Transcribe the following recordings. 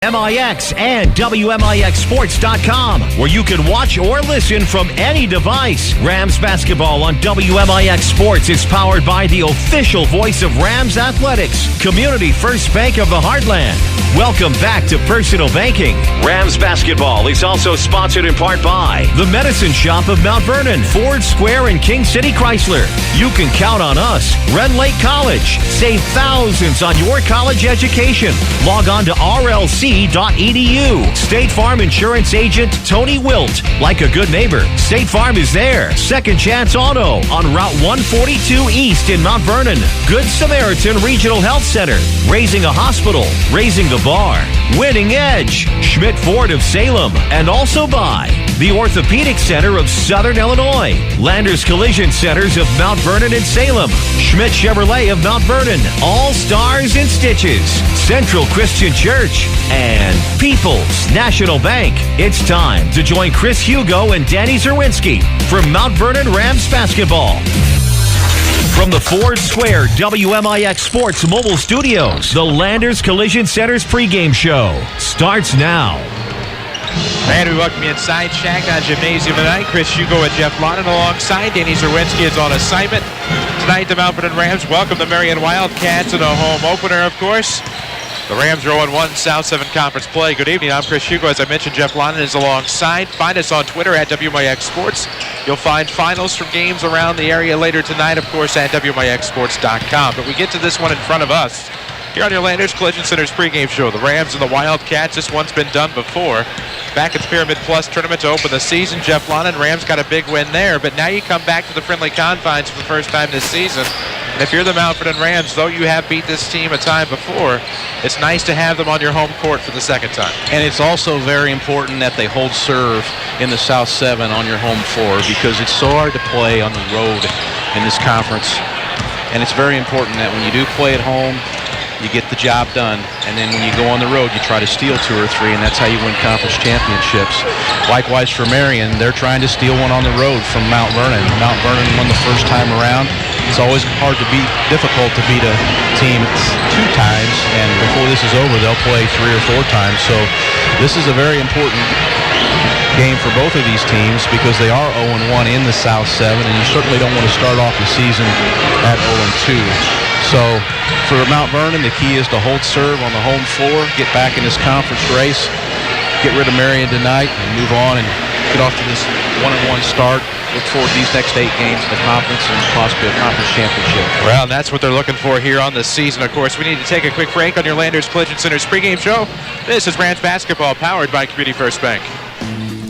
WMIX and WMIXsports.com, where you can watch or listen from any device. Rams basketball on WMIX Sports is powered by the official voice of Rams Athletics, Community First Bank of the Heartland. Welcome back to Personal Banking. Rams basketball is also sponsored in part by the Medicine Shop of Mount Vernon, Ford Square, and King City Chrysler. You can count on us. Red Lake College. Save thousands on your college education. Log on to rlc.edu. State Farm Insurance Agent Tony Wilt. Like a good neighbor, State Farm is there. Second Chance Auto on Route 142 East in Mount Vernon. Good Samaritan Regional Health Center. Raising a hospital. Raising the bar. Winning Edge. Schmidt Ford of Salem. And also by the Orthopedic Center of Southern Illinois. Landers Collision Centers of Mount Vernon and Salem. Schmidt Chevrolet of Mount Vernon. All Stars and Stitches. Central Christian Church. And People's National Bank. It's time to join Chris Hugo and Danny Zerwinski from Mount Vernon Rams Basketball. From the Ford Square WMIX Sports Mobile Studios, the Landers Collision Center's pregame show starts now. And we welcome you inside Shagnon Gymnasium tonight. Chris Hugo and Jeff Lonnon alongside. Danny Zerwinski is on assignment. Tonight, the Mount Vernon Rams welcome the Marion Wildcats in a home opener, of course. The Rams are 0-1 South 7 Conference play. Good evening, I'm Chris Hugo. As I mentioned, Jeff Lonnon is alongside. Find us on Twitter at WMIX Sports. You'll find finals from games around the area later tonight, of course, at WMIXsports.com. But we get to this one in front of us. Here on your Landers Collision Center's pregame show, the Rams and the Wildcats. This one's been done before. Back at the Pyramid Plus tournament to open the season. Jeff Lonnon, Rams got a big win there, but now you come back to the friendly confines for the first time this season. And if you're the Mount Vernon Rams, though you have beat this team a time before, it's nice to have them on your home court for the second time. And it's also very important that they hold serve in the South 7 on your home floor, because it's so hard to play on the road in this conference. And it's very important that when you do play at home, you get the job done, and then when you go on the road, you try to steal 2 or 3, and that's how you win conference championships. Likewise for Marion, they're trying to steal one on the road from Mount Vernon. Mount Vernon won the first time around. It's always difficult to beat a team 2 times, and before this is over, they'll play 3 or 4 times. So this is a very important game for both of these teams, because they are 0-1 in the South 7, and you certainly don't want to start off the season at 0-2. So for Mount Vernon, the key is to hold serve on the home floor, get back in this conference race, get rid of Marion tonight, and move on and get off to this 1-1 start. Look forward to these next 8 games in the conference and possibly a conference championship. Well, that's what they're looking for here on this season. Of course, we need to take a quick break on your Landers Collision Center's pregame show. This is Rams basketball, powered by Community First Bank.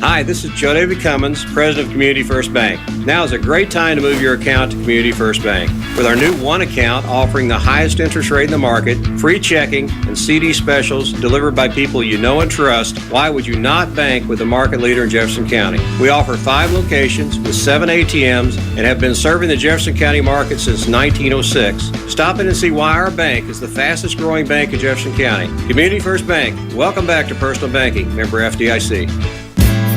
Hi, this is Joe David Cummins, President of Community First Bank. Now is a great time to move your account to Community First Bank. With our new One account offering the highest interest rate in the market, free checking, and CD specials delivered by people you know and trust, why would you not bank with the market leader in Jefferson County? We offer 5 locations with 7 ATMs and have been serving the Jefferson County market since 1906. Stop in and see why our bank is the fastest growing bank in Jefferson County. Community First Bank. Welcome back to Personal Banking. Member FDIC.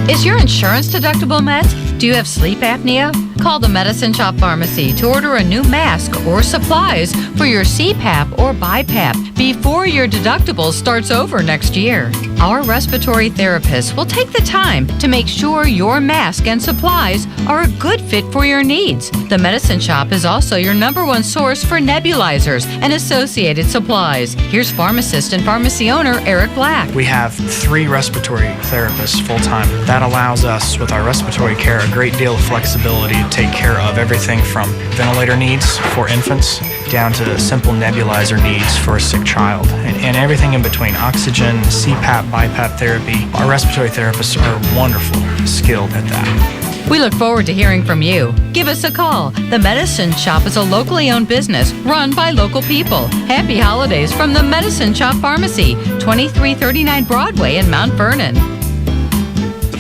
Is your insurance deductible met? Do you have sleep apnea? Call the Medicine Shop Pharmacy to order a new mask or supplies for your CPAP or BiPAP before your deductible starts over next year. Our respiratory therapists will take the time to make sure your mask and supplies are a good fit for your needs. The Medicine Shop is also your #1 source for nebulizers and associated supplies. Here's pharmacist and pharmacy owner Eric Black. We have 3 respiratory therapists full-time. That allows us, with our respiratory care, a great deal of flexibility to take care of everything from ventilator needs for infants down to simple nebulizer needs for a sick child, and everything in between: oxygen, CPAP, BiPAP therapy. Our respiratory therapists are wonderful, skilled at that. We look forward to hearing from you. Give us a call. The Medicine Shop is a locally owned business run by local people. Happy holidays from the Medicine Shop Pharmacy, 2339 Broadway in Mount Vernon.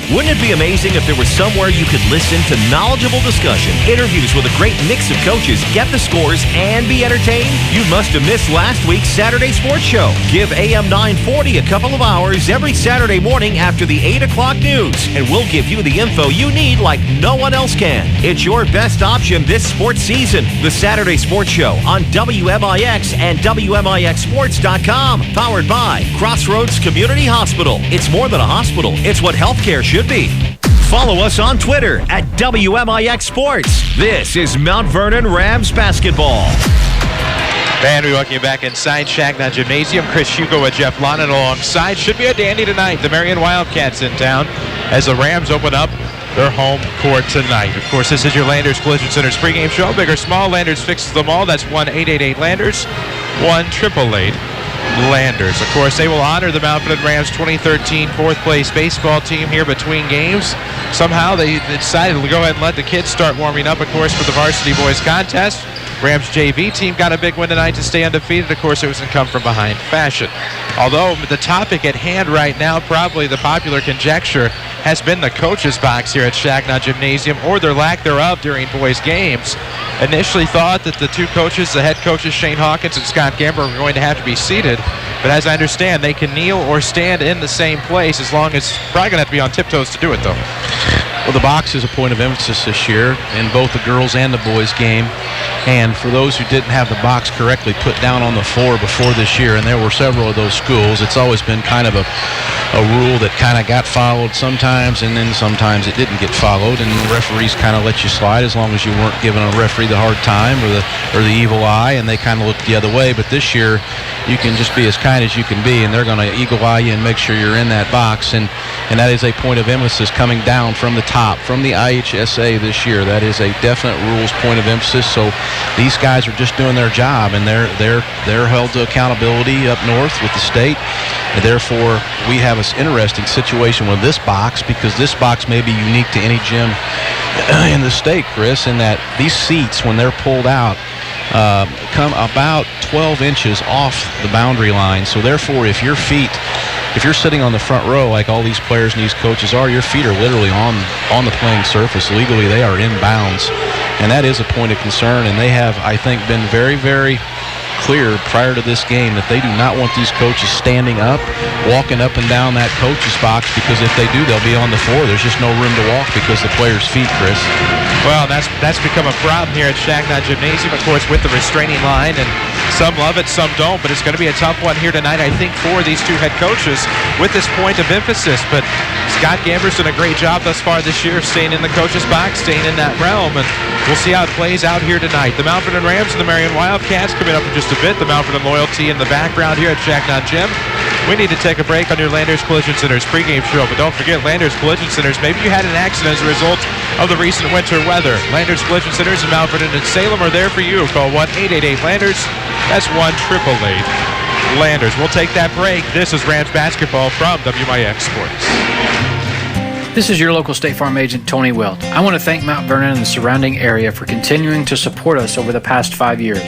Wouldn't it be amazing if there was somewhere you could listen to knowledgeable discussion, interviews with a great mix of coaches, get the scores, and be entertained? You must have missed last week's Saturday Sports Show. Give AM 940 a couple of hours every Saturday morning after the 8 o'clock news, and we'll give you the info you need like no one else can. It's your best option this sports season. The Saturday Sports Show on WMIX and WMIXsports.com. Powered by Crossroads Community Hospital. It's more than a hospital. It's what healthcare should be. Follow us on Twitter at WMIX Sports. This is Mount Vernon Rams Basketball. And we welcome you back inside Shagna Gymnasium. Chris Hugo with Jeff Lonnon alongside. Should be a dandy tonight. The Marion Wildcats in town as the Rams open up their home court tonight. Of course, this is your Landers Collision Center's pregame show. Big or small, Landers fixes them all. That's 1-888-Landers, 1-888-Landers. Of course, they will honor the Mount Vernon Rams 2013 fourth-place baseball team here between games. Somehow they decided to go ahead and let the kids start warming up, of course, for the varsity boys contest. Rams JV team got a big win tonight to stay undefeated. Of course, it was in come-from-behind fashion. Although the topic at hand right now, probably the popular conjecture, has been the coaches box here at Shagna Gymnasium, or their lack thereof during boys' games. Initially thought that the two coaches, the head coaches Shane Hawkins and Scott Gamber, were going to have to be seated. But as I understand, they can kneel or stand in the same place, as long as probably going to have to be on tiptoes to do it, though. Well, the box is a point of emphasis this year in both the girls and the boys game. And for those who didn't have the box correctly put down on the floor before this year, and there were several of those schools, it's always been kind of a rule that kind of got followed sometimes, and then sometimes it didn't get followed, and the referees kind of let you slide as long as you weren't giving a referee the hard time or the evil eye, and they kind of looked the other way. But this year, you can just be as kind as you can be, and they're going to eagle eye you and make sure you're in that box, and that is a point of emphasis coming down from the top, from the IHSA this year. That is a definite rules point of emphasis. So these guys are just doing their job, and they're held to accountability up north with the state. And therefore, we have an interesting situation with this box, because this box may be unique to any gym in the state, Chris, in that these seats, when they're pulled out, come about 12 inches off the boundary line. So therefore, if you're sitting on the front row like all these players and these coaches are, your feet are literally on the playing surface. Legally, they are in bounds. And that is a point of concern. And they have, I think, been very, very clear prior to this game that they do not want these coaches standing up, walking up and down that coach's box, because if they do, they'll be on the floor. There's just no room to walk because the players' feet, Chris. Well, that's become a problem here at Shagna Gymnasium, of course, with the restraining line, and some love it, some don't, but it's going to be a tough one here tonight, I think, for these two head coaches with this point of emphasis. But Scott Gamber's done a great job thus far this year of staying in the coach's box, staying in that realm, and we'll see how it plays out here tonight. The Mount Vernon Rams and the Marion Wildcats coming up in just a bit. The Mount Vernon Loyalty in the background here at Shagna Gym. We need to take a break on your Landers Collision Center's pregame show, but don't forget Landers Collision Centers. Maybe you had an accident as a result of the recent winter weather. Landers Collision Centers in Mount Vernon and Salem are there for you. Call 1-888-Landers. That's 1-888-Landers. We'll take that break. This is Rams Basketball from WMIX Sports. This is your local State Farm agent, Tony Wilt. I want to thank Mount Vernon and the surrounding area for continuing to support us over the past 5 years.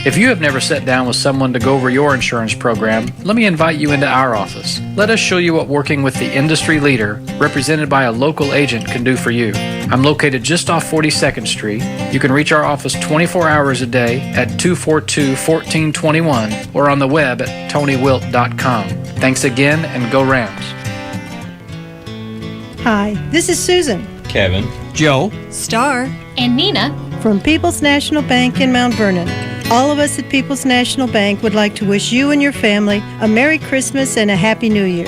If you have never sat down with someone to go over your insurance program, let me invite you into our office. Let us show you what working with the industry leader, represented by a local agent, can do for you. I'm located just off 42nd Street. You can reach our office 24 hours a day at 242-1421 or on the web at TonyWilt.com. Thanks again, and go Rams. Hi, this is Susan, Kevin, Joe, Star, and Nina from People's National Bank in Mount Vernon. All of us at People's National Bank would like to wish you and your family a Merry Christmas and a Happy New Year.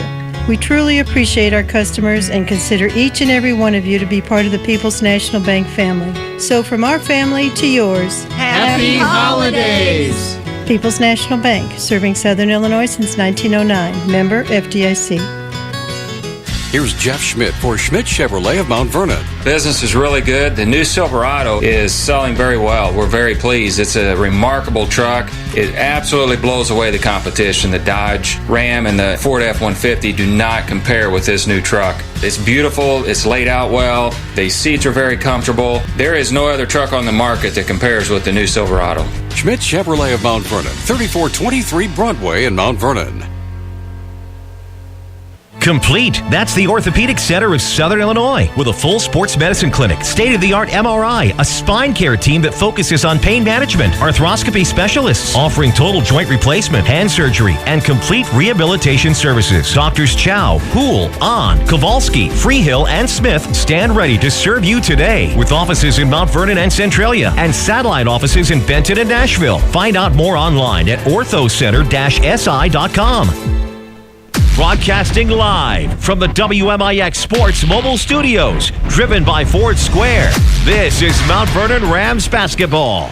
We truly appreciate our customers and consider each and every one of you to be part of the People's National Bank family. So from our family to yours, Happy Holidays! People's National Bank, serving Southern Illinois since 1909. Member FDIC. Here's Jeff Schmidt for Schmidt Chevrolet of Mount Vernon. Business is really good. The new Silverado is selling very well. We're very pleased. It's a remarkable truck. It absolutely blows away the competition. The Dodge Ram and the Ford F-150 do not compare with this new truck. It's beautiful. It's laid out well. The seats are very comfortable. There is no other truck on the market that compares with the new Silverado. Schmidt Chevrolet of Mount Vernon, 3423 Broadway in Mount Vernon. Complete. That's the Orthopedic Center of Southern Illinois with a full sports medicine clinic, state-of-the-art MRI, a spine care team that focuses on pain management, arthroscopy specialists offering total joint replacement, hand surgery, and complete rehabilitation services. Doctors Chow, Poole, Ahn, Kowalski, Freehill, and Smith stand ready to serve you today with offices in Mount Vernon and Centralia and satellite offices in Benton and Nashville. Find out more online at orthocenter-si.com. Broadcasting live from the WMIX Sports Mobile Studios, driven by Ford Square. This is Mount Vernon Rams Basketball.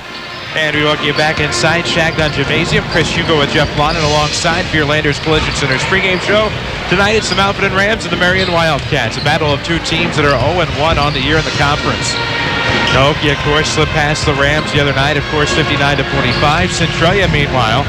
And we welcome you back inside Shagdon Gymnasium. Chris Hugo and Jeff Lonnon alongside for your Landers Collision Center's pregame show. Tonight it's the Mount Vernon Rams and the Marion Wildcats, a battle of two teams that are 0-1 on the year in the conference. Cahokia, of course, slipped past the Rams the other night, of course, 59-45. Centralia, meanwhile,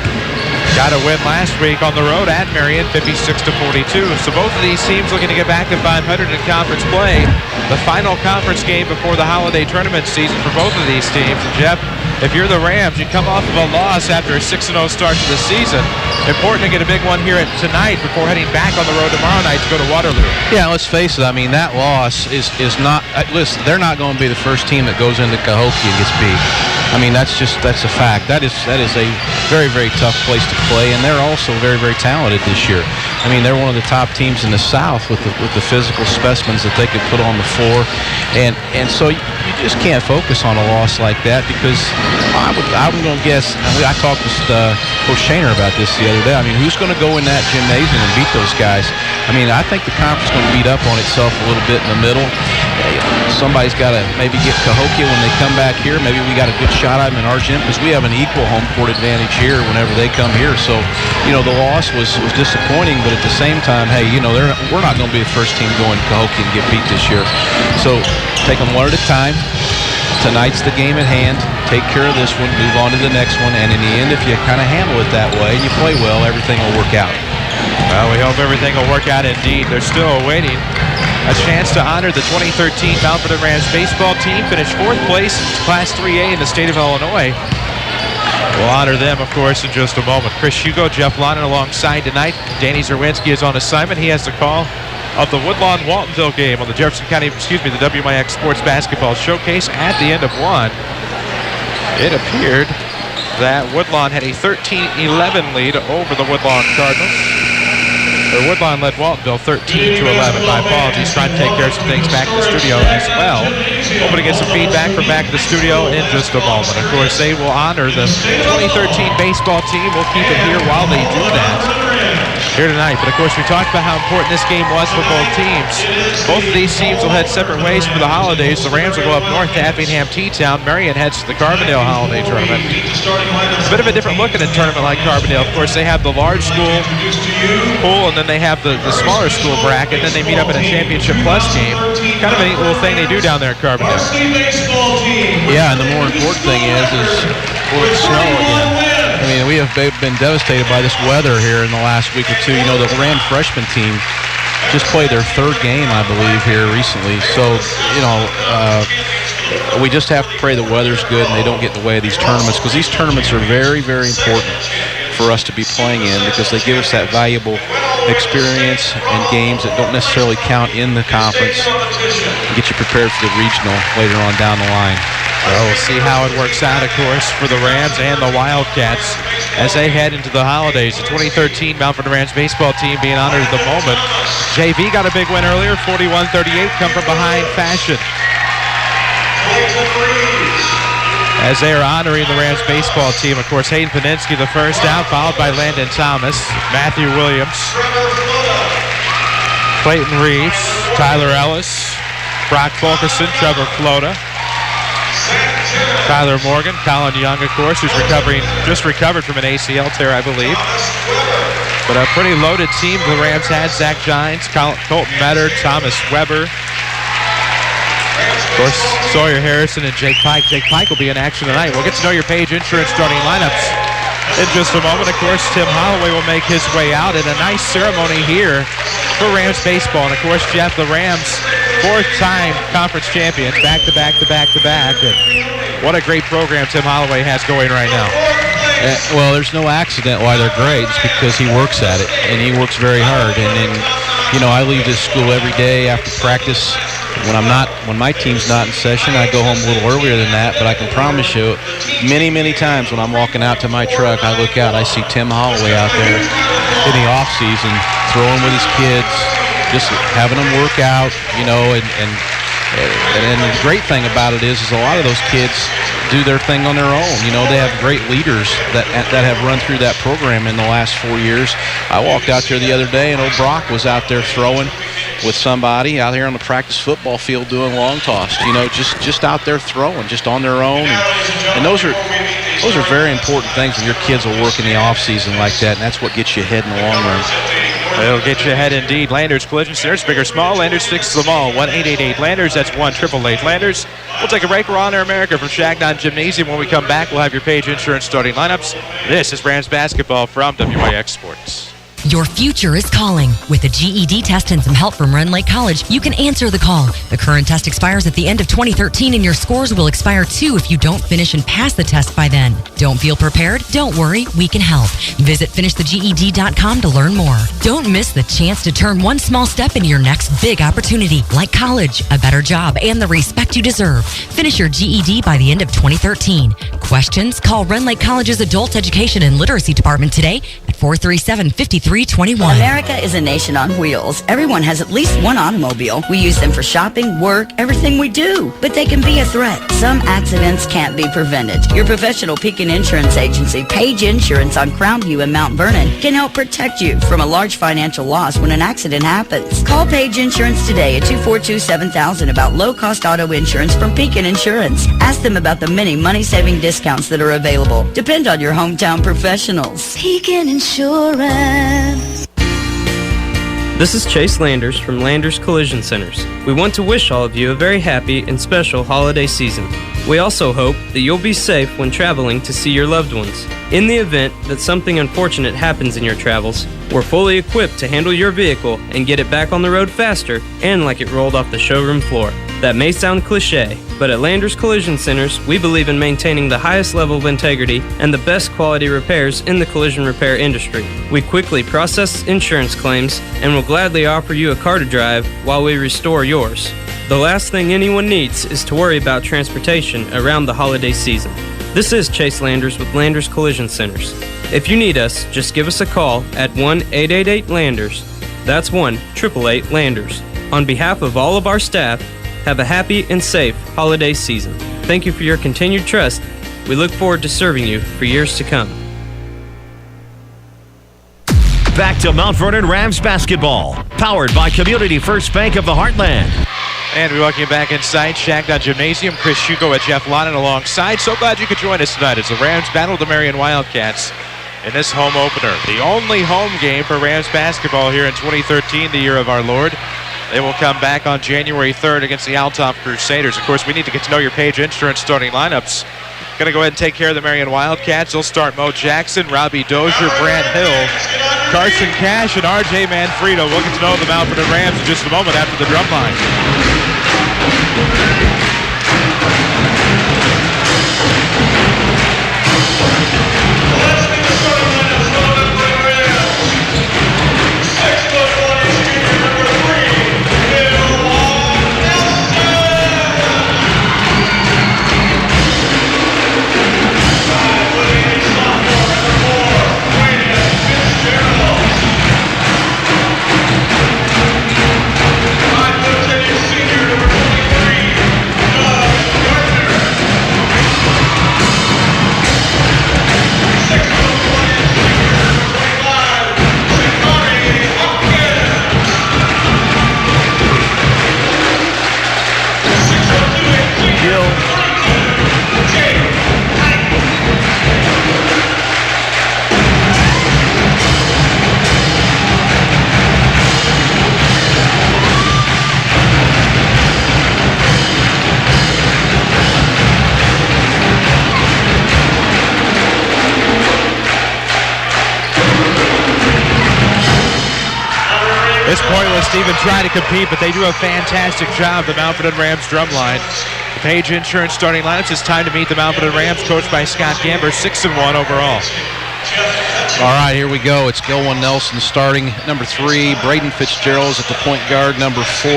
got a win last week on the road at Marion, 56-42. So both of these teams looking to get back to 500 in conference play. The final conference game before the holiday tournament season for both of these teams. And Jeff, if you're the Rams, you come off of a loss after a 6-0 start to the season. Important to get a big one here tonight before heading back on the road tomorrow night to go to Waterloo. Yeah, let's face it. I mean, that loss is not. Listen, they're not going to be the first team that goes into Cahokia and gets beat. I mean, that's a fact. That is a very, very tough place to play, and they're also very, very talented this year. I mean, they're one of the top teams in the South with the physical specimens that they could put on the floor, and so you just can't focus on a loss like that because I'm going to guess. I talked with Coach Shaner about this the other day. I mean, who's going to go in that gymnasium and beat those guys? I mean, I think the conference is going to beat up on itself a little bit in the middle. Somebody's got to maybe get Cahokia when they come back here. Maybe we got a good shot at them in our gym because we have an equal home court advantage here whenever they come here. So, the loss was disappointing, but at the same time, hey, we're not going to be the first team going to Cahokia and get beat this year. So take them one at a time. Tonight's the game at hand. Take care of this one, move on to the next one, and in the end, if you kind of handle it that way and you play well, everything will work out. Well, we hope everything will work out indeed. They're still awaiting a chance to honor the 2013 Mount Vernon Rams baseball team. Finished 4th place in Class 3A in the state of Illinois. We'll honor them, of course, in just a moment. Chris Hugo, Jeff Lonnon alongside tonight. Danny Zerwinski is on assignment. He has the call of the Woodlawn-Waltonville game on the the WMIX Sports Basketball Showcase at the end of one. It appeared that Woodlawn had a 13-11 lead over the Woodlawn Cardinals. Woodlawn led Waltonville 13-11. My apologies, trying to take care of some things back in the studio as well. Hoping to get some feedback from back in the studio in just a moment. Of course, they will honor the 2013 baseball team. We'll keep it here while they do that here tonight. But of course, we talked about how important this game was for both teams. Both of these teams will head separate ways for the holidays. The Rams will go up north to Effingham T-Town. Marion heads to the Carbondale Holiday Tournament. It's a bit of a different look at a tournament like Carbondale. Of course, they have the large school pool, and then they have the smaller school bracket, and then they meet up in a championship plus game. Kind of a neat little thing they do down there at Carbondale. Yeah, and the more important thing is will it snow again? I mean, we have been devastated by this weather here in the last week or two. The Ram freshman team just played their 3rd game, I believe, here recently. So, we just have to pray the weather's good and they don't get in the way of these tournaments, because these tournaments are very, very important for us to be playing in, because they give us that valuable experience and games that don't necessarily count in the conference and get you prepared for the regional later on down the line. Well, we'll see how it works out, of course, for the Rams and the Wildcats as they head into the holidays. The 2013 Mount Vernon Rams baseball team being honored at the moment. JV got a big win earlier, 41-38, come from behind fashion. As they are honoring the Rams baseball team, of course, Hayden Paninsky the first out, followed by Landon Thomas, Matthew Williams, Clayton Reeves, Tyler Ellis, Brock Fulkerson, Trevor Flota, Tyler Morgan, Colin Young, of course, who's just recovered from an ACL tear, I believe. But a pretty loaded team the Rams had. Zach Gines, Colton Metter, Thomas Weber. Of course, Sawyer Harrison and Jake Pike. Jake Pike will be in action tonight. We'll get to know your Page Insurance starting lineups in just a moment. Of course, Tim Holloway will make his way out in a nice ceremony here for Rams baseball. And of course, Jeff, the Rams, 4th-time conference champions, back-to-back. And what a great program Tim Holloway has going right now. Well, there's no accident why they're great. It's because he works at it, and he works very hard. And I leave this school every day after practice. When my team's not in session, I go home a little earlier than that, but I can promise you, many, many times when I'm walking out to my truck, I look out, I see Tim Holloway out there in the off season, throwing with his kids, just having them work out, and the great thing about it is a lot of those kids do their thing on their own. They have great leaders that have run through that program in the last 4 years. I walked out there the other day, and old Brock was out there throwing with somebody out here on the practice football field doing long toss. Just out there throwing, just on their own. And those are very important things when your kids will work in the off season like that, and that's what gets you ahead in the long run. It'll get you ahead indeed. Landers Collision Centers, big or small, Landers fixes them all. 1-888-Landers, that's 1-888-Landers. We'll take a break. We're on Air America from Shagnon Gymnasium. When we come back, we'll have your Page Insurance starting lineups. This is Rams Basketball from WMIX Sports. Your future is calling. With a GED test and some help from Rend Lake College, you can answer the call. The current test expires at the end of 2013, and your scores will expire too if you don't finish and pass the test by then. Don't feel prepared? Don't worry, we can help. Visit finishtheged.com to learn more. Don't miss the chance to turn one small step into your next big opportunity, like college, a better job, and the respect you deserve. Finish your GED by the end of 2013. Questions? Call Rend Lake College's Adult Education and Literacy Department today at 437-5321. America is a nation on wheels. Everyone has at least one automobile. We use them for shopping, work, everything we do. But they can be a threat. Some accidents can't be prevented. Your professional Pekin Insurance Agency, Page Insurance on Crown View in Mount Vernon, can help protect you from a large financial loss when an accident happens. Call Page Insurance today at 242-7000 about low-cost auto insurance from Pekin Insurance. Ask them about the many money-saving discounts that are available. Depend on your hometown professionals. Pekin Insurance. This is Chase Landers from Landers Collision Centers. We want to wish all of you a very happy and special holiday season. We also hope that you'll be safe when traveling to see your loved ones. In the event that something unfortunate happens in your travels, we're fully equipped to handle your vehicle and get it back on the road faster and like it rolled off the showroom floor. That may sound cliche, but at Landers Collision Centers, we believe in maintaining the highest level of integrity and the best quality repairs in the collision repair industry. We quickly process insurance claims and will gladly offer you a car to drive while we restore yours. The last thing anyone needs is to worry about transportation around the holiday season. This is Chase Landers with Landers Collision Centers. If you need us, just give us a call at 1-888-LANDERS. That's 1-888-LANDERS. On behalf of all of our staff, have a happy and safe holiday season. Thank you for your continued trust. We look forward to serving you for years to come. Back to Mount Vernon Rams Basketball, powered by Community First Bank of the Heartland. And we welcome you back inside Shagnon Gymnasium. Chris Hugo and Jeff Lonnon alongside. So glad you could join us tonight as the Rams battle the Marion Wildcats in this home opener. The only home game for Rams basketball here in 2013, the year of our Lord. They will come back on January 3rd against the Altop Crusaders. Of course, we need to get to know your Page Insurance starting lineups. Going to go ahead and take care of the Marion Wildcats. They'll start Mo Jackson, Robbie Dozier, Brant Hill, Carson Cash, and R.J. Manfredo. We'll get to know the Mount Vernon Rams in just a moment after the drum line. It's pointless to even try to compete, but they do a fantastic job, the Mount Vernon Rams drum line. The Page Insurance starting lineups. It's time to meet the Mount Vernon Rams, coached by Scott Gamber, 6-1 overall. All right, here we go. It's Gilwan Nelson starting number 3. Braden Fitzgerald's at the point guard, number 4.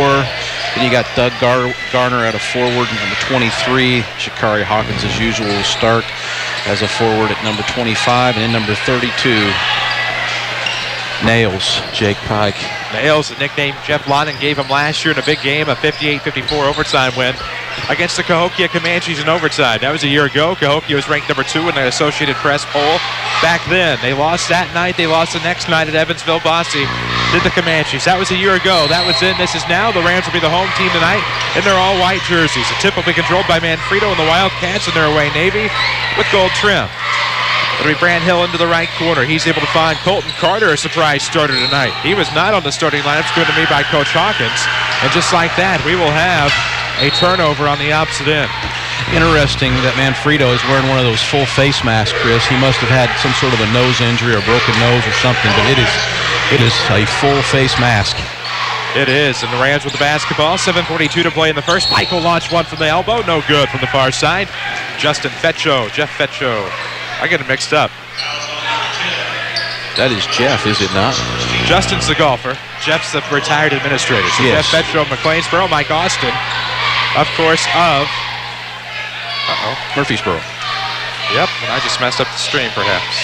Then you got Doug Garner at a forward, number 23. Shakari Hawkins, as usual, will start as a forward at number 25. And then number 32, Nails, Jake Pike. Nails, a nickname Jeff Lonnon gave him last year in a big game, a 58-54 overtime win against the Cahokia Comanches in overtime. That was a year ago. Cahokia was ranked number 2 in the Associated Press poll back then. They lost that night. They lost the next night at Evansville. Bosse did the Comanches. That was a year ago. That was in. This is now. The Rams will be the home team tonight in their all-white jerseys. The tip will be controlled by Manfredo and the Wildcats in their away navy with gold trim. It'll be Brand Hill into the right corner. He's able to find Colton Carter, a surprise starter tonight. He was not on the starting lineup, given to me by Coach Hawkins. And just like that, we will have a turnover on the opposite end. Interesting that Manfredo is wearing one of those full face masks, Chris. He must have had some sort of a nose injury or broken nose or something, but it is a full face mask. It is, and the Rams with the basketball. 7:42 to play in the first. Michael launched one from the elbow. No good from the far side. Jeff Fetcho. I get it mixed up. That is Jeff, is it not? Justin's the golfer. Jeff's the retired administrator. So yes. Jeff Fetcho of McLeansboro. Mike Austin, of course, of Murfreesboro. Yep, and I just messed up the stream, perhaps.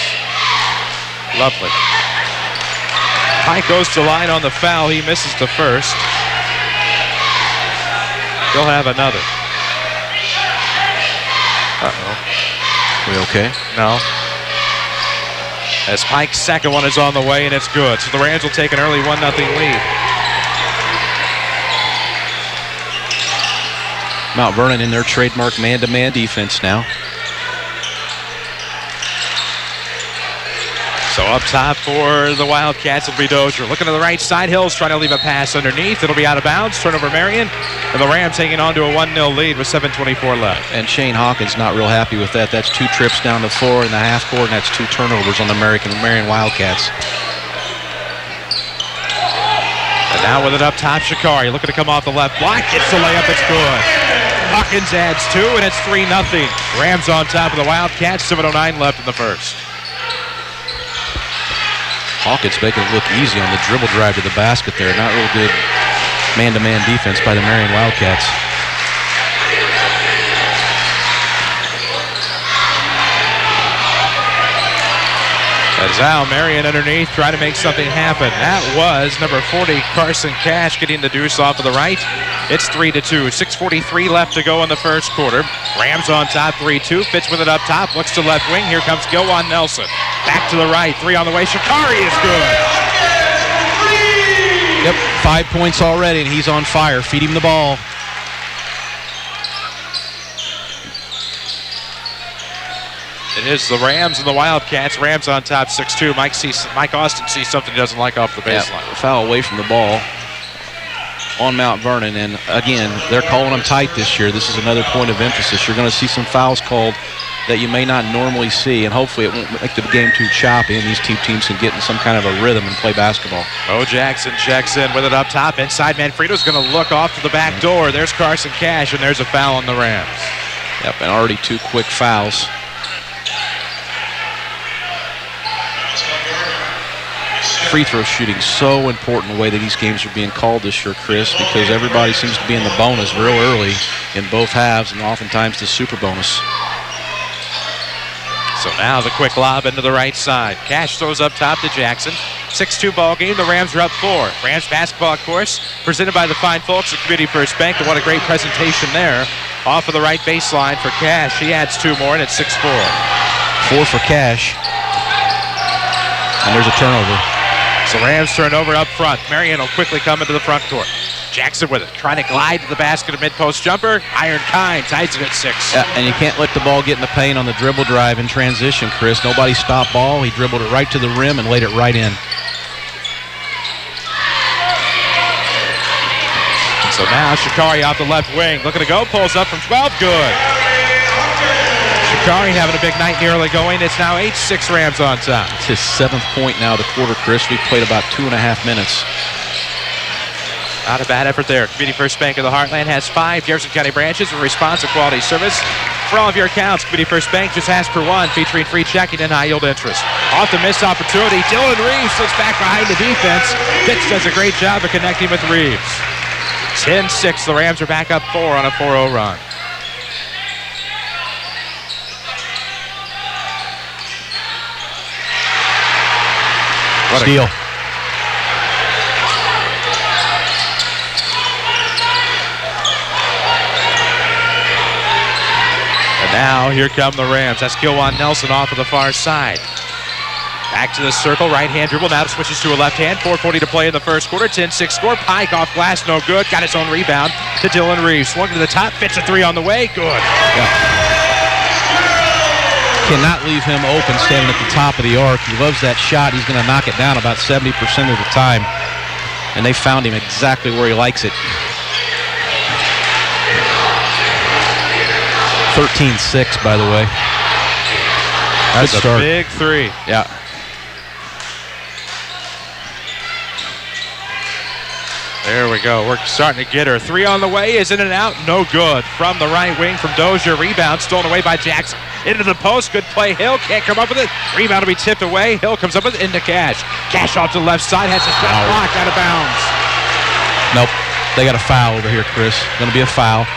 Lovely. Pike goes to line on the foul. He misses the first. He'll have another. We okay? No. As Pike's second one is on the way, and it's good. So the Rams will take an early 1-0 lead. Mount Vernon in their trademark man-to-man defense now. So up top for the Wildcats will be Dozier. Looking to the right side. Hill's trying to leave a pass underneath. It'll be out of bounds. Turnover Marion. And the Rams hanging on to a 1-0 lead with 7:24 left. And Shane Hawkins not real happy with that. That's 2 trips down the floor in the half court, and that's 2 turnovers on the Marion Wildcats. And now with it up top, Shakari looking to come off the left block. Gets the layup. It's good. Hawkins adds 2, and it's 3-0. Rams on top of the Wildcats. 7:09 left in the first. Hawkins making it look easy on the dribble drive to the basket there. Not real good man-to-man defense by the Marion Wildcats. As Al Marion underneath trying to make something happen. That was number 40, Carson Cash, getting the deuce off of the right. It's 3-2. 6:43 left to go in the first quarter. Rams on top, 3-2. Fitz with it up top, looks to left wing. Here comes Gilwan Nelson. Back to the right, 3 on the way. Shakari is good. Yep, 5 points already, and he's on fire. Feed him the ball. It is the Rams and the Wildcats. Rams on top, 6-2. Mike Austin sees something he doesn't like off the baseline. Yeah, foul away from the ball on Mount Vernon, and again, they're calling them tight this year. This is another point of emphasis. You're going to see some fouls called that you may not normally see, and hopefully it won't make the game too choppy, and these two teams can get in some kind of a rhythm and play basketball. Bo Jackson checks in with it up top. Inside, Manfredo's going to look off to the back door. There's Carson Cash, and there's a foul on the Rams. Yep, and already 2 quick fouls. Free throw shooting so important the way that these games are being called this year, Chris, because everybody seems to be in the bonus real early in both halves, and oftentimes the super bonus. So now the quick lob into the right side. Cash throws up top to Jackson. 6-2 ball game. The Rams are up 4. Rams basketball, of course, presented by the fine folks at Community First Bank. And what a great presentation there. Off of the right baseline for Cash. He adds 2 more, and it's 6-4. 4 for Cash. And there's a turnover. So Rams turn over up front. Marion will quickly come into the front court. Jackson with it, trying to glide to the basket, a mid-post jumper. Iron Kine ties it at 6. Yeah, and you can't let the ball get in the paint on the dribble drive in transition, Chris. Nobody stopped ball. He dribbled it right to the rim and laid it right in. So now Shakari off the left wing. Looking to go, pulls up from 12. Good. Shakari having a big night in the early going. It's now 8-6 Rams on top. It's his 7th point now of the quarter, Chris. We've played about 2.5 minutes. Not a bad effort there. Community First Bank of the Heartland has 5 Jefferson County branches with responsive quality service. For all of your accounts, Community First Bank, just ask for one, featuring free checking and high yield interest. Off the missed opportunity. Dylan Reeves slips back behind the defense. Fitz does a great job of connecting with Reeves. 10-6. The Rams are back up 4 on a 4-0 run. Steal. And now here come the Rams. That's Gilwan Nelson off of the far side. Back to the circle, right-hand dribble. Now switches to a left hand. 4:40 to play in the first quarter. 10-6 score. Pike off glass, no good. Got his own rebound to Dylan Reeves. Swung to the top, fits a 3 on the way. Good. Yeah. Cannot leave him open standing at the top of the arc. He loves that shot. He's going to knock it down about 70% of the time. And they found him exactly where he likes it. 13-6, by the way. That's a big 3. Yeah. There we go. We're starting to get her. 3 on the way. Is in and out. No good. From the right wing from Dozier. Rebound stolen away by Jackson. Into the post. Good play. Hill can't come up with it. Rebound will be tipped away. Hill comes up with it into Cash. Cash off to the left side. Has his shot blocked out of bounds. Nope. They got a foul over here, Chris. Going to be a foul.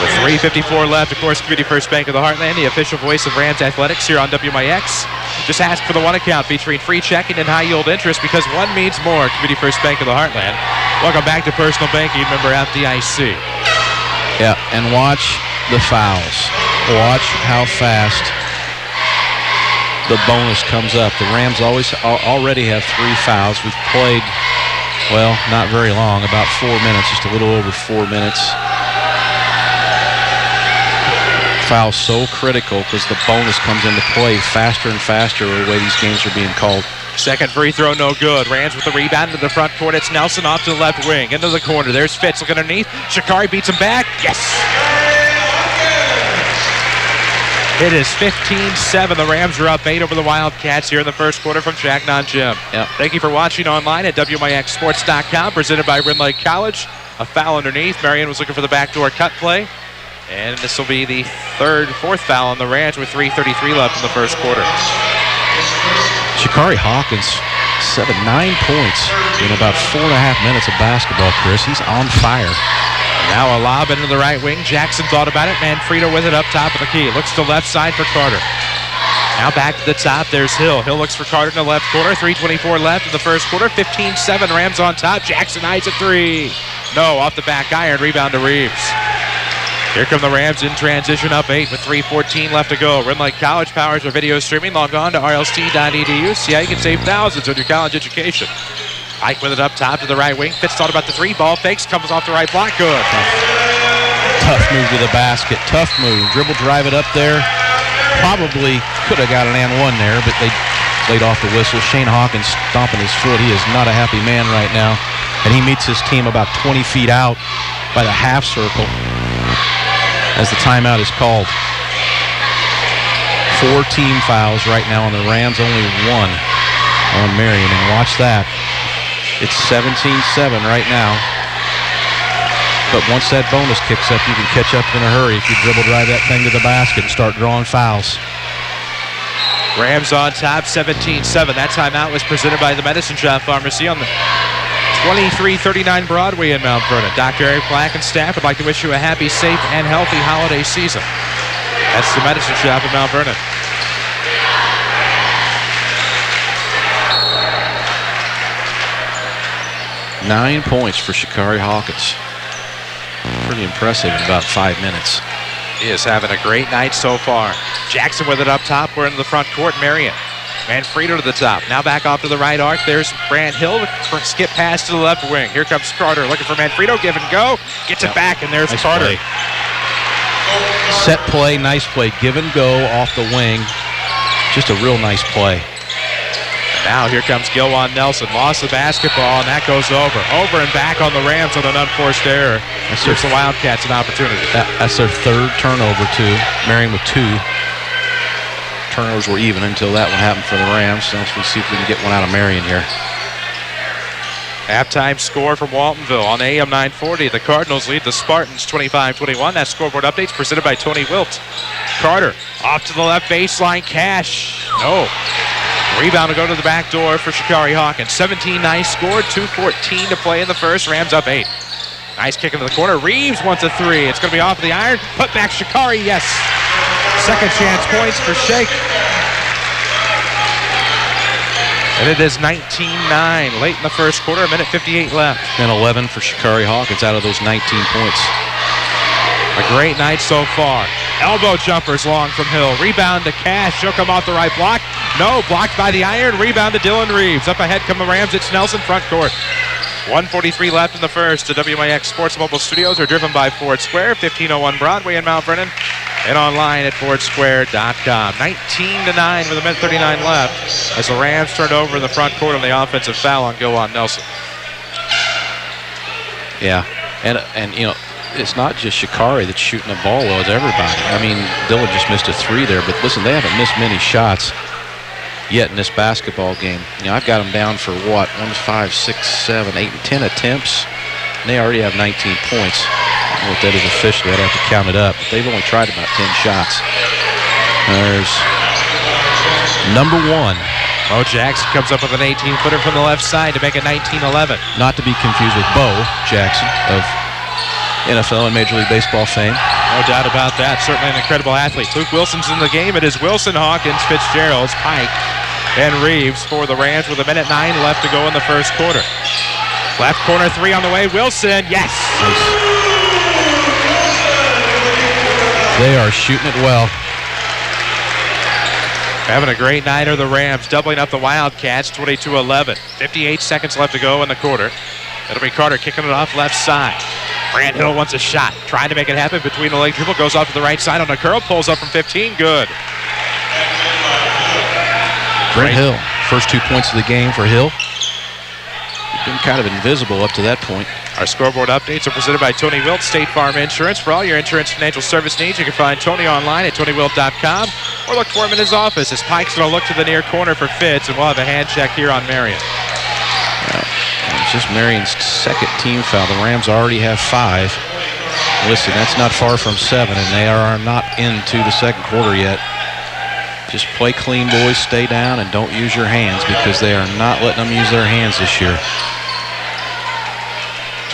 With 3:54 left, of course, Community First Bank of the Heartland, the official voice of Rams Athletics here on WMIX. Just ask for the one account featuring free checking and high-yield interest because one means more. Community First Bank of the Heartland. Welcome back to Personal Banking, member FDIC. Yeah, and watch the fouls. Watch how fast the bonus comes up. The Rams already have 3 fouls. We've played, well, not very long, about 4 minutes, just a little over 4 minutes. Foul so critical because the bonus comes into play faster and faster the way these games are being called. Second free throw, no good. Rams with the rebound into the front court. It's Nelson off to the left wing. Into the corner. There's Fitz looking underneath. Shikari beats him back. Yes! It is 15-7. The Rams are up 8 over the Wildcats here in the first quarter from Jack Non-Jim. Yep. Thank you for watching online at WMIXSports.com. Presented by Rin Lake College. A foul underneath. Marion was looking for the backdoor cut play. And this will be the fourth foul on the Rams with 3:33 left in the first quarter. Shikari Hawkins, 9 points in about 4.5 minutes of basketball, Chris. He's on fire. Now a lob into the right wing. Jackson thought about it. Manfredo with it up top of the key. Looks to the left side for Carter. Now back to the top. There's Hill. Hill looks for Carter in the left corner. 3:24 left in the first quarter. 15-7. Rams on top. Jackson eyes a 3. No, off the back iron. Rebound to Reeves. Here come the Rams in transition up 8 with 3:14 left to go. Rin Lake College powers our video streaming. Log on to rlst.edu. See how you can save thousands on your college education. Pike with it up top to the right wing. Fitz thought about the 3. Ball fakes. Comes off the right block. Good. Tough move to the basket. Tough move. Dribble drive it up there. Probably could have got an and one there, but they laid off the whistle. Shane Hawkins stomping his foot. He is not a happy man right now. And he meets his team about 20 feet out by the half circle as the timeout is called. 4 team fouls right now on the Rams, only 1 on Marion. And watch that. It's 17-7 right now. But once that bonus kicks up, you can catch up in a hurry if you dribble drive that thing to the basket and start drawing fouls. Rams on top, 17-7. That timeout was presented by the Medicine Shop Pharmacy on the 2339 Broadway in Mount Vernon. Dr. Eric Black and staff would like to wish you a happy, safe, and healthy holiday season. That's the Medicine Shop in Mount Vernon. Nine points for Shikari Hawkins. Pretty impressive in about 5 minutes. He is having a great night so far. Jackson with it up top. We're into the front court. Marion. Manfredo to the top. Now back off to the right arc. There's Brant Hill. Skip pass to the left wing. Here comes Carter looking for Manfredo. Give and go. Gets it back, and there's nice Carter. Play. Set play, nice play. Give and go off the wing. Just a real nice play. Now here comes Gilwan Nelson. Lost the basketball, and that goes over. Over and back on the Rams on an unforced error. That gives the Wildcats an opportunity. That's their 3rd turnover, too. Marion with 2. Turnovers were even until that one happened for the Rams. So let's see if we can get one out of Marion here. Halftime score from Waltonville on AM 940. The Cardinals lead the Spartans 25-21. That scoreboard update's presented by Tony Wilt. Carter off to the left baseline. Cash. No. Rebound to go to the back door for Sha'Carri Hawkins. 17 nice scored. 2:14 to play in the first. Rams up 8. Nice kick into the corner. Reeves wants a three. It's going to be off the iron. Put back Sha'Carri. Yes. Second chance points for Shake. And it is 19-9 late in the first quarter, a minute 58 left. And 11 for Sha'Carri Hawkins out of those 19 points. A great night so far. Elbow jumpers long from Hill. Rebound to Cash. She'll come off the right block. No, blocked by the iron. Rebound to Dylan Reeves. Up ahead come the Rams. It's Nelson front court. 1:43 left in the first. The WMIX Sports Mobile Studios are driven by Ford Square, 1501 Broadway in Mount Vernon, and online at fordsquare.com. 19-9 with a minute 39 left as the Rams turned over in the front court on the offensive foul on Gilwan Nelson. Yeah, and you know, it's not just Sha'Carri that's shooting the ball well, it's everybody. I mean, Dylan just missed a three there, but listen, they haven't missed many shots yet in this basketball game. You know, I've got them down for what? 1, 5, 6, 7, 8, and 10 attempts. And they already have 19 points. I don't know what that is officially. I'd have to count it up. But they've only tried about 10 shots. There's number 1. Bo Jackson comes up with an 18-footer from the left side to make it 19-11. Not to be confused with Bo Jackson of NFL and Major League Baseball fame. No doubt about that. Certainly an incredible athlete. Luke Wilson's in the game. It is Wilson, Hawkins, Fitzgerald, Pike, and Reeves for the Rams with a minute 9 left to go in the first quarter. Left corner three on the way. Wilson, yes. Nice. They are shooting it well. Having a great night are the Rams, doubling up the Wildcats, 22-11. 58 seconds left to go in the quarter. It'll be Carter kicking it off left side. Brant Hill wants a shot, trying to make it happen between the leg dribble, goes off to the right side on a curl, pulls up from 15, good. Brant Hill, first 2 points of the game for Hill. He's been kind of invisible up to that point. Our scoreboard updates are presented by Tony Wilt, State Farm Insurance. For all your insurance financial service needs, you can find Tony online at TonyWilt.com or look for him in his office as Pike's going to look to the near corner for Fitz, and we'll have a hand check here on Marion. It's just Marion's second team foul. The Rams already have 5. Listen, that's not far from 7, and they are not into the second quarter yet. Just play clean, boys. Stay down and don't use your hands because they are not letting them use their hands this year.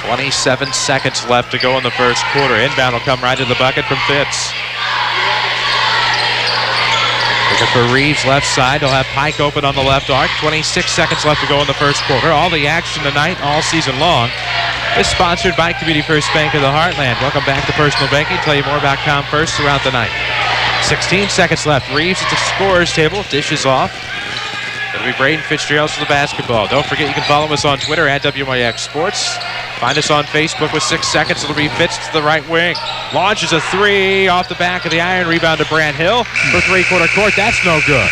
27 seconds left to go in the first quarter. Inbound will come right to the bucket from Fitz. Looking for Reeves left side. He'll have Pike open on the left arc. 26 seconds left to go in the first quarter. All the action tonight, all season long, is sponsored by Community First Bank of the Heartland. Welcome back to Personal Banking. Tell you more about ComFirst throughout the night. 16 seconds left. Reeves at the scorer's table. Dishes off. It'll be Braden Fitzgerald for the basketball. Don't forget you can follow us on Twitter at WMIX Sports. Find us on Facebook with 6 seconds. It'll be Fitz to the right wing. Launches a three off the back of the iron. Rebound to Brant Hill for three-quarter court. That's no good.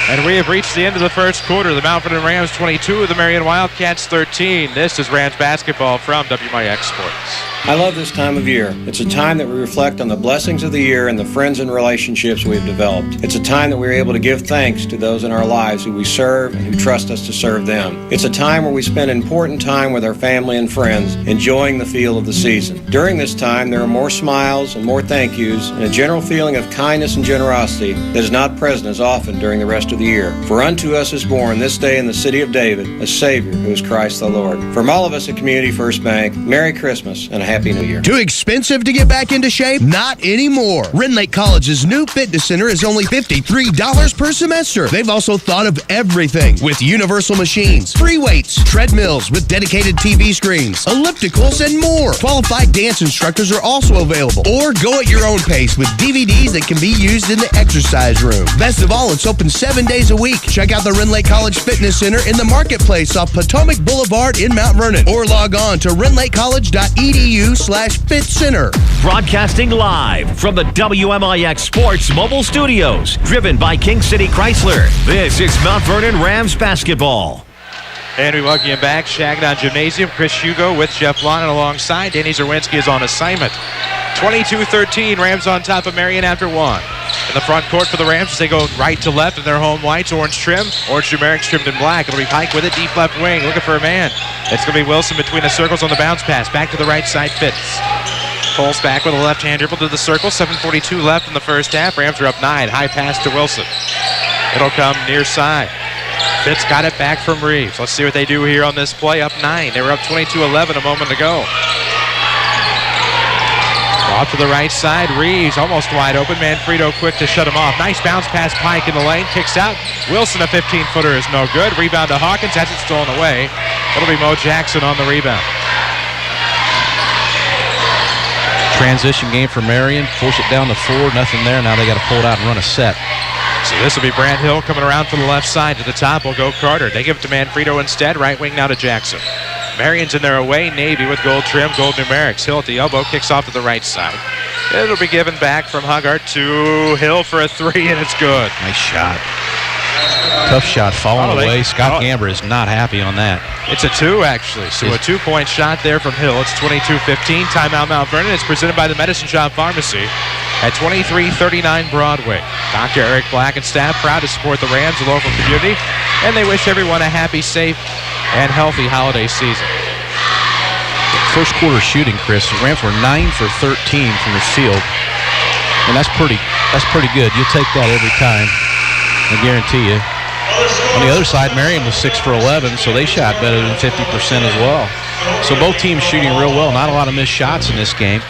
And we have reached the end of the first quarter. The Mount Vernon Rams 22, the Marion Wildcats 13. This is Rams basketball from WMIX Sports. I love this time of year. It's a time that we reflect on the blessings of the year and the friends and relationships we've developed. It's a time that we're able to give thanks to those in our lives who we serve and who trust us to serve them. It's a time where we spend important time with our family and friends, enjoying the feel of the season. During this time, there are more smiles and more thank yous and a general feeling of kindness and generosity that is not present as often during the rest of the year. For unto us is born this day in the city of David a Savior who is Christ the Lord. From all of us at Community First Bank, Merry Christmas and a Happy New Year. Too expensive to get back into shape? Not anymore. Rend Lake College's new fitness center is only $53 per semester. They've also thought of everything with universal machines, free weights, treadmills with dedicated TV screens, ellipticals, and more. Qualified dance instructors are also available. Or go at your own pace with DVDs that can be used in the exercise room. Best of all, it's open 7 days a week. Check out the Rend Lake College Fitness Center in the Marketplace off Potomac Boulevard in Mount Vernon. Or log on to rendlakecollege.edu/fitcenter. Broadcasting live from the WMIX Sports Mobile Studios, driven by King City Chrysler. This is Mount Vernon Rams basketball. And we welcome you back. Shagnon Gymnasium. Chris Hugo with Jeff Lonnon alongside. Danny Zerwinski is on assignment. 22-13. Rams on top of Marion after 1. In the front court for the Rams as they go right to left in their home whites, orange trim. Orange numerics trimmed in black. It'll be Pike with it, deep left wing, looking for a man. It's going to be Wilson between the circles on the bounce pass. Back to the right side, Fitz. Pulls back with a left-hand dribble to the circle. 7:42 left in the first half. Rams are up 9. High pass to Wilson. It'll come near side. Fitz got it back from Reeves. Let's see what they do here on this play. Up 9. They were up 22-11 a moment ago. Off to the right side, Reeves almost wide open. Manfredo quick to shut him off. Nice bounce pass, Pike in the lane, kicks out. Wilson, a 15-footer, is no good. Rebound to Hawkins, has it stolen away. It'll be Mo Jackson on the rebound. Transition game for Marion. Force it down the floor, nothing there. Now they got to pull it out and run a set. So this will be Brant Hill coming around from the left side. To the top will go Carter. They give it to Manfredo instead. Right wing now to Jackson. Marion's in their away navy with gold trim, gold numerics. Hill at the elbow, kicks off to the right side. It'll be given back from Huggart to Hill for a 3, and it's good. Nice shot. Tough shot falling away. Scott Gamber is not happy on that. It's a 2, actually. So a 2-point shot there from Hill. It's 22-15. Timeout Mount Vernon. It's presented by the Medicine Shop Pharmacy at 2339 Broadway. Dr. Eric Black and staff proud to support the Rams, the local community, and they wish everyone a happy, safe, and healthy holiday season. First quarter shooting, Chris. The Rams were 9 for 13 from the field, and that's pretty good. You'll take that every time, I guarantee you. On the other side, Marion was 6 for 11, so they shot better than 50% as well. So both teams shooting real well. Not a lot of missed shots in this game.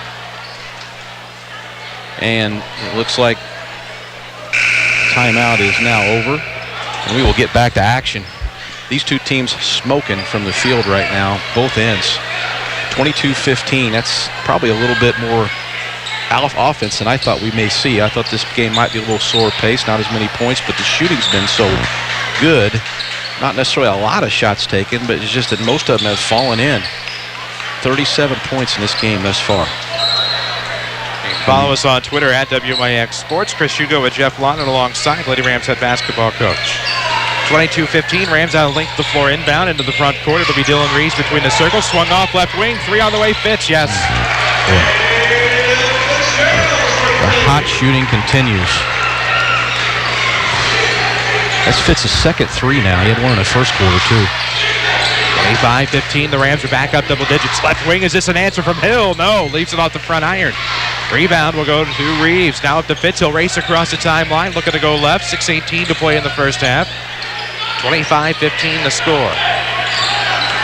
And it looks like timeout is now over, and we will get back to action. These two teams smoking from the field right now, both ends. 22-15, that's probably a little bit more offense than I thought we may see. I thought this game might be a little slower pace, not as many points, but the shooting's been so good. Not necessarily a lot of shots taken, but it's just that most of them have fallen in. 37 points in this game thus far. Follow us on Twitter at WMIX Sports. Chris Hugo with Jeff Lonnon alongside Lady Rams head basketball coach. 22-15, Rams out of length the floor inbound into the front court. It'll be Dylan Reeves between the circles. Swung off left wing. 3 on the way. Fitz, yes. The hot shooting continues. That's Fitz's second 3 now. He had one in the first quarter, too. 25-15, the Rams are back up double digits. Left wing, is this an answer from Hill? No, leaves it off the front iron. Rebound will go to Reeves. Now up to Fitz. He'll race across the timeline, looking to go left. 6:18 to play in the first half. 25-15 the score.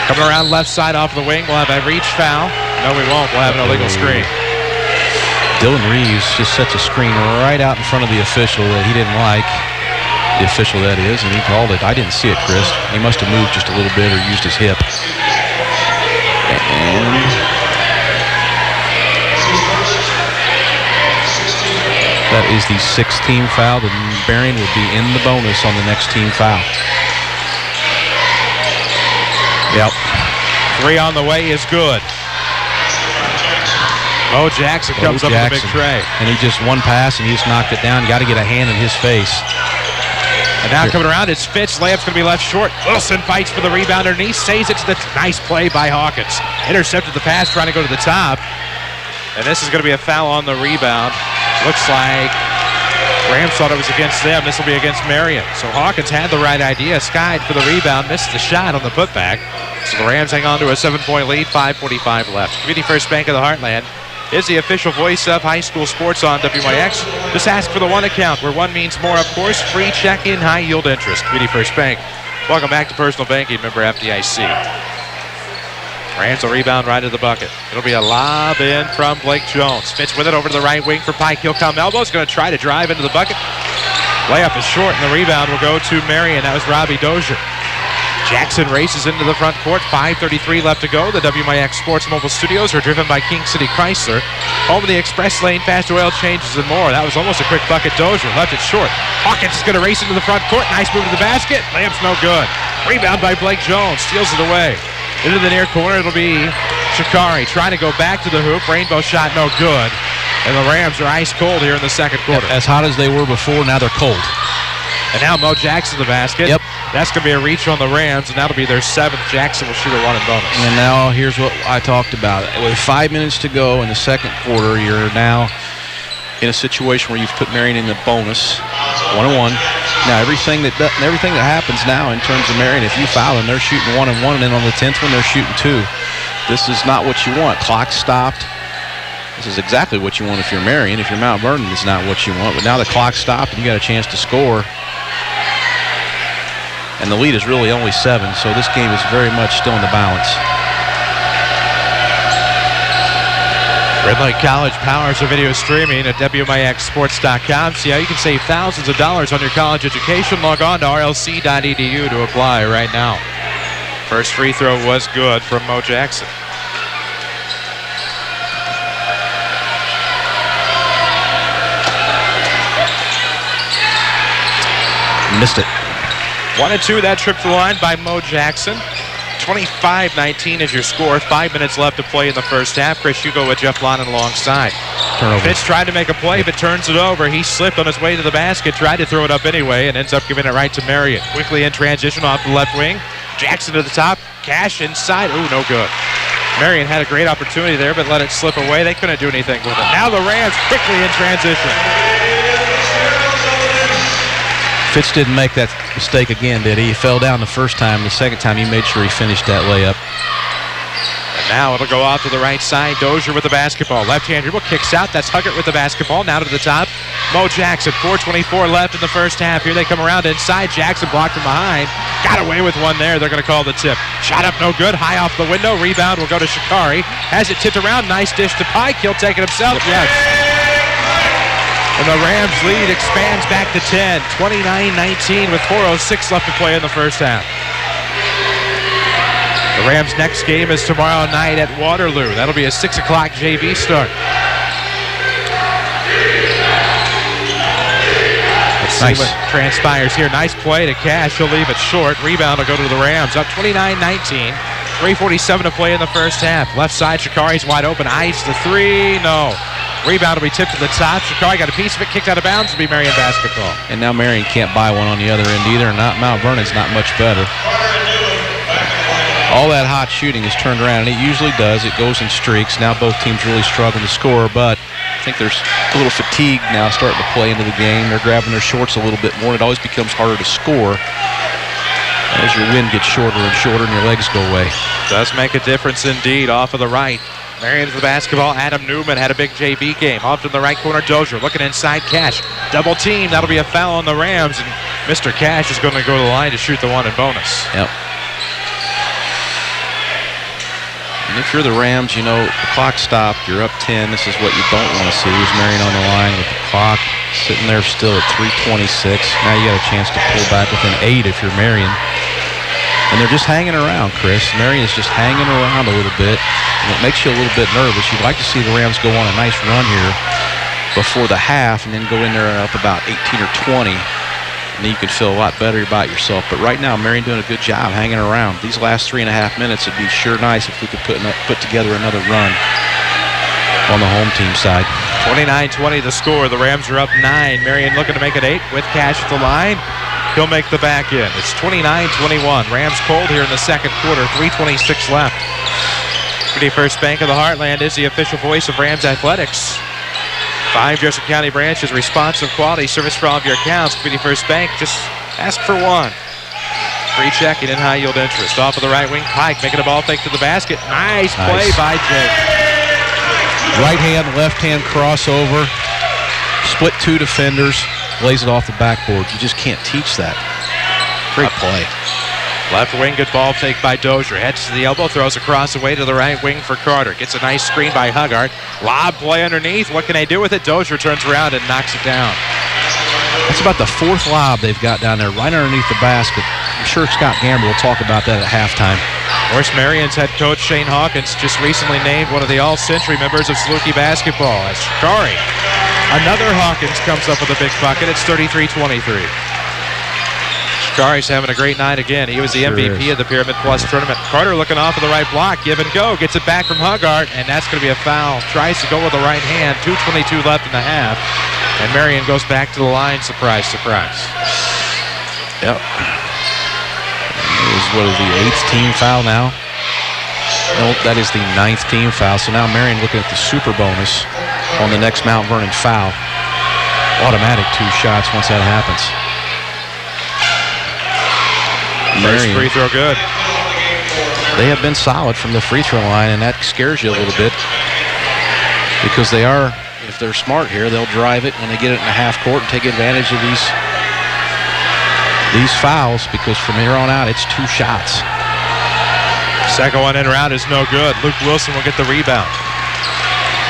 Coming around left side off the wing, we'll have a reach foul. No, we won't. We'll have an illegal screen. Dylan Reeves just sets a screen right out in front of the official that he didn't like. The official, that is, and he called it. I didn't see it, Chris. He must have moved just a little bit or used his hip. And that is the 6th team foul. The Marion will be in the bonus on the next team foul. Yep. 3 on the way is good. Mo Jackson comes up with a big tray. And he just one pass and he just knocked it down. Got to get a hand in his face. And now coming around, it's Fitz. Layup's going to be left short. Wilson fights for the rebound underneath. Saves it to the nice play by Hawkins. Intercepted the pass, trying to go to the top. And this is going to be a foul on the rebound. Looks like Rams thought it was against them. This will be against Marion. So Hawkins had the right idea. Skied for the rebound. Missed the shot on the putback. So the Rams hang on to a 7-point lead. 5:45 left. Community First Bank of the Heartland is the official voice of high school sports on WMIX. Just ask for the one account, where one means more, of course. Free check-in, high-yield interest. Community First Bank. Welcome back to Personal Banking, member FDIC. Rams will rebound right to the bucket. It'll be a lob in from Blake Jones. Fitz with it over to the right wing for Pike. He'll come elbow. He's going to try to drive into the bucket. Layup is short, and the rebound will go to Marion. That was Robbie Dozier. Jackson races into the front court. 5:33 left to go. The WMIX Sports Mobile Studios are driven by King City Chrysler. Home of the express lane, fast oil changes, and more. That was almost a quick bucket. Dozier left it short. Hawkins is going to race into the front court. Nice move to the basket. Layup's no good. Rebound by Blake Jones. Steals it away. Into the near corner, it'll be Shikari trying to go back to the hoop. Rainbow shot no good. And the Rams are ice cold here in the second quarter. As hot as they were before, now they're cold. And now Mo Jackson the basket. Yep. That's going to be a reach on the Rams, and that'll be their 7th. Jackson will shoot a 1 in bonus. And now here's what I talked about. With 5 minutes to go in the second quarter, you're now in a situation where you've put Marion in the bonus, 1-1. Now everything that happens now in terms of Marion, if you foul them, they're shooting 1-1, and then on the 10th one they're shooting 2. This is not what you want. Clock stopped. This is exactly what you want if you're Marion. If you're Mount Vernon, it's not what you want. But now the clock stopped and you got a chance to score. And the lead is really only 7, so this game is very much still in the balance. Red Lake College powers their video streaming at WMIXsports.com. See how you can save thousands of dollars on your college education. Log on to rlc.edu to apply right now. First free throw was good from Mo Jackson. Missed it. 1-2, that trip to the line by Mo Jackson. 25-19 is your score. 5 minutes left to play in the first half. Chris Hugo with Jeff Lonnon alongside. Turnover. Fitz tried to make a play, but turns it over. He slipped on his way to the basket, tried to throw it up anyway, and ends up giving it right to Marion. Quickly in transition off the left wing. Jackson to the top. Cash inside. Ooh, no good. Marion had a great opportunity there, but let it slip away. They couldn't do anything with it. Now the Rams quickly in transition. Fitz didn't make that mistake again, did he? He fell down the first time. The second time, he made sure he finished that layup. And now it'll go out to the right side. Dozier with the basketball. Left-hand dribble, kicks out. That's Huggart with the basketball. Now to the top. Mo Jackson, 4:24 left in the first half. Here they come around inside. Jackson blocked from behind. Got away with one there. They're going to call the tip. Shot up no good. High off the window. Rebound will go to Shikari. Has it tipped around. Nice dish to Pike. He'll take it himself. Yes. And the Rams lead expands back to 10. 29-19 with 4:06 left to play in the first half. The Rams' next game is tomorrow night at Waterloo. That'll be a 6 o'clock JV start. Let's see what transpires here. Nice play to Cash. He'll leave it short. Rebound will go to the Rams. Up 29-19. 3:47 to play in the first half. Left side, Shikari's wide open. Eyes the three. No. Rebound will be tipped to the top. Shikari got a piece of it, kicked out of bounds. It'll be Marion basketball. And now Marion can't buy one on the other end either. Mount Vernon's not much better. All that hot shooting is turned around, and it usually does. It goes in streaks. Now both teams really struggling to score, but I think there's a little fatigue now starting to play into the game. They're grabbing their shorts a little bit more. It always becomes harder to score as your wind gets shorter and shorter and your legs go away. Does make a difference indeed. Off of the right. Marion to the basketball. Adam Newman had a big JV game. Off to the right corner, Dozier looking inside. Cash. Double team. That'll be a foul on the Rams, and Mr. Cash is going to go to the line to shoot the one in bonus. Yep. And if you're the Rams, you know, the clock stopped. You're up 10. This is what you don't want to see. Is Marion on the line with the clock sitting there still at 3:26. Now you got a chance to pull back within 8 if you're Marion. And they're just hanging around, Chris. Marion is just hanging around a little bit, and it makes you a little bit nervous. You'd like to see the Rams go on a nice run here before the half and then go in there and up about 18 or 20. And then you could feel a lot better about yourself. But right now, Marion doing a good job hanging around. These last 3.5 minutes would be sure nice if we could put together another run on the home team side. 29-20 the score. The Rams are up 9. Marion looking to make it 8 with Cash at the line. He'll make the back end. It's 29-21. Rams cold here in the second quarter. 3:26 left. Community First Bank of the Heartland is the official voice of Rams athletics. 5 Jefferson County branches, responsive quality service for all of your accounts. Community First Bank, just ask for one. Free checking and high yield interest. Off of the right wing, Pike making a ball fake to the basket. Nice play by Jake. Right hand, left hand crossover. Split 2 defenders. Lays it off the backboard. You just can't teach that. Great play. Left wing, good ball fake by Dozier. Heads to the elbow, throws across the way to the right wing for Carter. Gets a nice screen by Huggart. Lob play underneath. What can they do with it? Dozier turns around and knocks it down. That's about the 4th lob they've got down there, right underneath the basket. I'm sure Scott Gamble will talk about that at halftime. Of course, Marion's head coach Shane Hawkins just recently named one of the All-Century members of Saluki basketball. As Shikari, another Hawkins, comes up with a big bucket. It's 33-23. Shikari's having a great night again. He was the MVP of the Pyramid Plus tournament. Carter looking off of the right block. Give and go. Gets it back from Huggart, and that's going to be a foul. Tries to go with the right hand. 2:22 left in the half. And Marion goes back to the line. Surprise, surprise. Yep. What is the 8th team foul now? No, that is the 9th team foul. So now Marion looking at the super bonus on the next Mount Vernon foul. automatic 2 shots once that happens. First free throw good. They have been solid from the free throw line, and that scares you a little bit because they are, if they're smart here, they'll drive it when they get it in the half court and take advantage of these fouls, because from here on out, it's 2 shots. Second one in round is no good. Luke Wilson will get the rebound.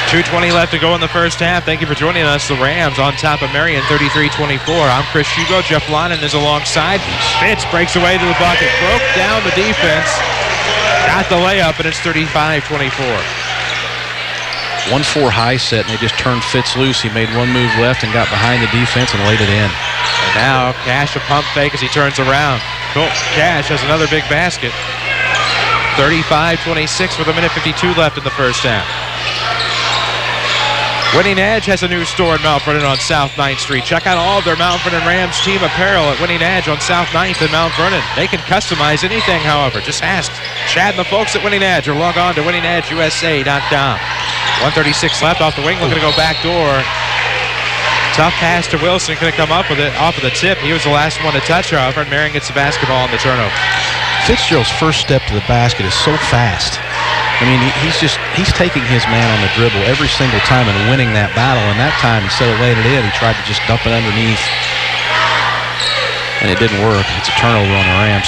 2:20 left to go in the first half. Thank you for joining us. The Rams on top of Marion, 33-24. I'm Chris Hugo. Jeff Lonnon is alongside. Fitz breaks away to the bucket. Broke down the defense. Got the layup, and it's 35-24. 1-4 high set, and they just turned Fitz loose. He made one move left and got behind the defense and laid it in. And now Cash a pump fake as he turns around. Cash has another big basket. 35-26 with 1:52 left in the first half. Winning Edge has a new store in Mount Vernon on South 9th Street. Check out all of their Mount Vernon Rams team apparel at Winning Edge on South 9th in Mount Vernon. They can customize anything, however. Just ask Chad and the folks at Winning Edge, or log on to winningedgeusa.com. 1:36 left off the wing, looking to go back door. Tough pass to Wilson, couldn't come up with it off of the tip. He was the last one to touch, however, and Marion gets the basketball on the turnover. Fitzgerald's first step to the basket is so fast. I mean, he's taking his man on the dribble every single time and winning that battle. And that time, instead of laying it in, he tried to just dump it underneath. And it didn't work. It's a turnover on the Rams.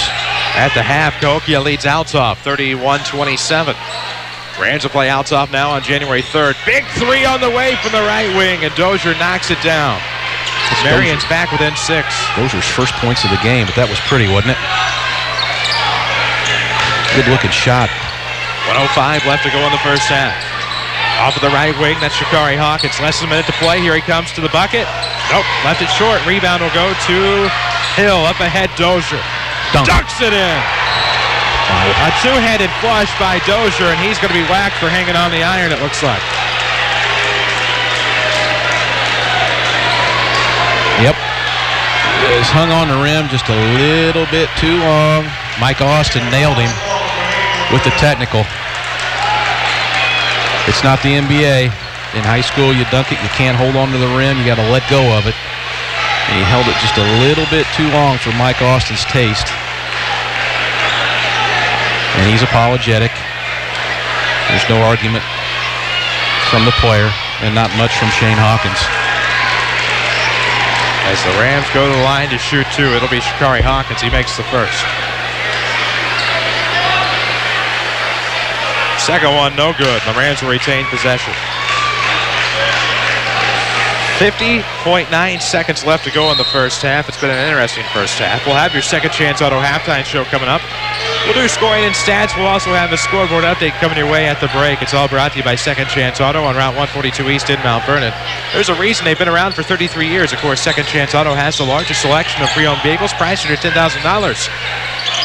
At the half, Cahokia leads Althoff 31-27. Rams will play Althoff now on January 3rd. Big 3 on the way from the right wing, and Dozier knocks it down. Marion's back within 6. Dozier's first points of the game, but that was pretty, wasn't it? Good-looking shot. 1:05 left to go in the first half. Off of the right wing, that's Shakari Hawkins. Less than a minute to play. Here he comes to the bucket. Nope, left it short. Rebound will go to Hill. Up ahead, Dozier. Dunks it in. A two-handed flush by Dozier, and he's going to be whacked for hanging on the iron, it looks like. Yep. It was hung on the rim just a little bit too long. Mike Austin nailed him with the technical. It's not the NBA. In high school, you dunk it, you can't hold on to the rim, you got to let go of it. And he held it just a little bit too long for Mike Austin's taste. And he's apologetic. There's no argument from the player, and not much from Shane Hawkins. As the Rams go to the line to shoot 2, it'll be Shakari Hawkins. He makes the first. Second one, no good. The Rams will retain possession. 50.9 seconds left to go in the first half. It's been an interesting first half. We'll have your Second Chance Auto halftime show coming up. We'll do scoring and stats. We'll also have a scoreboard update coming your way at the break. It's all brought to you by Second Chance Auto on Route 142 East in Mount Vernon. There's a reason they've been around for 33 years. Of course, Second Chance Auto has the largest selection of pre-owned vehicles priced under $10,000.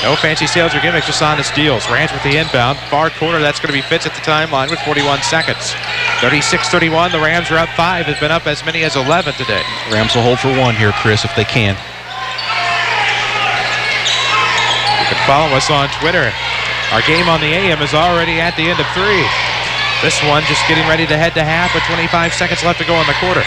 No fancy sales or gimmicks, just honest deals. Rams with the inbound. Far corner, that's going to be Fitz at the timeline with 41 seconds. 36-31, the Rams are up 5. Have been up as many as 11 today. Rams will hold for 1 here, Chris, if they can. You can follow us on Twitter. Our game on the AM is already at the end of 3. This one just getting ready to head to half with 25 seconds left to go in the quarter.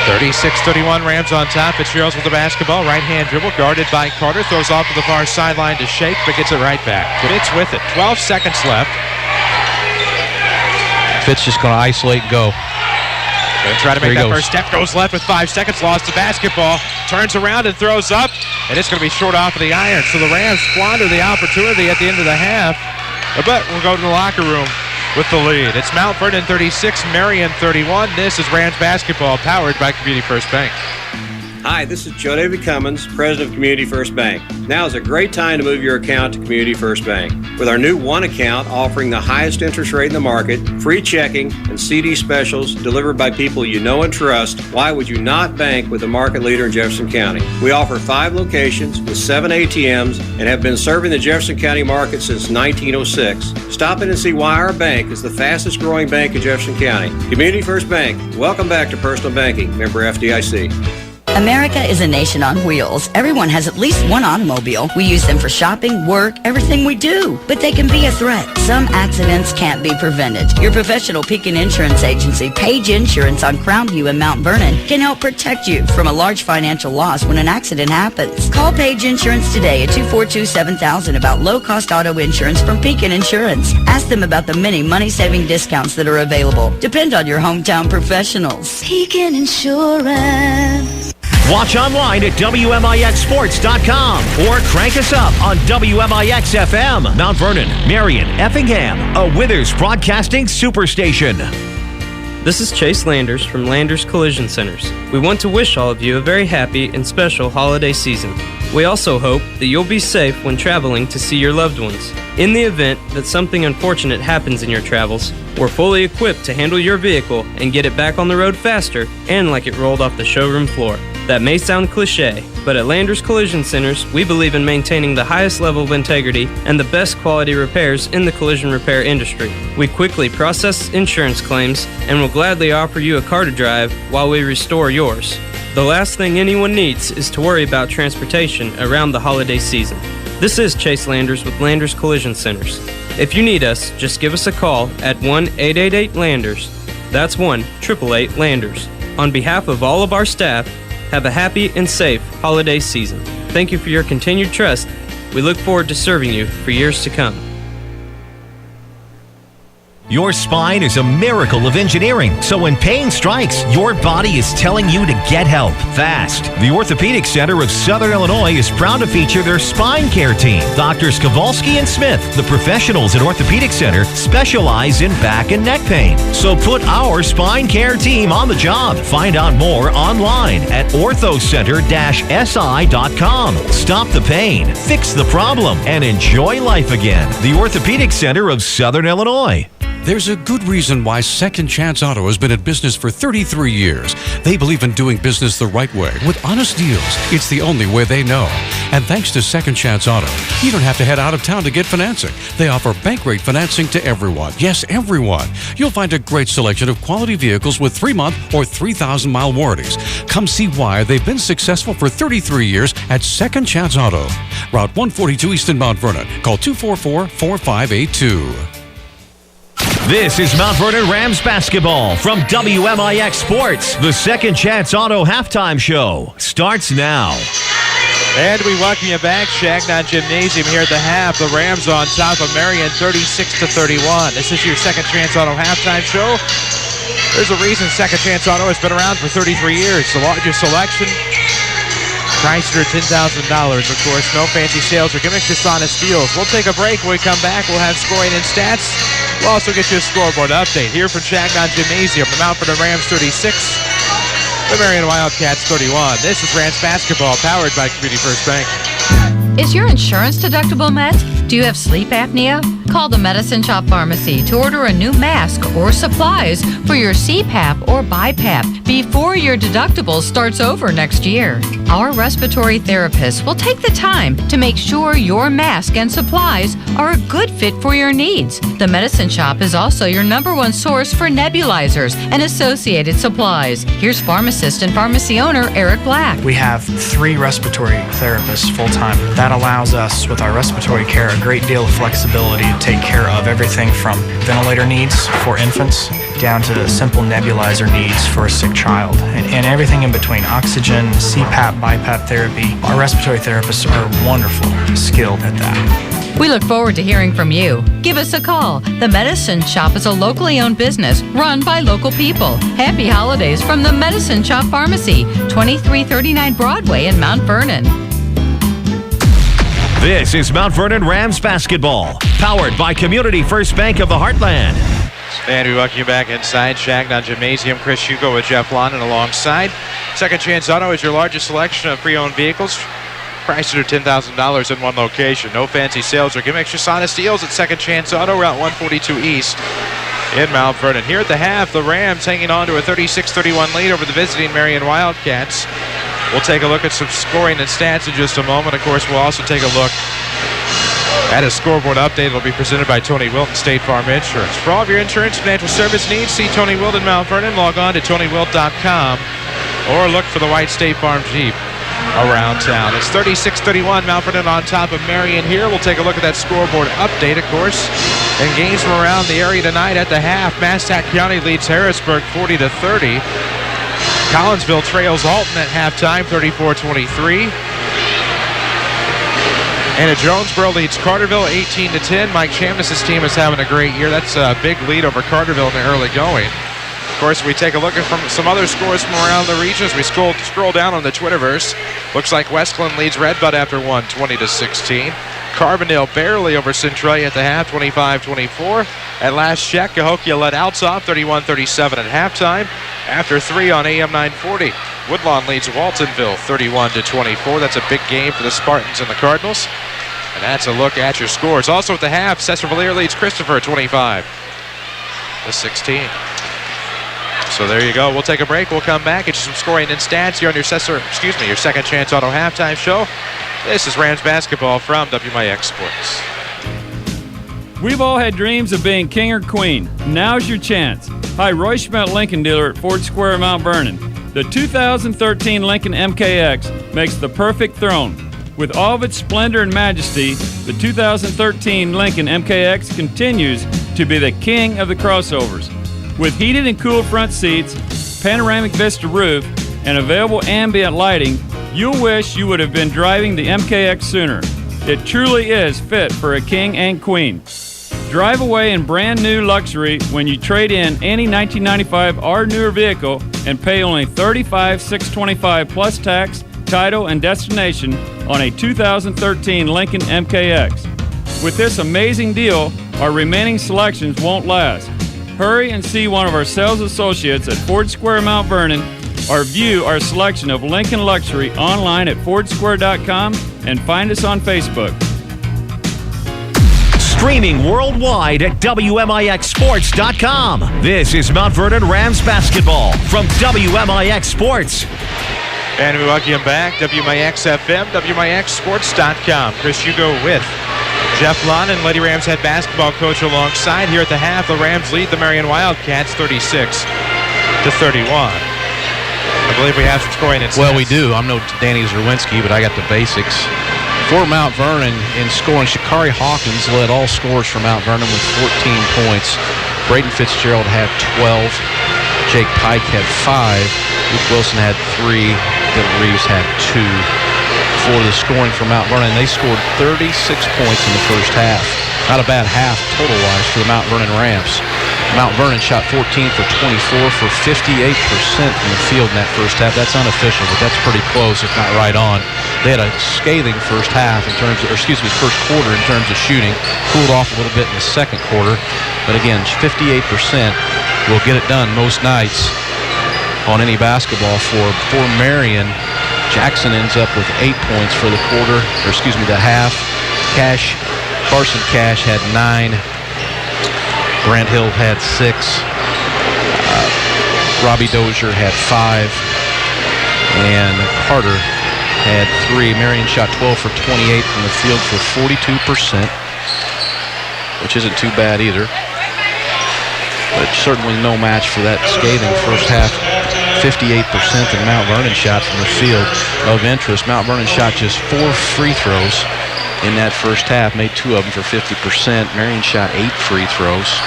36-31, Rams on top. Fitzgerald with the basketball. Right-hand dribble, guarded by Carter. Throws off to the far sideline to Shake, but gets it right back. Fitz with it. 12 seconds left. Fitz just going to isolate and go. Going to try to make that first step. Goes left with 5 seconds. Lost the basketball. Turns around and throws up. And it's going to be short off of the iron. So the Rams squander the opportunity at the end of the half. But we'll go to the locker room with the lead. It's Mount Vernon 36, Marion 31. This is Rams basketball, powered by Community First Bank. Hi, this is Joe David Cummins, President of Community First Bank. Now is a great time to move your account to Community First Bank. With our new One account offering the highest interest rate in the market, free checking, and CD specials delivered by people you know and trust, why would you not bank with the market leader in Jefferson County? We offer 5 locations with 7 ATMs and have been serving the Jefferson County market since 1906. Stop in and see why our bank is the fastest growing bank in Jefferson County. Community First Bank. Welcome back to Personal Banking. Member FDIC. America is a nation on wheels. Everyone has at least one automobile. We use them for shopping, work, everything we do. But they can be a threat. Some accidents can't be prevented. Your professional Pekin Insurance Agency, Page Insurance on Crown View in Mount Vernon, can help protect you from a large financial loss when an accident happens. Call Page Insurance today at 242-7000 about low-cost auto insurance from Pekin Insurance. Ask them about the many money-saving discounts that are available. Depend on your hometown professionals. Pekin Insurance. Watch online at WMIXsports.com or crank us up on WMIX FM, Mount Vernon, Marion, Effingham, a Withers Broadcasting Superstation. This is Chase Landers from Landers Collision Centers. We want to wish all of you a very happy and special holiday season. We also hope that you'll be safe when traveling to see your loved ones. In the event that something unfortunate happens in your travels, we're fully equipped to handle your vehicle and get it back on the road faster and like it rolled off the showroom floor. That may sound cliche, but at Landers Collision Centers, we believe in maintaining the highest level of integrity and the best quality repairs in the collision repair industry. We quickly process insurance claims and will gladly offer you a car to drive while we restore yours. The last thing anyone needs is to worry about transportation around the holiday season. This is Chase Landers with Landers Collision Centers. If you need us, just give us a call at 1-888-LANDERS. That's 1-888-LANDERS. On behalf of all of our staff, have a happy and safe holiday season. Thank you for your continued trust. We look forward to serving you for years to come. Your spine is a miracle of engineering, so when pain strikes, your body is telling you to get help fast. The Orthopedic Center of Southern Illinois is proud to feature their spine care team. Doctors Kowalski and Smith, the professionals at Orthopedic Center, specialize in back and neck pain. So put our spine care team on the job. Find out more online at orthocenter-si.com. Stop the pain, fix the problem, and enjoy life again. The Orthopedic Center of Southern Illinois. There's a good reason why Second Chance Auto has been in business for 33 years. They believe in doing business the right way, with honest deals. It's the only way they know. And thanks to Second Chance Auto, you don't have to head out of town to get financing. They offer bank rate financing to everyone. Yes, everyone. You'll find a great selection of quality vehicles with 3-month or 3,000-mile warranties. Come see why they've been successful for 33 years at Second Chance Auto. Route 142 East in Mount Vernon. Call 244-4582. This is Mount Vernon Rams Basketball from WMIX Sports. The Second Chance Auto Halftime Show starts now. And we welcome you back, Shagnon Gymnasium here at the half. The Rams on top of Marion 36-31. This is your Second Chance Auto Halftime Show. There's a reason Second Chance Auto has been around for 33 years. The largest selection, priced under $10,000, of course. No fancy sales or gimmicks, just honest deals. We'll take a break. When we come back, we'll have scoring and stats. We'll also get you a scoreboard update here from Shagnon Gymnasium. The Mount Vernon Rams 36, the Marion Wildcats 31. This is Rams Basketball, powered by Community First Bank. Is your insurance deductible met? Do you have sleep apnea? Call the Medicine Shop Pharmacy to order a new mask or supplies for your CPAP or BiPAP before your deductible starts over next year. Our respiratory therapists will take the time to make sure your mask and supplies are a good fit for your needs. The Medicine Shop is also your #1 source for nebulizers and associated supplies. Here's pharmacist and pharmacy owner Eric Black. We have 3 respiratory therapists full-time. That allows us, with our respiratory care, a great deal of flexibility to take care of everything from ventilator needs for infants down to simple nebulizer needs for a sick child, and everything in between: oxygen, CPAP, BiPAP therapy. Our respiratory therapists are wonderful, skilled at that. We look forward to hearing from you. Give us a call. The Medicine Shop is a locally owned business run by local people. Happy holidays from the Medicine Shop Pharmacy, 2339 Broadway in Mount Vernon. This is Mount Vernon Rams Basketball, powered by Community First Bank of the Heartland. And we welcome you back inside Shagnon Gymnasium. Chris Hugo with Jeff Lonnon alongside. Second Chance Auto is your largest selection of pre-owned vehicles, priced under $10,000 in one location. No fancy sales or gimmicks, just honest deals at Second Chance Auto, Route 142 East in Mount Vernon. Here at the half, the Rams hanging on to a 36-31 lead over the visiting Marion Wildcats. We'll take a look at some scoring and stats in just a moment. Of course, we'll also take a look at a scoreboard update. It'll be presented by Tony Wilton, State Farm Insurance. For all of your insurance financial service needs, see Tony Wilton, Mount Vernon. Log on to TonyWilt.com. or look for the white State Farm Jeep around town. It's 36-31, Mount Vernon on top of Marion here. We'll take a look at that scoreboard update, of course. And games from around the area tonight at the half. Massac County leads Harrisburg 40-30. Collinsville trails Alton at halftime, 34-23. And Jonesboro leads Carterville 18-10. Mike Chamness's team is having a great year. That's a big lead over Carterville in the early going. Of course, we take a look at some other scores from around the region as we scroll down on the Twitterverse. Looks like Westland leads Red Bud after one, 20-16. Carbondale barely over Centralia at the half, 25-24. At last check, Cahokia led Altsop 31-37 at halftime. After 3 on AM 940, Woodlawn leads Waltonville 31-24. That's a big game for the Spartans and the Cardinals. And that's a look at your scores. Also at the half, Cesar-Valere leads Christopher 25-16. So there you go. We'll take a break. We'll come back. Get you some scoring and stats here on your your Second Chance Auto halftime show. This is Rams basketball from WMIX Sports. We've all had dreams of being king or queen. Now's your chance. Hi, Roy Schmidt Lincoln dealer at Ford Square, Mount Vernon. The 2013 Lincoln MKX makes the perfect throne. With all of its splendor and majesty, the 2013 Lincoln MKX continues to be the king of the crossovers. With heated and cooled front seats, panoramic vista roof, and available ambient lighting, you'll wish you would have been driving the MKX sooner. It truly is fit for a king and queen. Drive away in brand new luxury when you trade in any 1995 or newer vehicle and pay only $35,625 plus tax, title, and destination on a 2013 Lincoln MKX. With this amazing deal, our remaining selections won't last. Hurry and see one of our sales associates at Ford Square Mount Vernon or view our selection of Lincoln Luxury online at fordsquare.com and find us on Facebook. Streaming worldwide at WMIXsports.com. This is Mount Vernon Rams Basketball from WMIX Sports. And we welcome you back. WMIX FM, WMIXsports.com. Chris Hugo with Jeff Lonnon, Lady Rams head basketball coach alongside. Here at the half, the Rams lead the Marion Wildcats 36-31. I believe we have some scoring in stats. Well, we do. I'm no Danny Zerwinski, but I got the basics. For Mount Vernon in scoring, Shakari Hawkins led all scorers for Mount Vernon with 14 points. Braden Fitzgerald had 12. Jake Pike had 5. Luke Wilson had 3. Bill Reeves had 2. For the scoring for Mount Vernon, they scored 36 points in the first half. Not a bad half total-wise for the Mount Vernon Rams. Mount Vernon shot 14 for 24 for 58% in the field in that first half. That's unofficial, but that's pretty close, if not right on. They had a scathing first half in terms of, first quarter in terms of shooting. Cooled off a little bit in the second quarter. But again, 58% will get it done most nights on any basketball floor. For Marion, Jackson ends up with 8 points for the quarter, the half. Carson Cash had 9. Grant Hill had 6. Robbie Dozier had 5. And Carter had 3. Marion shot 12 for 28 from the field for 42%, which isn't too bad either. But certainly no match for that scathing first half. 58% and Mount Vernon shot from the field of interest. Mount Vernon shot just 4 free throws in that first half, made 2 of them for 50%. Marion shot 8 free throws,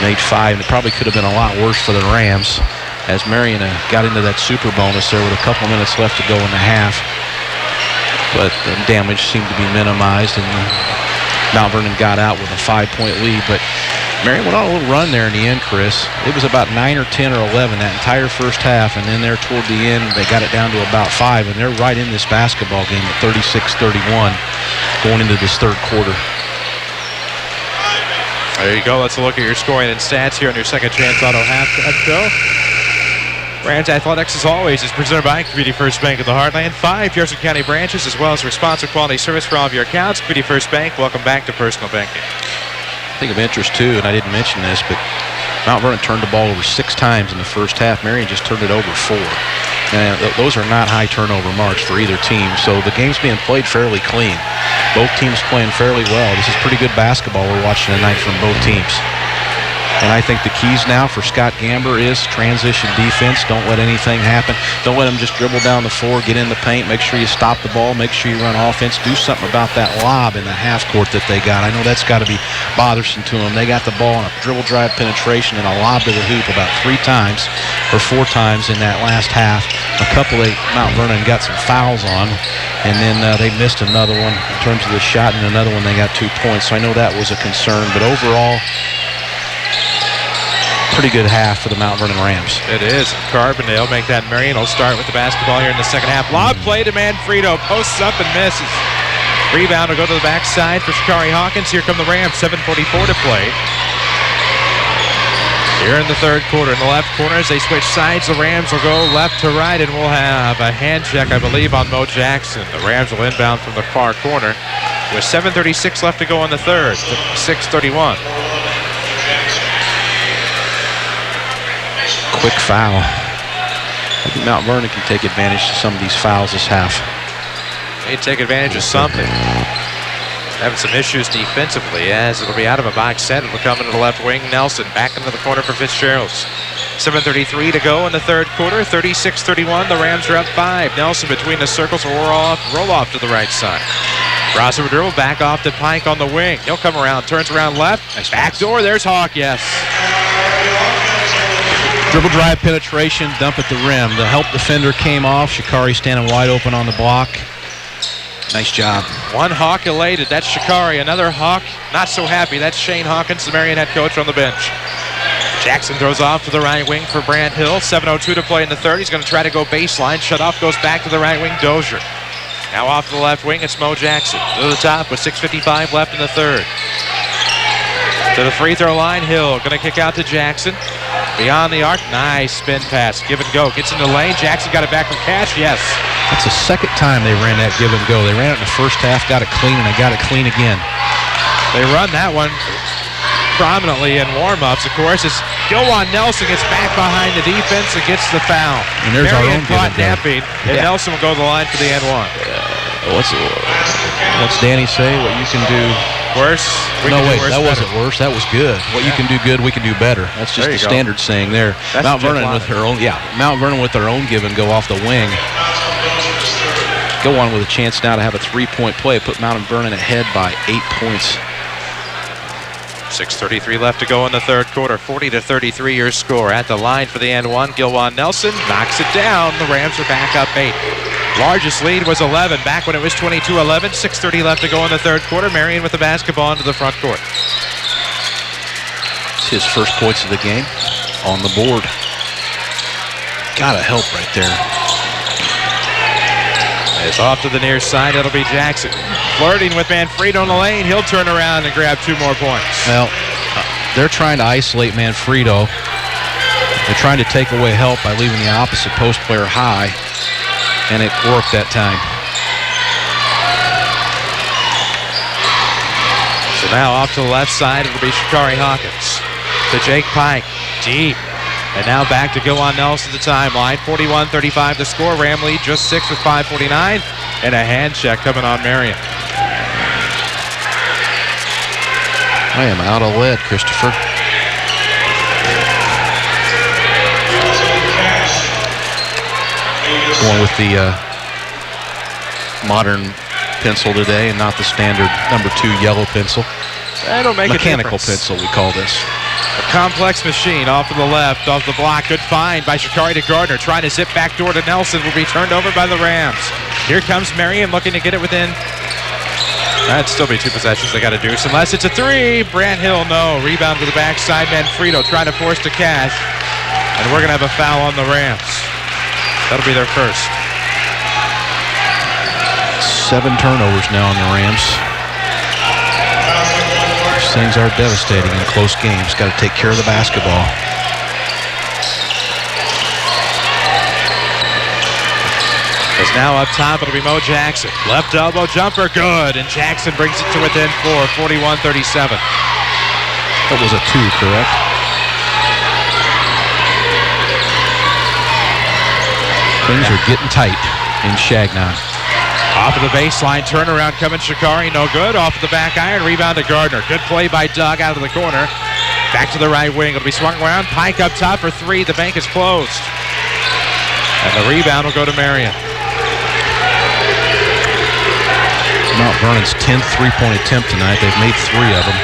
made 5, and it probably could have been a lot worse for the Rams as Marion got into that super bonus there with a couple minutes left to go in the half. But the damage seemed to be minimized, and Mount Vernon got out with a 5-point lead. But Marion went on a little run there in the end, Chris. It was about 9 or 10 or 11 that entire first half, and then there toward the end, they got it down to about 5, and they're right in this basketball game at 36-31 going into this third quarter. There you go. Let's look at your scoring and stats here on your Second Chance Auto halftime show. Rams Athletics, as always, is presented by Community First Bank of the Heartland. 5 Jefferson County branches, as well as responsive quality service for all of your accounts. Community First Bank, welcome back to personal banking. I think of interest, too, and I didn't mention this, but Mount Vernon turned the ball over 6 times in the first half. Marion just turned it over 4. And those are not high turnover marks for either team, so the game's being played fairly clean. Both teams playing fairly well. This is pretty good basketball we're watching tonight from both teams. And I think the keys now for Scott Gamber is transition defense. Don't let anything happen. Don't let them just dribble down the floor, get in the paint. Make sure you stop the ball. Make sure you run offense. Do something about that lob in the half court that they got. I know that's got to be bothersome to them. They got the ball on a dribble drive penetration and a lob to the hoop about 3 times or 4 times in that last half. A couple of Mount Vernon got some fouls on, and then they missed another one in terms of the shot, and another one they got 2 points. So I know that was a concern, but overall, pretty good half for the Mount Vernon Rams. It is. Carbondale make that. Marion will start with the basketball here in the second half. Lob play to Manfredo. Posts up and misses. Rebound will go to the backside for Shakari Hawkins. Here come the Rams. 7:44 to play. Here in the third quarter. In the left corner as they switch sides, the Rams will go left to right, and we'll have a hand check, I believe, on Mo Jackson. The Rams will inbound from the far corner with 7:36 left to go in the third. 6:31. Quick foul. I think Mount Vernon can take advantage of some of these fouls this half. They take advantage of something. Having some issues defensively as it'll be out of a box set. It'll come into the left wing. Nelson back into the corner for Fitzgerald's. 7:33 to go in the third quarter. 36-31. The Rams are up 5. Nelson between the circles will roll off to the right side. Rosser dribble back off to Pike on the wing. He'll come around, turns around left. Nice back door. There's Hawk. Yes. Dribble drive penetration, dump at the rim. The help defender came off. Shakari standing wide open on the block. Nice job. One Hawk elated. That's Shakari. Another Hawk not so happy. That's Shane Hawkins, the Marion head coach, on the bench. Jackson throws off to the right wing for Brant Hill. 7:02 to play in the third. He's going to try to go baseline. Shut off, goes back to the right wing. Dozier. Now off to the left wing. It's Mo Jackson. To the top with 6:55 left in the third. To the free throw line, Hill going to kick out to Jackson. Beyond the arc, nice spin pass. Give and go. Gets in the lane. Jackson got it back from Cash. Yes. That's the second time they ran that give and go. They ran it in the first half, got it clean, and they got it clean again. They run that one prominently in warm-ups. Of course, it's Gilwan Nelson gets back behind the defense and gets the foul. And there's our own caught napping, and Nelson will go to the line for the and one. What's Danny say? What you can do worse? No, wait, that wasn't worse. That was good. What you can do good, we can do better. That's just the standard saying there. That's Mount Vernon with their own, Mount Vernon with their own give and go off the wing. Go on with a chance now to have a 3-point play. Put Mount Vernon ahead by 8 points. 6:33 left to go in the third quarter. 40-33 your score. At the line for the and one, Gilwan Nelson knocks it down. The Rams are back up 8. Largest lead was 11 back when it was 22-11. 6:30 left to go in the third quarter. Marion with the basketball into the front court. It's his first points of the game on the board. Gotta help right there. It's off to the near side. It'll be Jackson. Flirting with Manfredo in the lane. He'll turn around and grab 2 more points. Well, they're trying to isolate Manfredo. They're trying to take away help by leaving the opposite post player high, and it worked that time. So now off to the left side, it'll be Shakari Hawkins. To Jake Pike. Deep. And now back to Gilwan Nelson the timeline. 41-35 the score. Ram lead just 6 with 5:49. And a hand check coming on Marion. I am out of lead, Christopher. Going with the modern pencil today and not the standard number 2 yellow pencil. That'll make Mechanical a difference. pencil, we call this. A complex machine off to the left, off the block. Good find by Shakari to Gardner. Trying to zip back door to Nelson. Will be turned over by the Rams. Here comes Marion looking to get it within. That'd still be 2 possessions they got to do. Unless it's a 3. Brant Hill, no. Rebound to the backside. Manfredo trying to force to Cash. And we're going to have a foul on the Rams. That'll be their first. 7 turnovers now on the Rams. These things are devastating in close games. Got to take care of the basketball. Is now up top. It'll be Mo Jackson. Left elbow jumper, good. And Jackson brings it to within 4, 41-37. That was a 2, correct? Things are getting tight in Shagnon. Off of the baseline, turnaround coming, Shakari, no good. Off of the back iron, rebound to Gardner. Good play by Doug out of the corner. Back to the right wing. It'll be swung around. Pike up top for three. The bank is closed. And the rebound will go to Marion. Mount Vernon's 10th three-point attempt tonight. They've made 3 of them.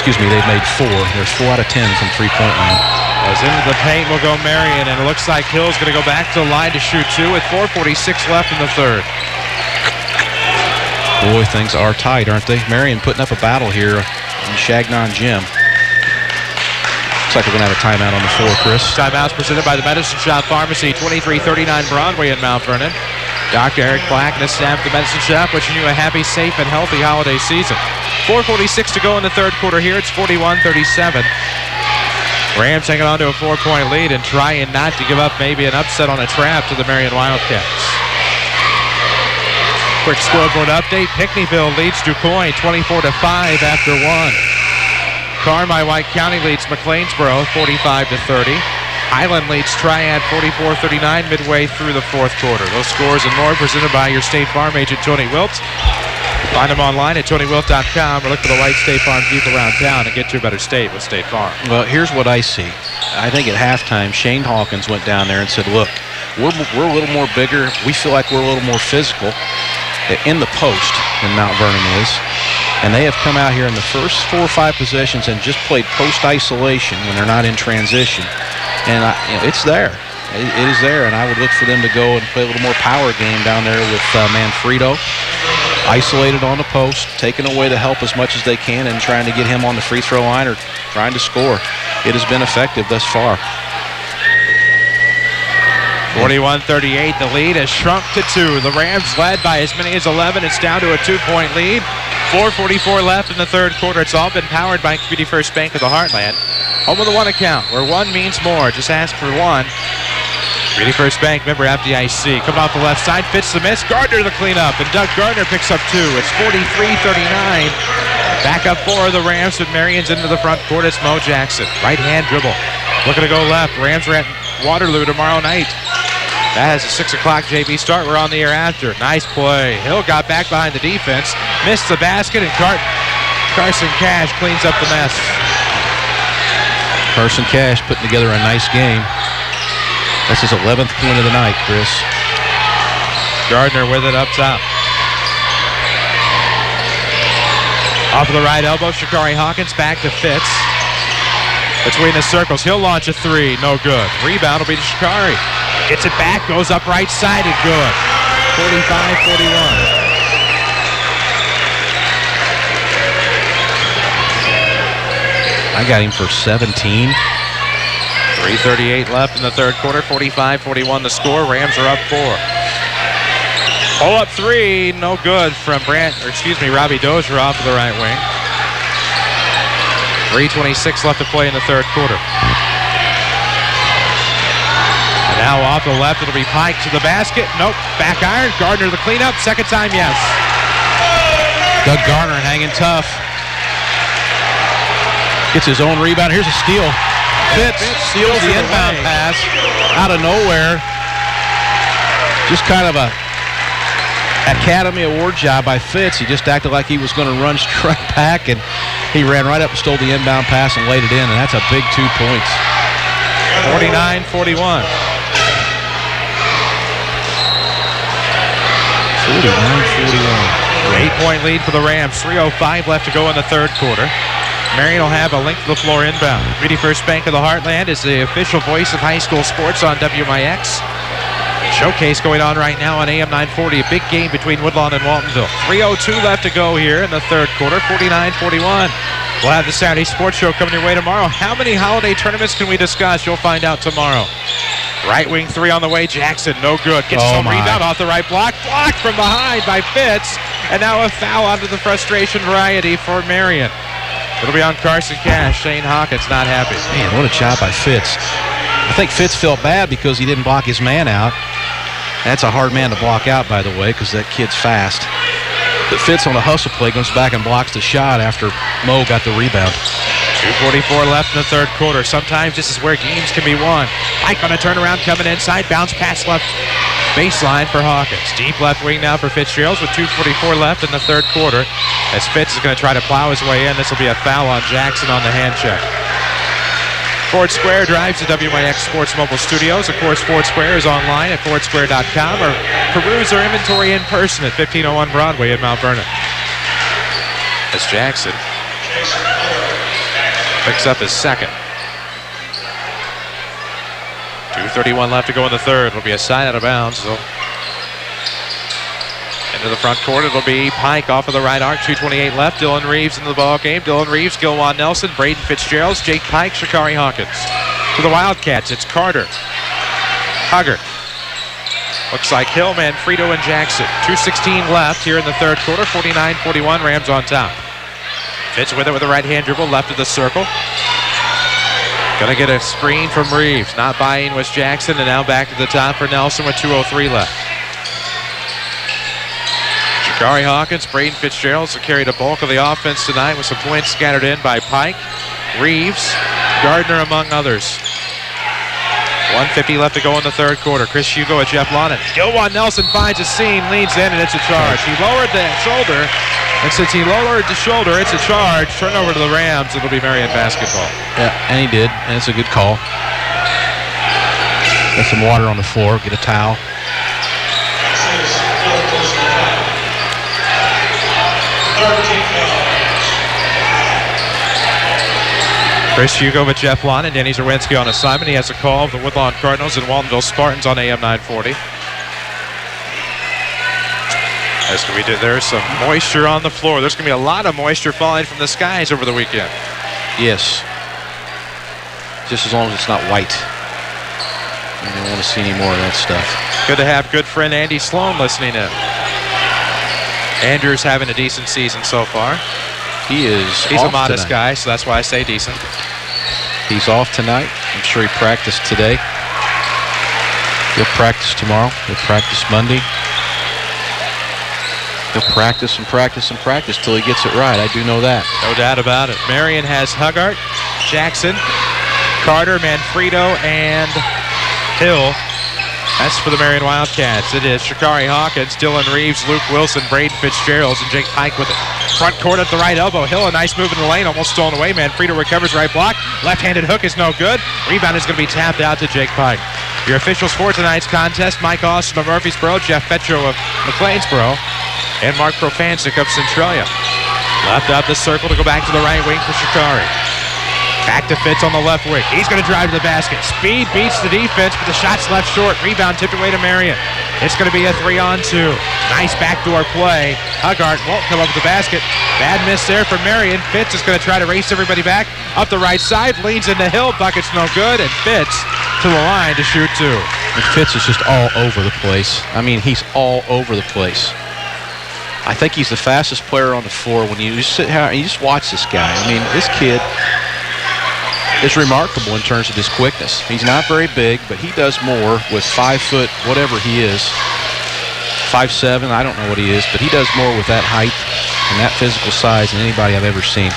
They've made 4. There's 4 out of 10 from three-point line. As into the paint will go Marion, and it looks like Hill's going to go back to the line to shoot 2 with 4:46 left in the third. Boy, things are tight, aren't they? Marion putting up a battle here in Chagnon Gym. Looks like we're going to have a timeout on the floor, Chris. Timeout's presented by the Medicine Shop Pharmacy, 2339 Broadway in Mount Vernon. Dr. Eric Black and the staff at the Medicine Shop wishing you a happy, safe, and healthy holiday season. 4:46 to go in the third quarter here. It's 41-37. Rams hanging on to a 4-point lead and trying not to give up maybe an upset on a trap to the Marion Wildcats. Quick scoreboard update. Pinckneyville leads DuQuoin 24-5 after 1. Carmi White County leads McLeansboro 45-30. Highland leads Triad 44-39 midway through the fourth quarter. Those scores and more presented by your State Farm agent, Tony Wilt. Find them online at TonyWilt.com or look for the white State Farm Jeep around town and get to a better state with State Farm. Well, here's what I see. I think at halftime, Shane Hawkins went down there and said, look, we're a little more bigger. We feel like we're a little more physical in the post than Mount Vernon is. And they have come out here in the first 4 or 5 possessions and just played post isolation when they're not in transition. And it's there. It is there, and I would look for them to go and play a little more power game down there with Manfredo. Isolated on the post, taking away the help as much as they can and trying to get him on the free throw line or trying to score. It has been effective thus far. 41-38, the lead has shrunk to 2. The Rams led by as many as 11. It's down to a 2-point lead. 4:44 left in the third quarter. It's all been powered by Community First Bank of the Heartland. Home of the 1 account, where 1 means more. Just ask for 1. Community First Bank, member FDIC. Coming off the left side, Fitz the miss. Gardner the cleanup, and Doug Gardner picks up 2. It's 43-39. Back up 4 of the Rams, but Marion's into the front court. It's Mo Jackson. Right-hand dribble. Looking to go left. Rams are at Waterloo tomorrow night. That has a 6 o'clock JV start. We're on the air after. Nice play. Hill got back behind the defense. Missed the basket, and Carson Cash cleans up the mess. Carson Cash putting together a nice game. That's his 11th point of the night, Chris. Gardner with it up top. Off of the right elbow, Shakari Hawkins back to Fitz. Between the circles, he'll launch a 3. No good. Rebound will be to Shakari. Gets it back, goes up right side and good. 45-41. I got him for 17. 3:38 left in the third quarter. 45-41 the score. Rams are up 4. Pull up 3, no good from Robbie Dozier off of the right wing. 3:26 left to play in the third quarter. And now off the left, it'll be Pike to the basket. Nope, back iron. Gardner the cleanup. Second time, yes. Doug Gardner hanging tough. Gets his own rebound. Here's a steal. Fitz steals the inbound pass out of nowhere. Just kind of a Academy Award job by Fitz. He just acted like he was going to run straight back, and he ran right up and stole the inbound pass and laid it in, and that's a big 2 points. 49-41. 49-41. 8-point lead for the Rams. 3:05 left to go in the third quarter. Marion will have a link to the floor inbound. Community First Bank of the Heartland is the official voice of high school sports on WMIX. Showcase going on right now on AM 940. A big game between Woodlawn and Waltonville. 3:02 left to go here in the third quarter. 49-41. We'll have the Saturday Sports Show coming your way tomorrow. How many holiday tournaments can we discuss? You'll find out tomorrow. Right wing 3 on the way. Jackson, no good. Gets some rebound off the right block. Blocked from behind by Fitz. And now a foul onto the frustration variety for Marion. It'll be on Carson Cash. Shane Hawkins not happy. Man, what a job by Fitz. I think Fitz felt bad because he didn't block his man out. That's a hard man to block out, by the way, because that kid's fast. But Fitz on a hustle play goes back and blocks the shot after Mo got the rebound. 2:44 left in the third quarter. Sometimes this is where games can be won. Pike on a turnaround coming inside. Bounce pass left baseline for Hawkins. Deep left wing now for Fitzgerald with 2:44 left in the third quarter. As Fitz is going to try to plow his way in. This will be a foul on Jackson on the hand check. Ford Square drives to WMIX Sports Mobile Studios. Of course, Ford Square is online at fordsquare.com or peruse their inventory in person at 1501 Broadway in Mount Vernon. As Jackson picks up his second. 2:31 left to go in the third. It'll be a side out of bounds. So into the front court, it'll be Pike off of the right arc. 2:28 left. Dylan Reeves into the ball game. Dylan Reeves, Gilwan Nelson, Braden Fitzgerald, Jake Pike, Shakari Hawkins. For the Wildcats, it's Carter, Hugger. Looks like Hill, Manfredo, and Jackson. 2:16 left here in the third quarter. 49-41, Rams on top. Fitz with it with a right-hand dribble, left of the circle. Gonna get a screen from Reeves. Not buying was Jackson, and now back to the top for Nelson with 2:03 left. Shakari Hawkins, Braden Fitzgerald will carry the bulk of the offense tonight with some points scattered in by Pike, Reeves, Gardner, among others. 1:50 left to go in the third quarter. Chris Hugo and Jeff Lonnon. Gilwan Nelson finds a seam, leads in, and it's a charge. He lowered the shoulder, and since he lowered the shoulder, it's a charge. Turnover to the Rams. It'll be Marion basketball. Yeah, and he did, and it's a good call. Got some water on the floor. Get a towel. Chris Hugo with Jeff Lonnon and Danny Zerwinski on assignment. He has a call of the Woodlawn Cardinals and Waltonville Spartans on AM 940. As we did, there's some moisture on the floor. There's going to be a lot of moisture falling from the skies over the weekend. Yes. Just as long as it's not white. I don't want to see any more of that stuff. Good to have good friend Andy Sloan listening in. Andrew's having a decent season so far. He's a modest guy, so that's why I say decent. He's off tonight. I'm sure he practiced today. He'll practice tomorrow. He'll practice Monday. He'll practice and practice and practice till he gets it right. I do know that. No doubt about it. Marion has Huggart, Jackson, Carter, Manfredo, and Hill. That's for the Marion Wildcats. It is Shakari Hawkins, Dylan Reeves, Luke Wilson, Braden Fitzgerald, and Jake Pike with it. Front court at the right elbow. Hill, a nice move in the lane, almost stolen away. Manfredo recovers right block. Left-handed hook is no good. Rebound is going to be tapped out to Jake Pike. Your officials for tonight's contest, Mike Austin of Murfreesboro, Jeff Petro of McLeansboro, and Mark Profansic of Centralia. Left out the circle to go back to the right wing for Shakari. Back to Fitz on the left wing. He's going to drive to the basket. Speed beats the defense, but the shot's left short. Rebound tipped away to Marion. It's going to be a 3-on-2. Nice backdoor play. Huggart won't come up with the basket. Bad miss there for Marion. Fitz is going to try to race everybody back. Up the right side, leans into Hill. Bucket's no good, and Fitz to the line to shoot two. And Fitz is just all over the place. I mean, he's all over the place. I think he's the fastest player on the floor. When you just sit here and you just watch this guy. I mean, this kid is remarkable in terms of his quickness. He's not very big, but he does more with 5 foot, whatever he is. 5'7", I don't know what he is, but he does more with that height and that physical size than anybody I've ever seen.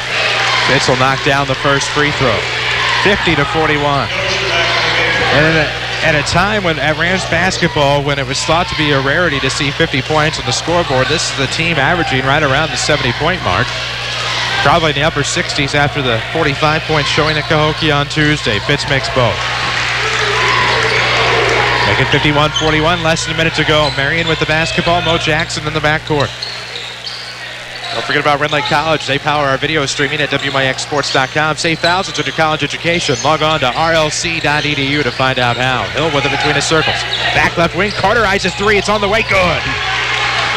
Fitz will knock down the first free throw. 50-41. And at a time when at Rams basketball, when it was thought to be a rarity to see 50 points on the scoreboard, this is the team averaging right around the 70-point mark. Probably in the upper 60s after the 45 points showing at Cahokia on Tuesday. Fitz makes both. Make it 51-41, less than a minute to go. Marion with the basketball, Mo Jackson in the backcourt. Don't forget about Red Lake College. They power our video streaming at WMIXsports.com. Save thousands on your college education. Log on to rlc.edu to find out how. Hill with it between his circles. Back left wing, Carter eyes a three. It's on the way, good.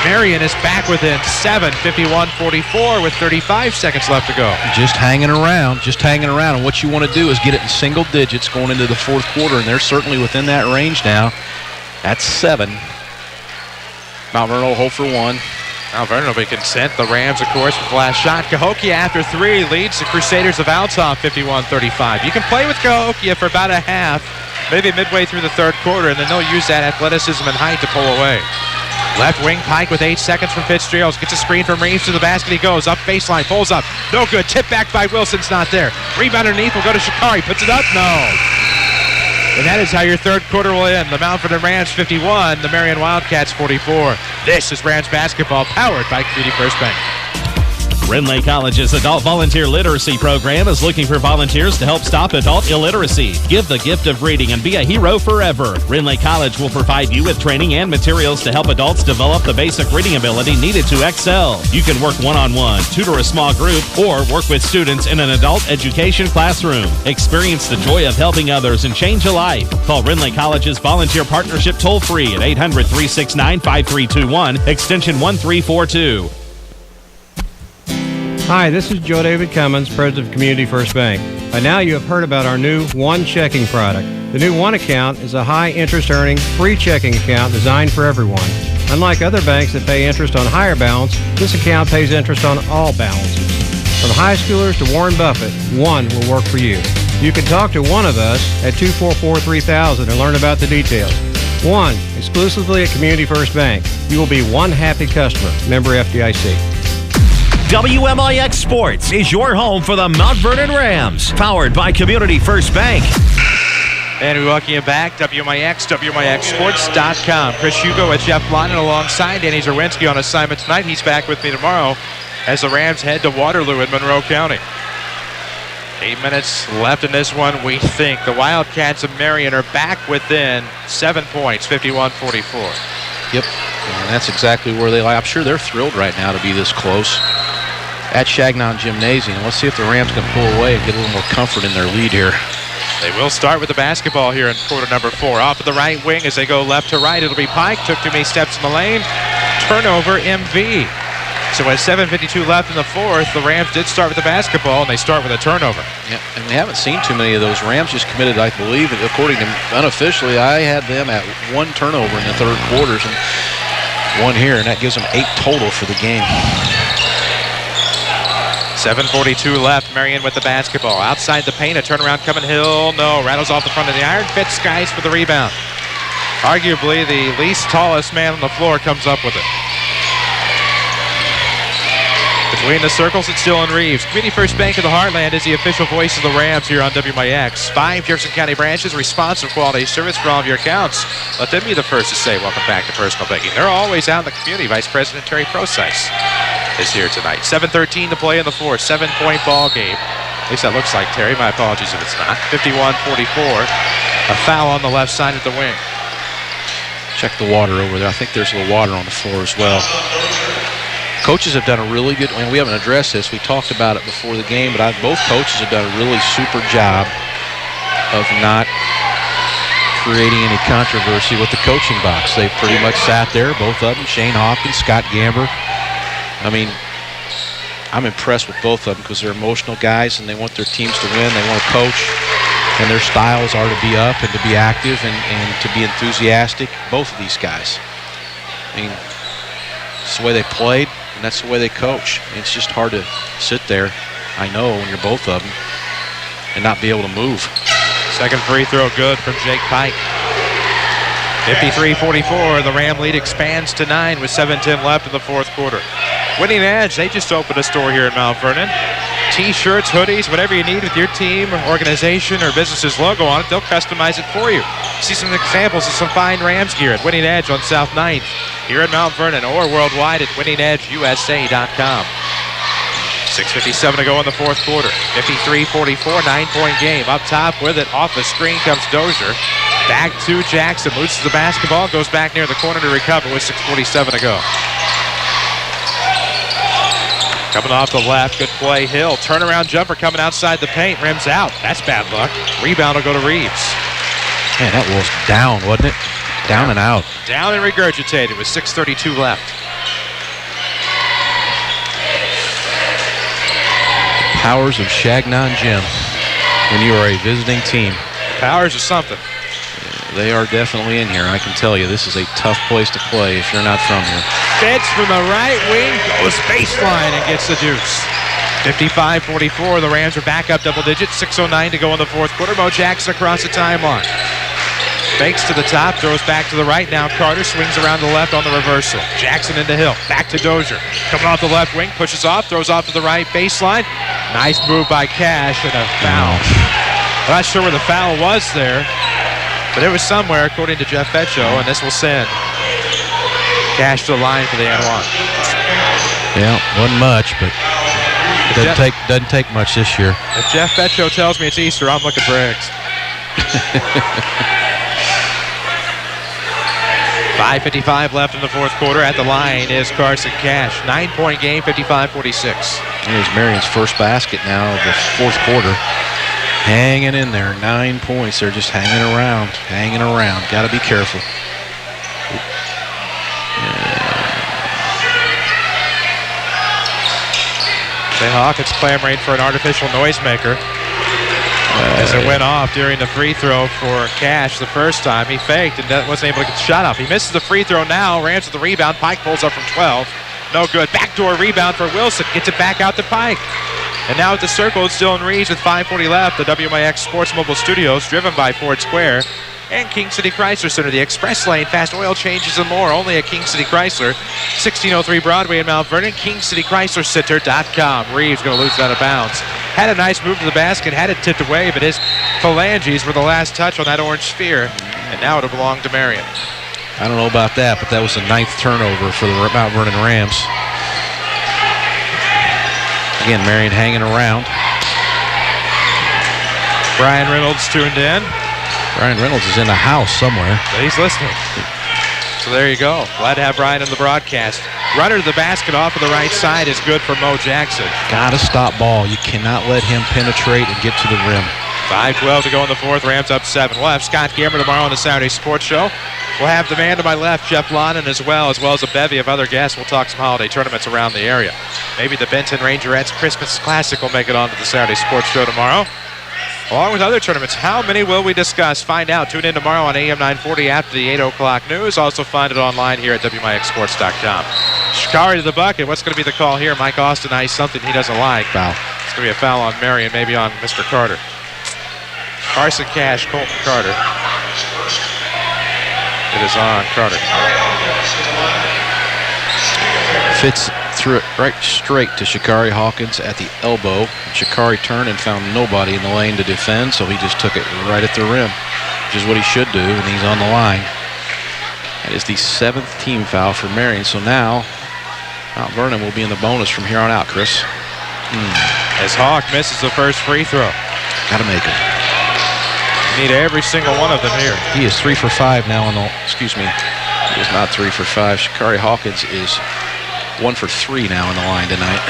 Marion is back within 7, 51-44 with 35 seconds left to go. Just hanging around. And what you want to do is get it in single digits going into the fourth quarter, and they're certainly within that range now. That's 7. Mount Vernon will hold for 1. Mount Vernon will be content. The Rams, of course, with the last shot. Cahokia, after 3, leads the Crusaders of Altough 51-35. You can play with Cahokia for about a half, maybe midway through the third quarter, and then they'll use that athleticism and height to pull away. Left wing, Pike with 8 seconds from Fitzgerald. Gets a screen from Reeves to the basket. He goes up baseline, pulls up. No good. Tip back by Wilson's not there. Rebound underneath will go to Shakari. Puts it up. No. And that is how your third quarter will end. The Mount Vernon Rams 51, the Marion Wildcats 44. This is Rams basketball powered by Community First Bank. Renley College's Adult Volunteer Literacy Program is looking for volunteers to help stop adult illiteracy. Give the gift of reading and be a hero forever. Renley College will provide you with training and materials to help adults develop the basic reading ability needed to excel. You can work one-on-one, tutor a small group, or work with students in an adult education classroom. Experience the joy of helping others and change a life. Call Renley College's Volunteer Partnership toll-free at 800-369-5321, extension 1342. Hi, this is Joe David Cummins, President of Community First Bank. By now you have heard about our new One Checking product. The new One Account is a high interest earning, free checking account designed for everyone. Unlike other banks that pay interest on higher balance, this account pays interest on all balances. From high schoolers to Warren Buffett, One will work for you. You can talk to one of us at 244-3000 and learn about the details. One, exclusively at Community First Bank. You will be one happy customer. Member FDIC. WMIX Sports is your home for the Mount Vernon Rams, powered by Community First Bank. And we welcome you back, WMIX, WMIXSports.com. Chris Hugo with Jeff Lonnon alongside Danny Zerwinski on assignment tonight. He's back with me tomorrow as the Rams head to Waterloo in Monroe County. 8 minutes left in this one, we think. The Wildcats of Marion are back within 7 points, 51-44. Yep, and that's exactly where they lie. I'm sure they're thrilled right now to be this close at Chagnon Gymnasium. Let's see if the Rams can pull away and get a little more comfort in their lead here. They will start with the basketball here in quarter number 4. Off of the right wing as they go left to right. It'll be Pike. Took too many steps in the lane. Turnover, MV. So at 7:52 left in the fourth, the Rams did start with the basketball, and they start with a turnover. Yeah, and we haven't seen too many of those. Rams just committed, I believe, according to unofficially, I had them at 1 turnover in the third quarters and 1 here, and that gives them 8 total for the game. 7:42 left. Marion with the basketball. Outside the paint, a turnaround coming Hill. No, rattles off the front of the iron. Fitz Skies for the rebound. Arguably the least tallest man on the floor comes up with it. Between the circles, it's Dylan Reeves. Community First Bank of the Heartland is the official voice of the Rams here on WMIX. 5 Jefferson County branches, responsive quality service for all of your accounts. Let them be the first to say welcome back to personal banking. They're always out in the community. Vice President Terry Procyse is here tonight. 7:13 to play in the fourth. 7-point ball game. At least that looks like, Terry. My apologies if it's not. 51-44. A foul on the left side of the wing. Check the water over there. I think there's a little water on the floor as well. Coaches have done a really good, and we haven't addressed this. We talked about it before the game, but both coaches have done a really super job of not creating any controversy with the coaching box. They've pretty much sat there, both of them, Shane Hawkins, Scott Gamber. I mean, I'm impressed with both of them because they're emotional guys and they want their teams to win. They want to coach, and their styles are to be up and to be active and to be enthusiastic. Both of these guys. I mean, it's the way they played, and that's the way they coach. It's just hard to sit there, I know, when you're both of them, and not be able to move. Second free throw good from Jake Pike. 53-44, the Ram lead expands to 9 with 7:10 left in the fourth quarter. Winning Edge, they just opened a store here in Mount Vernon. T-shirts, hoodies, whatever you need with your team, organization, or business's logo on it, they'll customize it for you. See some examples of some fine Rams gear at Winning Edge on South 9th here in Mount Vernon or worldwide at winningedgeusa.com. 6:57 to go in the fourth quarter. 53-44, 9-point game. Up top with it, off the screen comes Dozier. Back to Jackson, loses the basketball, goes back near the corner to recover with 6:47 to go. Coming off the left, good play, Hill. Turnaround jumper coming outside the paint, rims out. That's bad luck. Rebound will go to Reeves. Man, that was down, wasn't it? Down and out. Down and regurgitated with 6:32 left. Powers of Chagnon Gym when you are a visiting team. Powers of something. They are definitely in here, I can tell you. This is a tough place to play if you're not from here. Fitz from the right wing goes baseline and gets the deuce. 55-44, the Rams are back up double digits. 6:09 to go in the fourth quarter. Mo Jackson across the timeline. Fakes to the top, throws back to the right. Now Carter swings around the left on the reversal. Jackson into Hill, back to Dozier. Coming off the left wing, pushes off, throws off to the right baseline. Nice move by Cash and a foul. I'm not sure where the foul was there, but it was somewhere, according to Jeff Fetcho, and this will send Cash to the line for the and one. Yeah, wasn't much, but Doesn't take much this year. If Jeff Betcho tells me it's Easter, I'm looking for eggs. 5:55 left in the fourth quarter. At the line is Carson Cash. 9-point game, 55-46. Here's Marion's first basket now of the fourth quarter. Hanging in there. 9 points. They're just hanging around. Got to be careful. The Hawkins clamoring for an artificial noisemaker. As it went off during the free throw for Cash the first time. He faked and wasn't able to get the shot off. He misses the free throw now. Rams with the rebound. Pike pulls up from 12. No good. Backdoor rebound for Wilson. Gets it back out to Pike. And now at the circle, it's still in reach with 5:40 left. The WMIX Sports Mobile Studios, driven by Ford Square and King City Chrysler Center. The express lane, fast oil changes and more. Only at King City Chrysler. 1603 Broadway in Mount Vernon. KingCityChryslerCenter.com. Reeves going to lose it out of bounds. Had a nice move to the basket. Had it tipped away, but his phalanges were the last touch on that orange sphere. And now it'll belong to Marion. I don't know about that, but that was the 9th turnover for the Mount Vernon Rams. Again, Marion hanging around. Brian Reynolds tuned in. Brian Reynolds is in the house somewhere. But he's listening. So there you go. Glad to have Brian in the broadcast. Runner to the basket off of the right side is good for Mo Jackson. Gotta stop ball. You cannot let him penetrate and get to the rim. 5:12 to go in the fourth. Rams up 7. We'll have Scott Gammer tomorrow on the Saturday Sports Show. We'll have the man to my left, Jeff Lonnon, as well as a bevy of other guests. We'll talk some holiday tournaments around the area. Maybe the Benton Rangerettes Christmas Classic will make it onto the Saturday Sports Show tomorrow. Along with other tournaments, how many will we discuss? Find out. Tune in tomorrow on AM 940 after the 8 o'clock news. Also find it online here at WMIXSports.com. Shikari to the bucket. What's going to be the call here? Mike Austin iced something he doesn't like. Foul. It's going to be a foul on Marion, maybe on Mr. Carter. Carson Cash, Colton Carter. It is on Carter. Fitz threw it right straight to Shikari Hawkins at the elbow. Shikari turned and found nobody in the lane to defend, so he just took it right at the rim, which is what he should do, and he's on the line. That is the 7th team foul for Marion. So now Mount Vernon will be in the bonus from here on out, Chris. As Hawk misses the first free throw. Got to make it. Need every single one of them here. He is 3 for 5 now on the, excuse me, he is not 3 for 5. Shikari Hawkins is 1 for 3 now in the line tonight.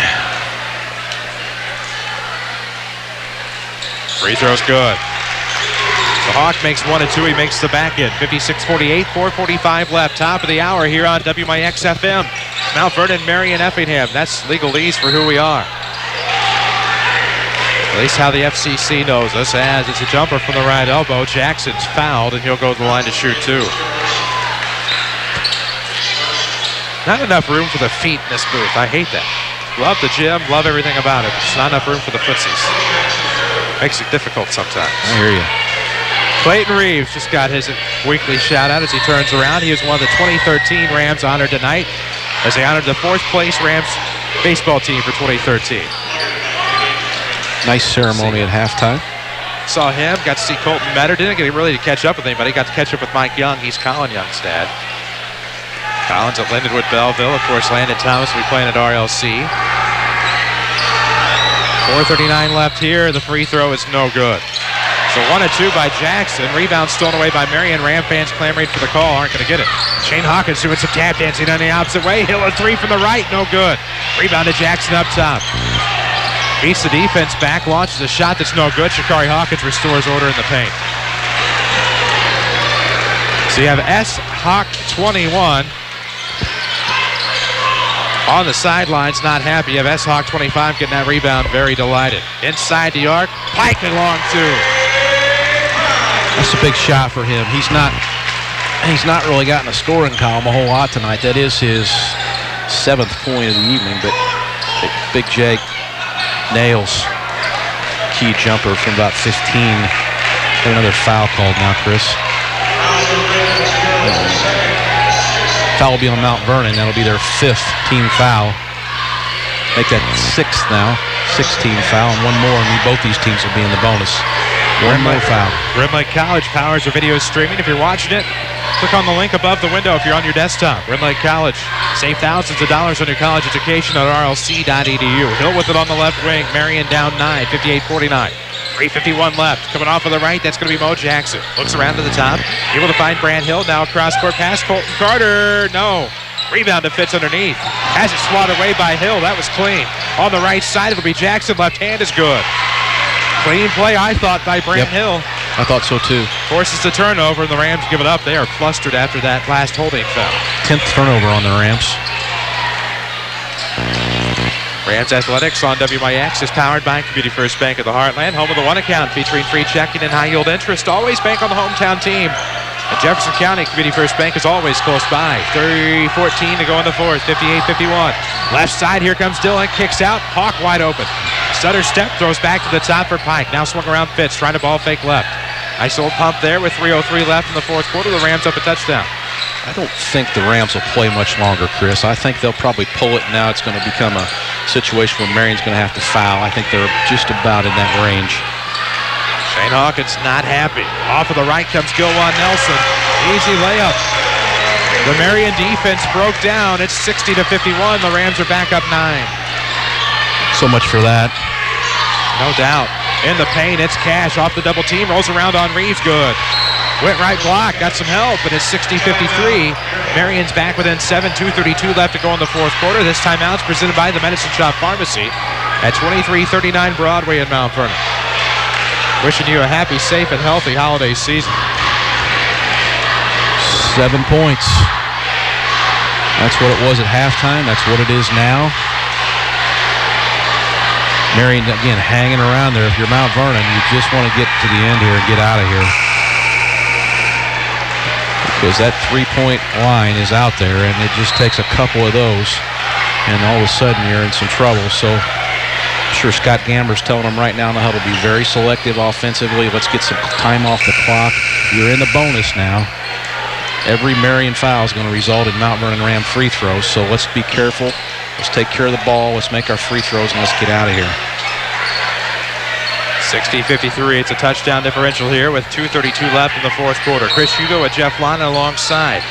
Free throw's good. The Hawk makes 1 and 2. He makes the back end. 56-48, 4:45 left. Top of the hour here on WMIX FM. Mount Vernon, Marion, Effingham. That's legalese for who we are. At least how the FCC knows us, as it's a jumper from the right elbow. Jackson's fouled, and he'll go to the line to shoot 2. Not enough room for the feet in this booth. I hate that. Love the gym, love everything about it. Just not enough room for the footsies. Makes it difficult sometimes. I hear you. Clayton Reeves just got his weekly shout-out as he turns around. He was one of the 2013 Rams honored tonight as they honored the 4th place Rams baseball team for 2013. Nice ceremony at halftime. Saw him, got to see Colton Metter. Didn't get really to catch up with anybody. Got to catch up with Mike Young. He's Colin Young's dad. Collins at Lindenwood Belleville. Of course, Landon Thomas will be playing at RLC. 4:39 left here. The free throw is no good. So 1 and 2 by Jackson. Rebound stolen away by Marion. Ram fans clamoring for the call. Aren't going to get it. Shane Hawkins doing some tap dancing on the opposite way. Hill a 3 from the right. No good. Rebound to Jackson up top. Beats the defense back. Launches a shot that's no good. Shikari Hawkins restores order in the paint. So you have S. Hawk 21 on the sidelines, not happy. You have S. Hawk 25 getting that rebound, very delighted. Inside the arc, Pike and long 2. That's a big shot for him. He's not really gotten a scoring column a whole lot tonight. That is his 7th point of the evening, but Big Jake nails key jumper from about 15. Got another foul called now, Chris. Foul will be on Mount Vernon. That'll be their 5th team foul. Make that 6th now. 6th team foul, and one more, and both these teams will be in the bonus. One more foul. Red Lake College powers their video streaming. If you're watching it, click on the link above the window if you're on your desktop. Red Lake College. Save thousands of dollars on your college education at rlc.edu. Hill with it on the left wing. Marion down 9, 58-49. 3:51 left. Coming off of the right, that's going to be Mo Jackson. Looks around to the top. Able to find Brant Hill. Now cross-court pass. Colton Carter. No. Rebound to Fitz underneath. Has it swatted away by Hill. That was clean. On the right side, it'll be Jackson. Left hand is good. Clean play, I thought, by Brant Hill. I thought so, too. Forces the turnover, and the Rams give it up. They are flustered after that last holding foul. 10th turnover on the Rams. Rams Athletics on WMIX is powered by Community First Bank of the Heartland, home of the One Account featuring free checking and high-yield interest. Always bank on the hometown team. At Jefferson County, Community First Bank is always close by. 3:14 to go in the fourth, 58-51. Left side, here comes Dillon, kicks out, Hawk wide open. Stutter step, throws back to the top for Pike. Now swung around Fitz, trying to ball fake left. Nice old pump there with 3:03 left in the fourth quarter. The Rams up a touchdown. I don't think the Rams will play much longer, Chris. I think they'll probably pull it. Now it's going to become a situation where Marion's going to have to foul. I think they're just about in that range. Shane Hawkins not happy. Off of the right comes Gilwan Nelson. Easy layup. The Marion defense broke down. It's 60-51. The Rams are back up 9. So much for that. No doubt. In the paint, it's Cash off the double team. Rolls around on Reeves. Good. Went right block. Got some help, and it's 60-53. Marion's back within 7. 2:32 left to go in the fourth quarter. This timeout's presented by the Medicine Shop Pharmacy at 2339 Broadway in Mount Vernon. Wishing you a happy, safe, and healthy holiday season. 7 points. That's what it was at halftime. That's what it is now. Marion, again, hanging around there. If you're Mount Vernon, you just want to get to the end here and get out of here. Because that three-point line is out there, and it just takes a couple of those, and all of a sudden you're in some trouble. So I'm sure Scott Gamber's telling them right now in the huddle, be very selective offensively. Let's get some time off the clock. You're in the bonus now. Every Marion foul is going to result in Mount Vernon Ram free throws, so let's be careful. Let's take care of the ball. Let's make our free throws, and let's get out of here. 60-53. It's a touchdown differential here with 2:32 left in the fourth quarter. Chris Hugo with Jeff Lonnon alongside.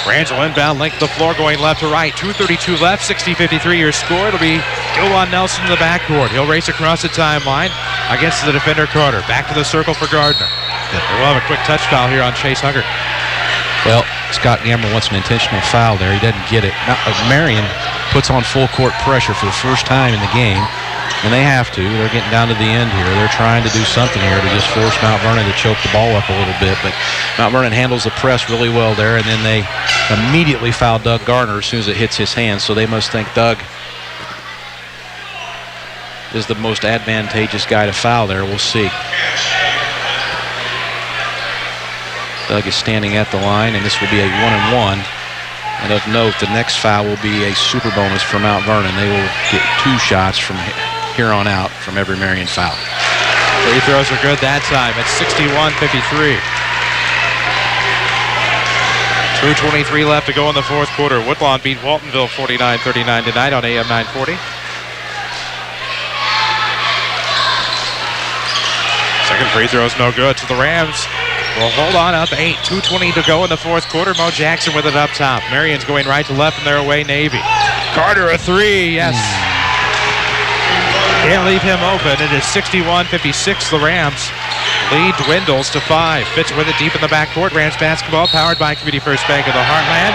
Rams will inbound, link the floor going left to right. 2:32 left, 60-53 your score. It'll be Gilwan Nelson in the backcourt. He'll race across the timeline against the defender Carter. Back to the circle for Gardner. We'll have a quick touch foul here on Chase Huggard. Well, Scott Gamber wants an intentional foul there. He doesn't get it. Now, Marion puts on full court pressure for the first time in the game, and they have to. They're getting down to the end here. They're trying to do something here to just force Mount Vernon to choke the ball up a little bit, but Mount Vernon handles the press really well there, and then they immediately foul Doug Gardner as soon as it hits his hands, so they must think Doug is the most advantageous guy to foul there. We'll see. Doug is standing at the line, and this will be a 1-and-1. And of note, the next foul will be a super bonus for Mount Vernon. They will get 2 shots from here on out from every Marion foul. Free throws are good that time. It's 61-53. 2:23 left to go in the fourth quarter. Woodlawn beat Waltonville 49-39 tonight on AM 940. Second free throw is no good. So the Rams will hold on up 8. 2:20 to go in the fourth quarter. Mo Jackson with it up top. Marion's going right to left in their away Navy. Carter a 3, yes. Can't leave him open. It is 61-56. The Rams lead dwindles to 5. Fitz with it deep in the backcourt. Rams basketball powered by Community First Bank of the Heartland.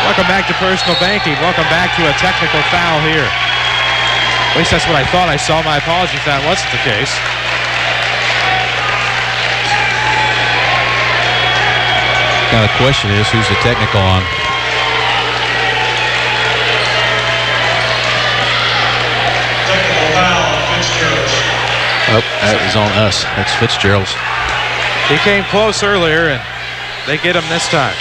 Welcome back to personal banking. Welcome back to a technical foul here. At least that's what I thought I saw. My apologies if that wasn't the case. Now the question is, who's the technical on? Technical foul on Fitzgerald. Oh, that is on us. That's Fitzgerald's. He came close earlier, and they get him this time.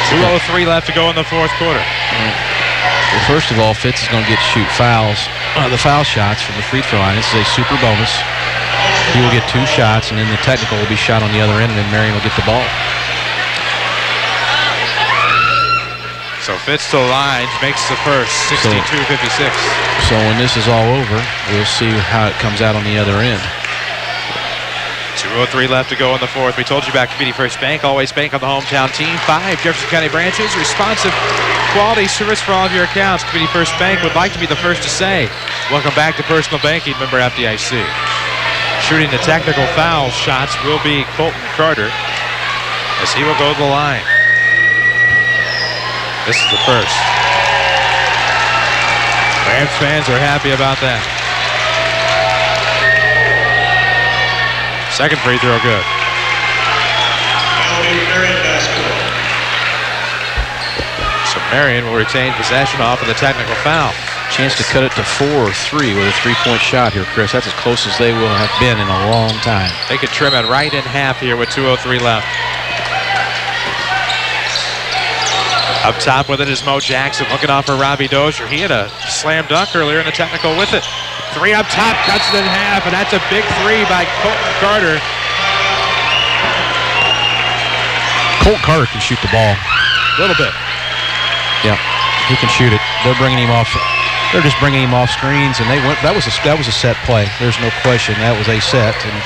.203 left to go in the fourth quarter. Well, first of all, Fitz is going to get to shoot the foul shots from the free throw line. This is a super bonus. He will get 2 shots, and then the technical will be shot on the other end, and then Marion will get the ball. So Fitz to the line, makes the first, 62-56. So when this is all over, we'll see how it comes out on the other end. 2:03 left to go in the fourth. We told you about Community First Bank. Always bank on the hometown team. 5 Jefferson County branches. Responsive, quality service for all of your accounts. Community First Bank would like to be the first to say, welcome back to personal banking. Member FDIC. Shooting the technical foul shots will be Colton Carter as he will go to the line. This is the first. Rams fans are happy about that. Second free throw good. So Marion will retain possession off of the technical foul. Chance to cut it to 4 or 3 with a 3-point shot here, Chris. That's as close as they will have been in a long time. They could trim it right in half here with 2:03 left. Up top with it is Mo Jackson looking off for Robbie Dozier. He had a slam dunk earlier in the technical with it. 3 up top, cuts it in half, and that's a big 3 by Colton Carter. Colton Carter can shoot the ball. A little bit. Yeah, he can shoot it. They're bringing him off. They're just bringing him off screens, and they went. That was a set play. There's no question. That was a set, and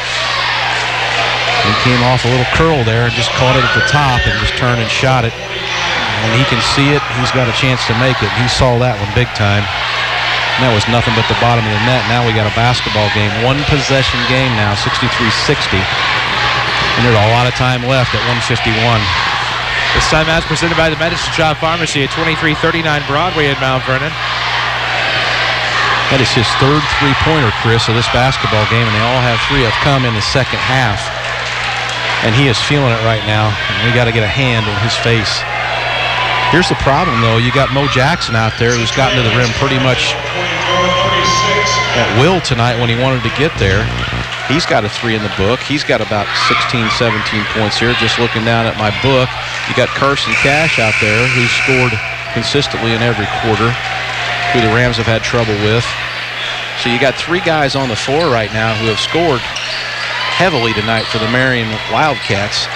he came off a little curl there and just caught it at the top and just turned and shot it. When he can see it, he's got a chance to make it. He saw that one big time. And that was nothing but the bottom of the net. Now we got a basketball game. 1 possession game now, 63-60. And there's a lot of time left at 1:51. This timeout's presented by the Medicine Shop Pharmacy at 2339 Broadway in Mount Vernon. That is his 3rd three-pointer, Chris, of this basketball game, and they all have 3 have come in the second half. And he is feeling it right now. And we got to get a hand in his face. Here's the problem, though. You got Mo Jackson out there who's gotten to the rim pretty much at will tonight when he wanted to get there. He's got a 3 in the book. He's got about 16, 17 points here. Just looking down at my book, you got Carson Cash out there who scored consistently in every quarter, who the Rams have had trouble with. So you got 3 guys on the floor right now who have scored heavily tonight for the Marion Wildcats.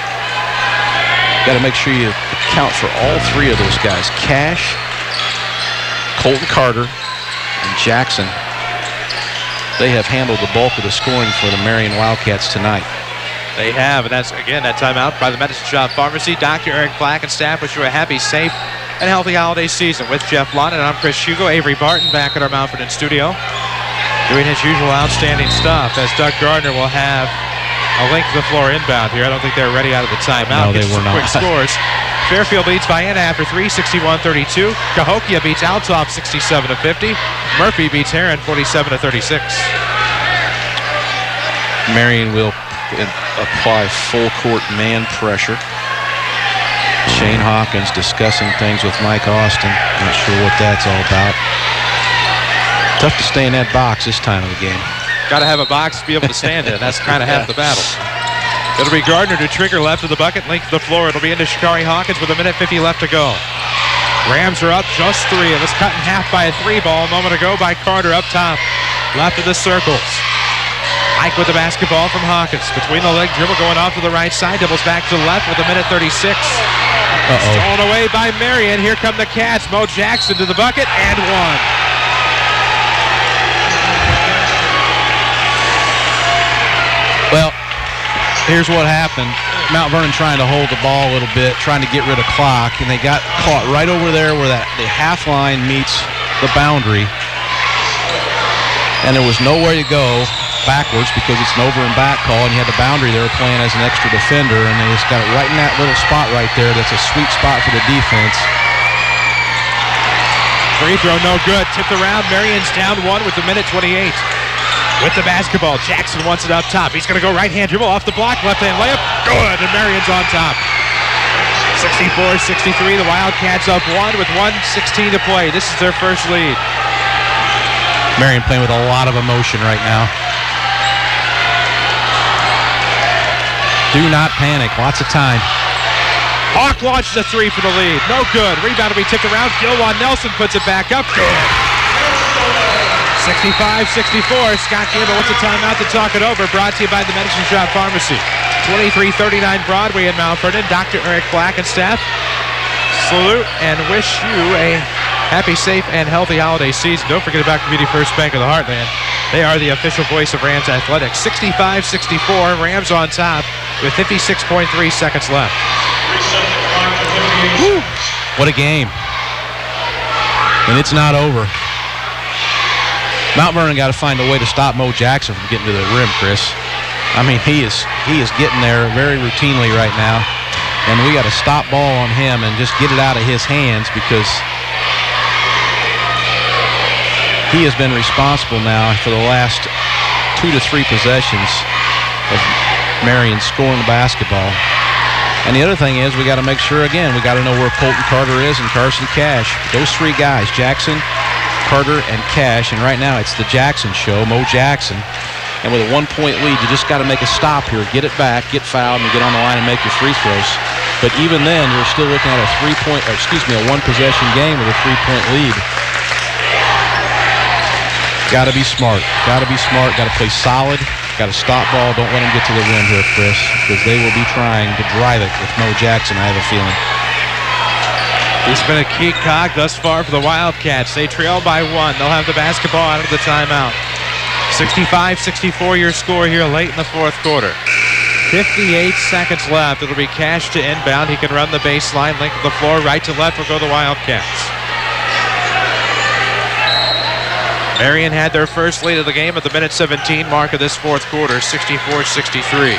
Got to make sure you account for all 3 of those guys. Cash, Colton Carter, and Jackson. They have handled the bulk of the scoring for the Marion Wildcats tonight. They have, and that's, again, that timeout by the Medicine Shop Pharmacy. Dr. Eric Black and staff wish you a happy, safe, and healthy holiday season. With Jeff Lonnon, and I'm Chris Hugo. Avery Barton back at our Mount Vernon studio, doing his usual outstanding stuff, as Doug Gardner will have a length of the floor inbound here. I don't think they're ready out of the timeout. No, they were not. Quick scores. Fairfield leads Vienna after 3, 61-32. Cahokia beats Althoff 67-50. Murphy beats Heron 47-36. Marion will apply full court man pressure. Shane Hawkins discussing things with Mike Austin. Not sure what that's all about. Tough to stay in that box this time of the game. Got to have a box to be able to stand in. That's kind of half the battle. It'll be Gardner to trigger left of the bucket, length of the floor. It'll be into Shikari Hawkins with 1:50 left to go. Rams are up just 3. It was cut in half by a 3 ball a moment ago by Carter up top. Left of the circles. Mike with the basketball from Hawkins. Between the leg dribble going off to the right side. Doubles back to the left with 1:36. Stolen away by Marion. Here come the Cats. Mo Jackson to the bucket and 1. Well, here's what happened. Mount Vernon trying to hold the ball a little bit, trying to get rid of clock, and they got caught right over there where the half line meets the boundary. And there was nowhere to go backwards because it's an over and back call, and you had the boundary there playing as an extra defender, and they just got it right in that little spot right there. That's a sweet spot for the defense. Free throw no good. Tipped around. Marion's down 1 with 1:28. With the basketball, Jackson wants it up top. He's going to go right-hand dribble off the block, left-hand layup. Good, and Marion's on top. 64-63, the Wildcats up 1 with 1:16 to play. This is their first lead. Marion playing with a lot of emotion right now. Do not panic. Lots of time. Hawk launches a 3 for the lead. No good. Rebound will be tipped around. Gilwan Nelson puts it back up. Good. 65-64. Scott Gamble wants a timeout to talk it over. Brought to you by the Medicine Shop Pharmacy. 2339 Broadway in Mount Vernon. Dr. Eric Black and staff salute and wish you a happy, safe, and healthy holiday season. Don't forget about Community First Bank of the Heartland. They are the official voice of Rams Athletics. 65-64, Rams on top with 56.3 seconds left. Woo. What a game. And it's not over. Mount Vernon got to find a way to stop Mo Jackson from getting to the rim, Chris. I mean, he is getting there very routinely right now. And we got to stop ball on him and just get it out of his hands, because he has been responsible now for the last 2 to 3 possessions of Marion scoring the basketball. And the other thing is, we got to make sure, again, we got to know where Colton Carter is and Carson Cash. Those 3 guys, Jackson, Carter, and Cash. And right now it's the Jackson show, Mo Jackson. And with a 1-point lead, you just got to make a stop here, get it back, get fouled, and get on the line and make your free throws. But even then, you're still looking at a 1-possession game with a 3-point lead. Got to be smart. Got to be smart. Got to play solid. Got to stop ball. Don't let them get to the rim here, Chris, because they will be trying to drive it with Mo Jackson, I have a feeling. He's been a key cog thus far for the Wildcats. They trail by 1. They'll have the basketball out of the timeout. 65-64 your score here late in the fourth quarter. 58 seconds left. It'll be Cash to inbound. He can run the baseline, length of the floor, right to left will go the Wildcats. Marion had their first lead of the game at the minute 17 mark of this fourth quarter, 64-63.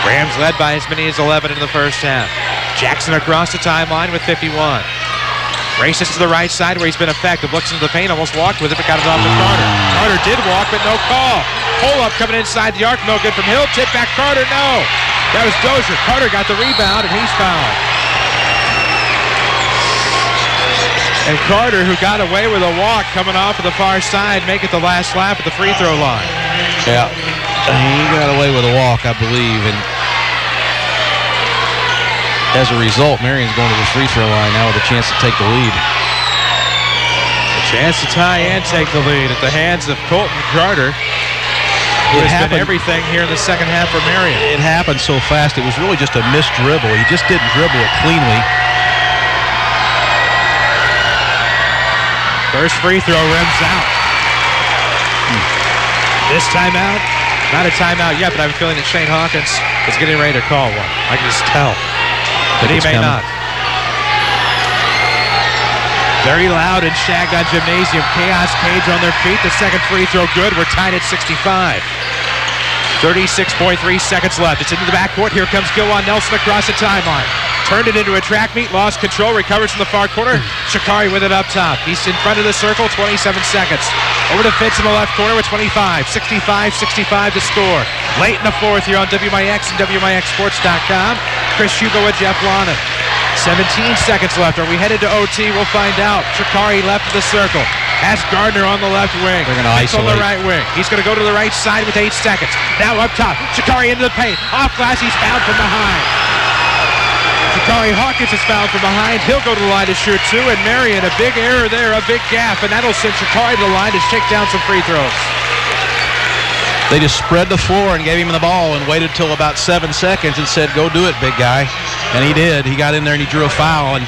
Rams led by as many as 11 in the first half. Jackson across the timeline with 51. Races to the right side where he's been effective. Looks into the paint, almost walked with it, but got it off to Carter. Carter did walk, but no call. Pull-up coming inside the arc, no good from Hill. Tip back Carter, no. That was Dozier. Carter got the rebound, and he's fouled. And Carter, who got away with a walk coming off of the far side, make it the last lap at the free throw line. Yeah, he got away with a walk, I believe, and as a result, Marion's going to the free throw line now with a chance to take the lead. A chance to tie and take the lead at the hands of Colton Carter, who has been everything here in the second half for Marion. It happened so fast, it was really just a missed dribble. He just didn't dribble it cleanly. First free throw rims out. This timeout, not a timeout yet, but I have a feeling that Shane Hawkins is getting ready to call one. I can just tell. But he may not. Very loud and shagged on Gymnasium. Chaos Cage on their feet. The second free throw good. We're tied at 65. 36.3 seconds left. It's into the backcourt. Here comes Gilwan Nelson across the timeline. Turned it into a track meet. Lost control. Recovers from the far corner. Shikari with it up top. He's in front of the circle. 27 seconds. Over to Fitz in the left corner with 25. 65-65 to score. Late in the fourth here on WMIX and WMIXSports.com. Chris Hugo with Jeff Lonnon. 17 seconds left. Are we headed to OT? We'll find out. Shikari left of the circle. Has Gardner on the left wing. They're going to isolate. On the right wing. He's going to go to the right side with 8 seconds. Now up top. Shikari into the paint. Off glass. He's fouled from behind. Shikari Hawkins is fouled from behind. He'll go to the line to shoot 2. And Marion, a big error there, a big gap. And that'll send Shikari to the line to shake down some free throws. They just spread the floor and gave him the ball and waited till about 7 seconds and said, go do it, big guy. And he did. He got in there and he drew a foul. And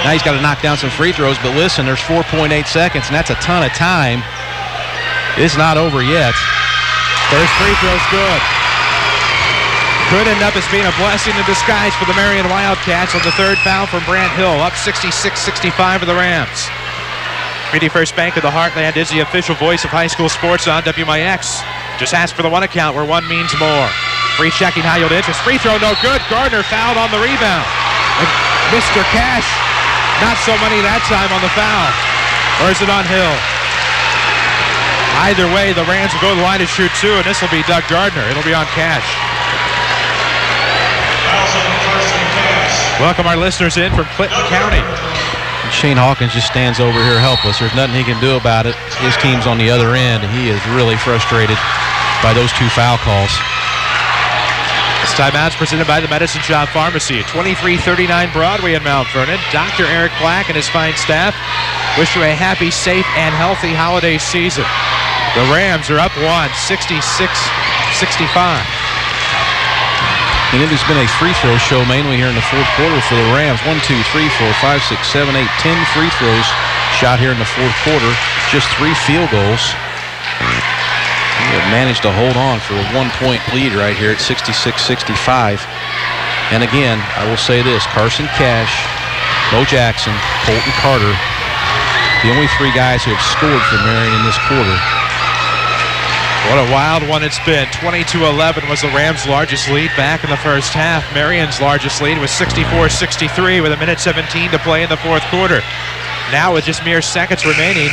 now he's got to knock down some free throws. But listen, there's 4.8 seconds, and that's a ton of time. It's not over yet. First free throw's good. Could end up as being a blessing in disguise for the Marion Wildcats on the third foul from Brant Hill. Up 66-65 for the Rams. Community First Bank of the Heartland is the official voice of high school sports on WMIX. Just ask for the one account where one means more. Free checking high yield interest. Free throw no good. Gardner fouled on the rebound. And Mr. Cash, not so many that time on the foul. Or is it on Hill? Either way, the Rams will go to the line to shoot 2, and this will be Doug Gardner. It'll be on Cash. Welcome our listeners in from Clinton County. And Shane Hawkins just stands over here helpless. There's nothing he can do about it. His team's on the other end, and he is really frustrated by those 2 foul calls. This timeout's presented by the Medicine Shop Pharmacy at 2339 Broadway in Mount Vernon. Dr. Eric Black and his fine staff wish you a happy, safe, and healthy holiday season. The Rams are up 1, 66-65. And it has been a free throw show mainly here in the fourth quarter for the Rams. 1, 2, 3, 4, 5, 6, 7, 8, 10 free throws shot here in the fourth quarter. Just 3 field goals. We have managed to hold on for a 1-point lead right here at 66-65. And again, I will say this, Carson Cash, Bo Jackson, Colton Carter, the only 3 guys who have scored for Marion in this quarter. What a wild one it's been. 22-11 was the Rams' largest lead back in the first half. Marion's largest lead was 64-63 with 1:17 to play in the fourth quarter. Now with just mere seconds remaining,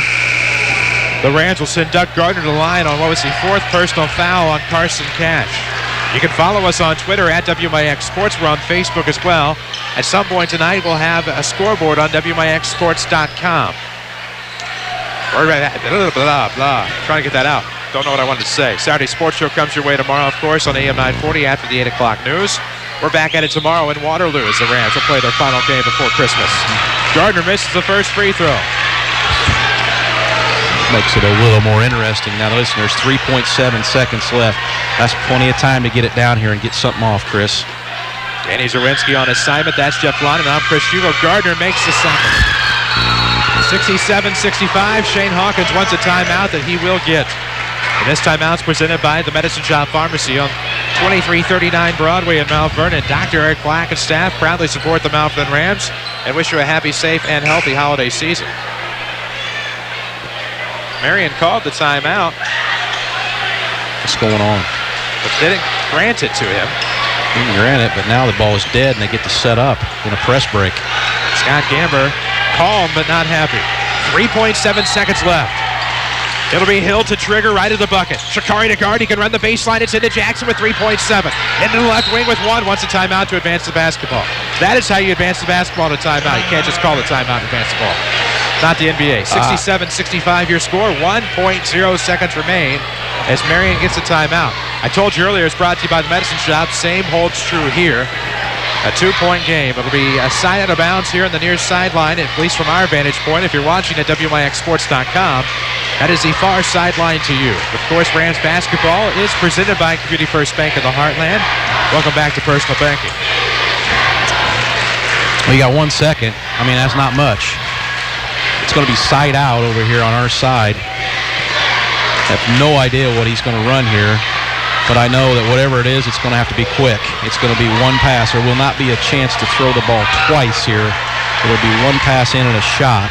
the Rams will send Doug Gardner to the line on what was the 4th personal foul on Carson Cash. You can follow us on Twitter at WMIX Sports. We're on Facebook as well. At some point tonight, we'll have a scoreboard on WMIXsports.com. Blah, blah, blah. Trying to get that out. Don't know what I wanted to say. Saturday Sports Show comes your way tomorrow, of course, on AM 940 after the 8 o'clock news. We're back at it tomorrow in Waterloo as the Rams will play their final game before Christmas. Gardner misses the first free throw. Makes it a little more interesting. Now, listeners, 3.7 seconds left. That's plenty of time to get it down here and get something off, Chris. Danny Zawinski on assignment. That's Jeff Lonnon. I'm Chris Hugo. Gardner makes the second. 67-65. Shane Hawkins wants a timeout that he will get. And this timeout's presented by the Medicine Shop Pharmacy on 2339 Broadway in Mount Vernon. Dr. Eric Black and staff proudly support the Mount Vernon Rams and wish you a happy, safe, and healthy holiday season. Marion called the timeout. What's going on? But didn't grant it to him. Didn't grant it, but now the ball is dead and they get to set up in a press break. Scott Gamber, calm but not happy. 3.7 seconds left. It'll be Hill to trigger right at the bucket. Shakari to guard. He can run the baseline. It's into Jackson with 3.7. Into the left wing with 1. Wants a timeout to advance the basketball. That is how you advance the basketball to timeout. You can't just call the timeout and advance the ball. Not the NBA. 67-65 your score. 1.0 seconds remain as Marion gets a timeout. I told you earlier it's brought to you by the Medicine Shop. Same holds true here. A 2-point game. It'll be a side out of bounds here on the near sideline, at least from our vantage point. If you're watching at WMIXsports.com, that is the far sideline to you. Of course, Rams basketball is presented by Community First Bank of the Heartland. Welcome back to Personal Banking. Well, you got 1 second. I mean, that's not much. It's going to be side out over here on our side. I have no idea what he's going to run here. But I know that whatever it is, it's going to have to be quick. It's going to be one pass. There will not be a chance to throw the ball twice here. It'll be one pass in and a shot.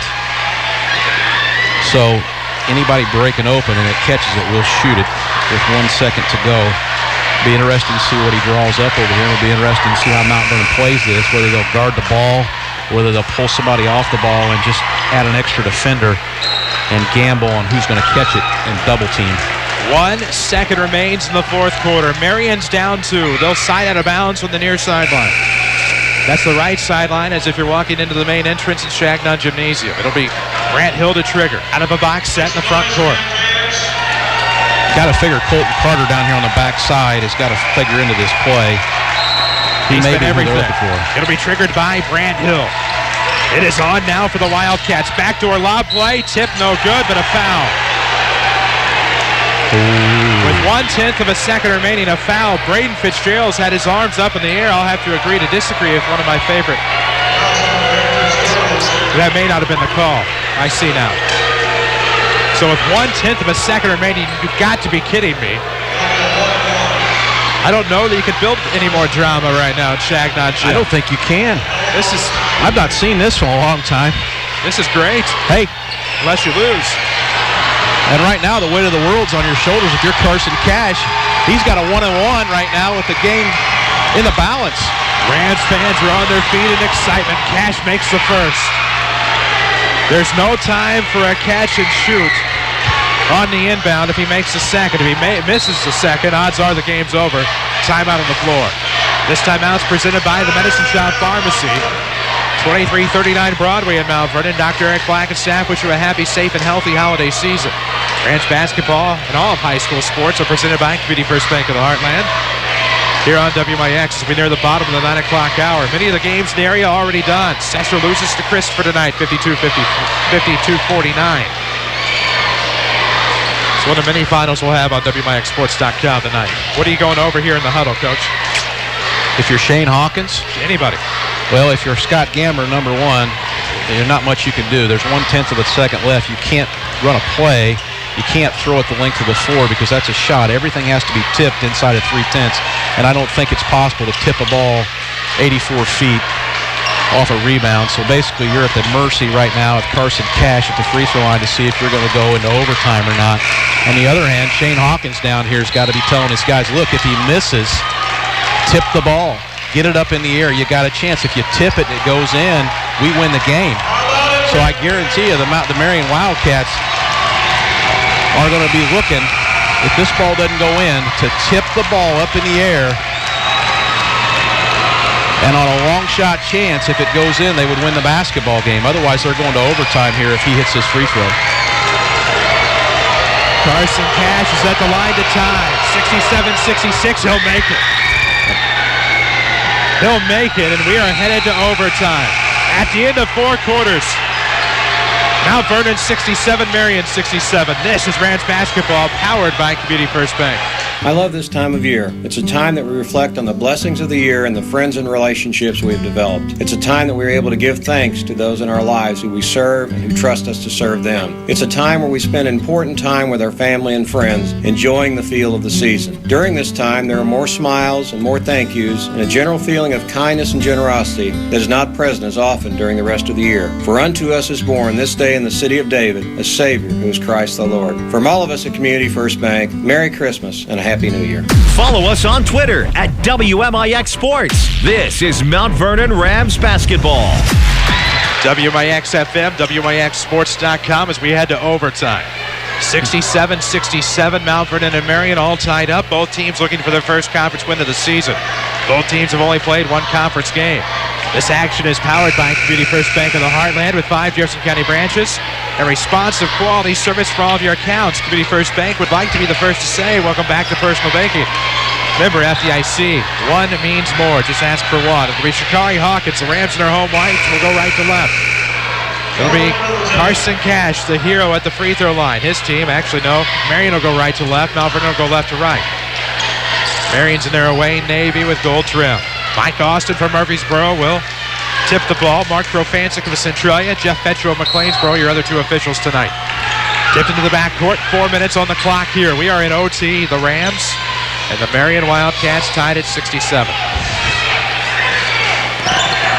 So anybody breaking open and it catches it, we'll shoot it with 1 second to go. Be interesting to see what he draws up over here. It'll be interesting to see how Mount Vernon plays this, whether they'll guard the ball, whether they'll pull somebody off the ball and just add an extra defender and gamble on who's going to catch it and double team. 1 second remains in the fourth quarter. Marion's down 2. They'll side out of bounds from the near sideline. That's the right sideline, as if you're walking into the main entrance in Shagnon Gymnasium. It'll be Grant Hill to trigger. Out of a box set in the front court. Got to figure Colton Carter down here on the backside has got to figure into this play. He's been everything. It'll be triggered by Grant Hill. It is on now for the Wildcats. Backdoor lob play. Tip no good, but a foul. With 1/10 of a second remaining, a foul. Braden Fitzgerald's had his arms up in the air. I'll have to agree to disagree with one of my favorite. That may not have been the call. I see now. So with 1/10 of a second remaining, you've got to be kidding me. I don't know that you can build any more drama right now at Shagnon Gym. I don't think you can. I've not seen this for a long time. This is great. Hey. Unless you lose. And right now, the weight of the world's on your shoulders. If you're Carson Cash, he's got a 1-on-1 right now with the game in the balance. Rams fans are on their feet in excitement. Cash makes the first. There's no time for a catch and shoot on the inbound if he makes the second. If he misses the second, odds are the game's over. Timeout on the floor. This timeout's presented by the Medicine Shop Pharmacy. 2339 Broadway in Mount Vernon. Dr. Eric Black and staff wish you a happy, safe, and healthy holiday season. Rams basketball and all of high school sports are presented by Community First Bank of the Heartland. Here on WMIX as we near the bottom of the 9 o'clock hour. Many of the games in the area already done. Cessna loses to Christopher tonight, 52-49. It's one of the many finals we'll have on WMIXsports.com tonight. What are you going over here in the huddle, Coach? If you're Shane Hawkins? Anybody. Well, if you're Scott Gammer, number one, there's not much you can do. There's 1/10 of a second left. You can't run a play. You can't throw it the length of the floor because that's a shot. Everything has to be tipped inside of 3/10, and I don't think it's possible to tip a ball 84 feet off a rebound. So basically, you're at the mercy right now of Carson Cash at the free throw line to see if you're going to go into overtime or not. On the other hand, Shane Hawkins down here has got to be telling his guys, look, if he misses, tip the ball. Get it up in the air. You got a chance. If you tip it and it goes in, we win the game. So I guarantee you the Marion Wildcats are going to be looking, if this ball doesn't go in, to tip the ball up in the air. And on a long shot chance, if it goes in, they would win the basketball game. Otherwise, they're going to overtime here if he hits his free throw. Carson Cash is at the line to tie. 67-66, he'll make it. He'll make it, and we are headed to overtime. At the end of 4 quarters, Mount Vernon 67, Marion 67. This is Rams Basketball, powered by Community First Bank. I love this time of year. It's a time that we reflect on the blessings of the year and the friends and relationships we have developed. It's a time that we're able to give thanks to those in our lives who we serve and who trust us to serve them. It's a time where we spend important time with our family and friends, enjoying the feel of the season. During this time, there are more smiles and more thank yous and a general feeling of kindness and generosity that is not present as often during the rest of the year. For unto us is born this day in the city of David a Savior who is Christ the Lord. From all of us at Community First Bank, Merry Christmas and a Happy New Year. Follow us on Twitter at WMIX Sports. This is Mount Vernon Rams Basketball. WMIX FM, WMIXSports.com as we head to overtime. 67-67, Mount Vernon and Marion all tied up. Both teams looking for their first conference win of the season. Both teams have only played one conference game. This action is powered by Community First Bank of the Heartland with 5 Jefferson County branches and responsive quality service for all of your accounts. Community First Bank would like to be the first to say, welcome back to personal banking. Remember, FDIC, one means more. Just ask for one. It'll be Shikari Hawkins, the Rams in their home whites, will go right to left. It'll be Carson Cash, the hero at the free throw line. His team, actually no, Marion will go right to left, Mount Vernon will go left to right. Marion's in their away navy with gold trim. Mike Austin from Murfreesboro will tip the ball. Mark Profancic of Centralia, Jeff Petro of McLeansboro, your other 2 officials tonight. Tipped into the backcourt, 4 minutes on the clock here. We are in OT, the Rams, and the Marion Wildcats tied at 67.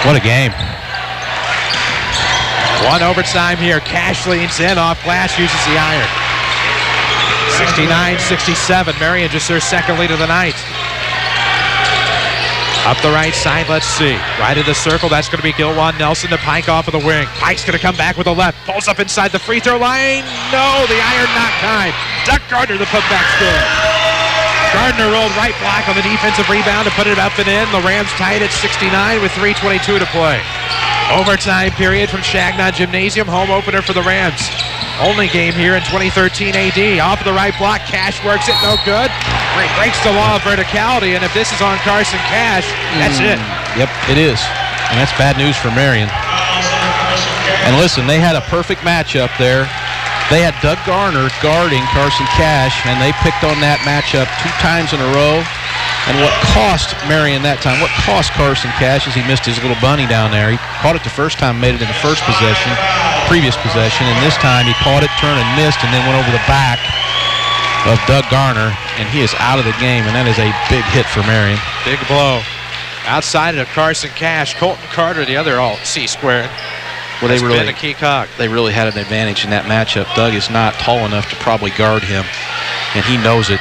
What a game. One overtime here. Cash leans in off glass, uses the iron. 69-67. Marion just their second lead of the night. Up the right side, let's see. Right of the circle, that's going to be Gilwan Nelson to Pike off of the wing. Pike's going to come back with the left. Pulls up inside the free throw line. No, the iron not time. Duck Gardner, the putback score. Gardner rolled right block on the defensive rebound to put it up and in. The Rams tied at 69 with 3:22 to play. Overtime period from Shagnon Gymnasium. Home opener for the Rams. Only game here in 2013 AD. Off of the right block, Cash works it, no good. Breaks the law of verticality, and if this is on Carson Cash, that's it. Yep, it is. And that's bad news for Marion. And listen, they had a perfect matchup there. They had Doug Garner guarding Carson Cash, and they picked on that matchup 2 times in a row. And what cost Marion that time, what cost Carson Cash is he missed his little bunny down there. He caught it the first time, made it in the first possession, previous possession, and this time he caught it, turned and missed, and then went over the back of Doug Garner, and he is out of the game, and that is a big hit for Marion. Big blow. Outside of Carson Cash, Colton Carter, the other all C-squared. Well, they really, been a key cog. They really had an advantage in that matchup. Doug is not tall enough to probably guard him, and he knows it.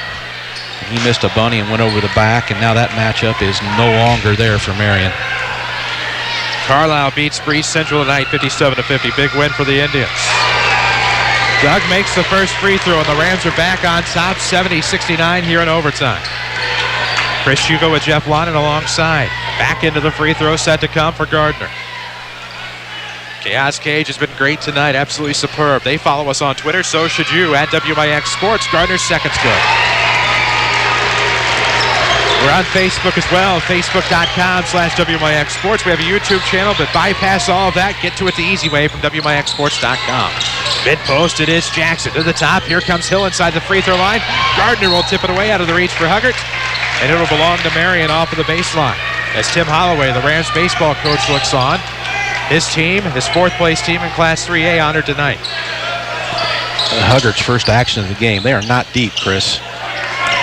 He missed a bunny and went over the back, and now that matchup is no longer there for Marion. Carlisle beats Breeze Central tonight, 57-50. Big win for the Indians. Doug makes the first free throw, and the Rams are back on top, 70-69 here in overtime. Chris Hugo with Jeff Lonnon alongside. Back into the free throw set to come for Gardner. Chaos Cage has been great tonight, absolutely superb. They follow us on Twitter, so should you, at WMIX Sports. Gardner's second's good. We're on Facebook as well, facebook.com/WMIX Sports. We have a YouTube channel, but bypass all of that. Get to it the easy way from WMIXSports.com. Mid-post, it is Jackson to the top. Here comes Hill inside the free throw line. Gardner will tip it away out of the reach for Huggart, and it'll belong to Marion off of the baseline. as Tim Holloway, the Rams baseball coach, looks on. His team, his fourth-place team in Class 3A, honored tonight. Huggard's first action of the game. They are not deep, Chris.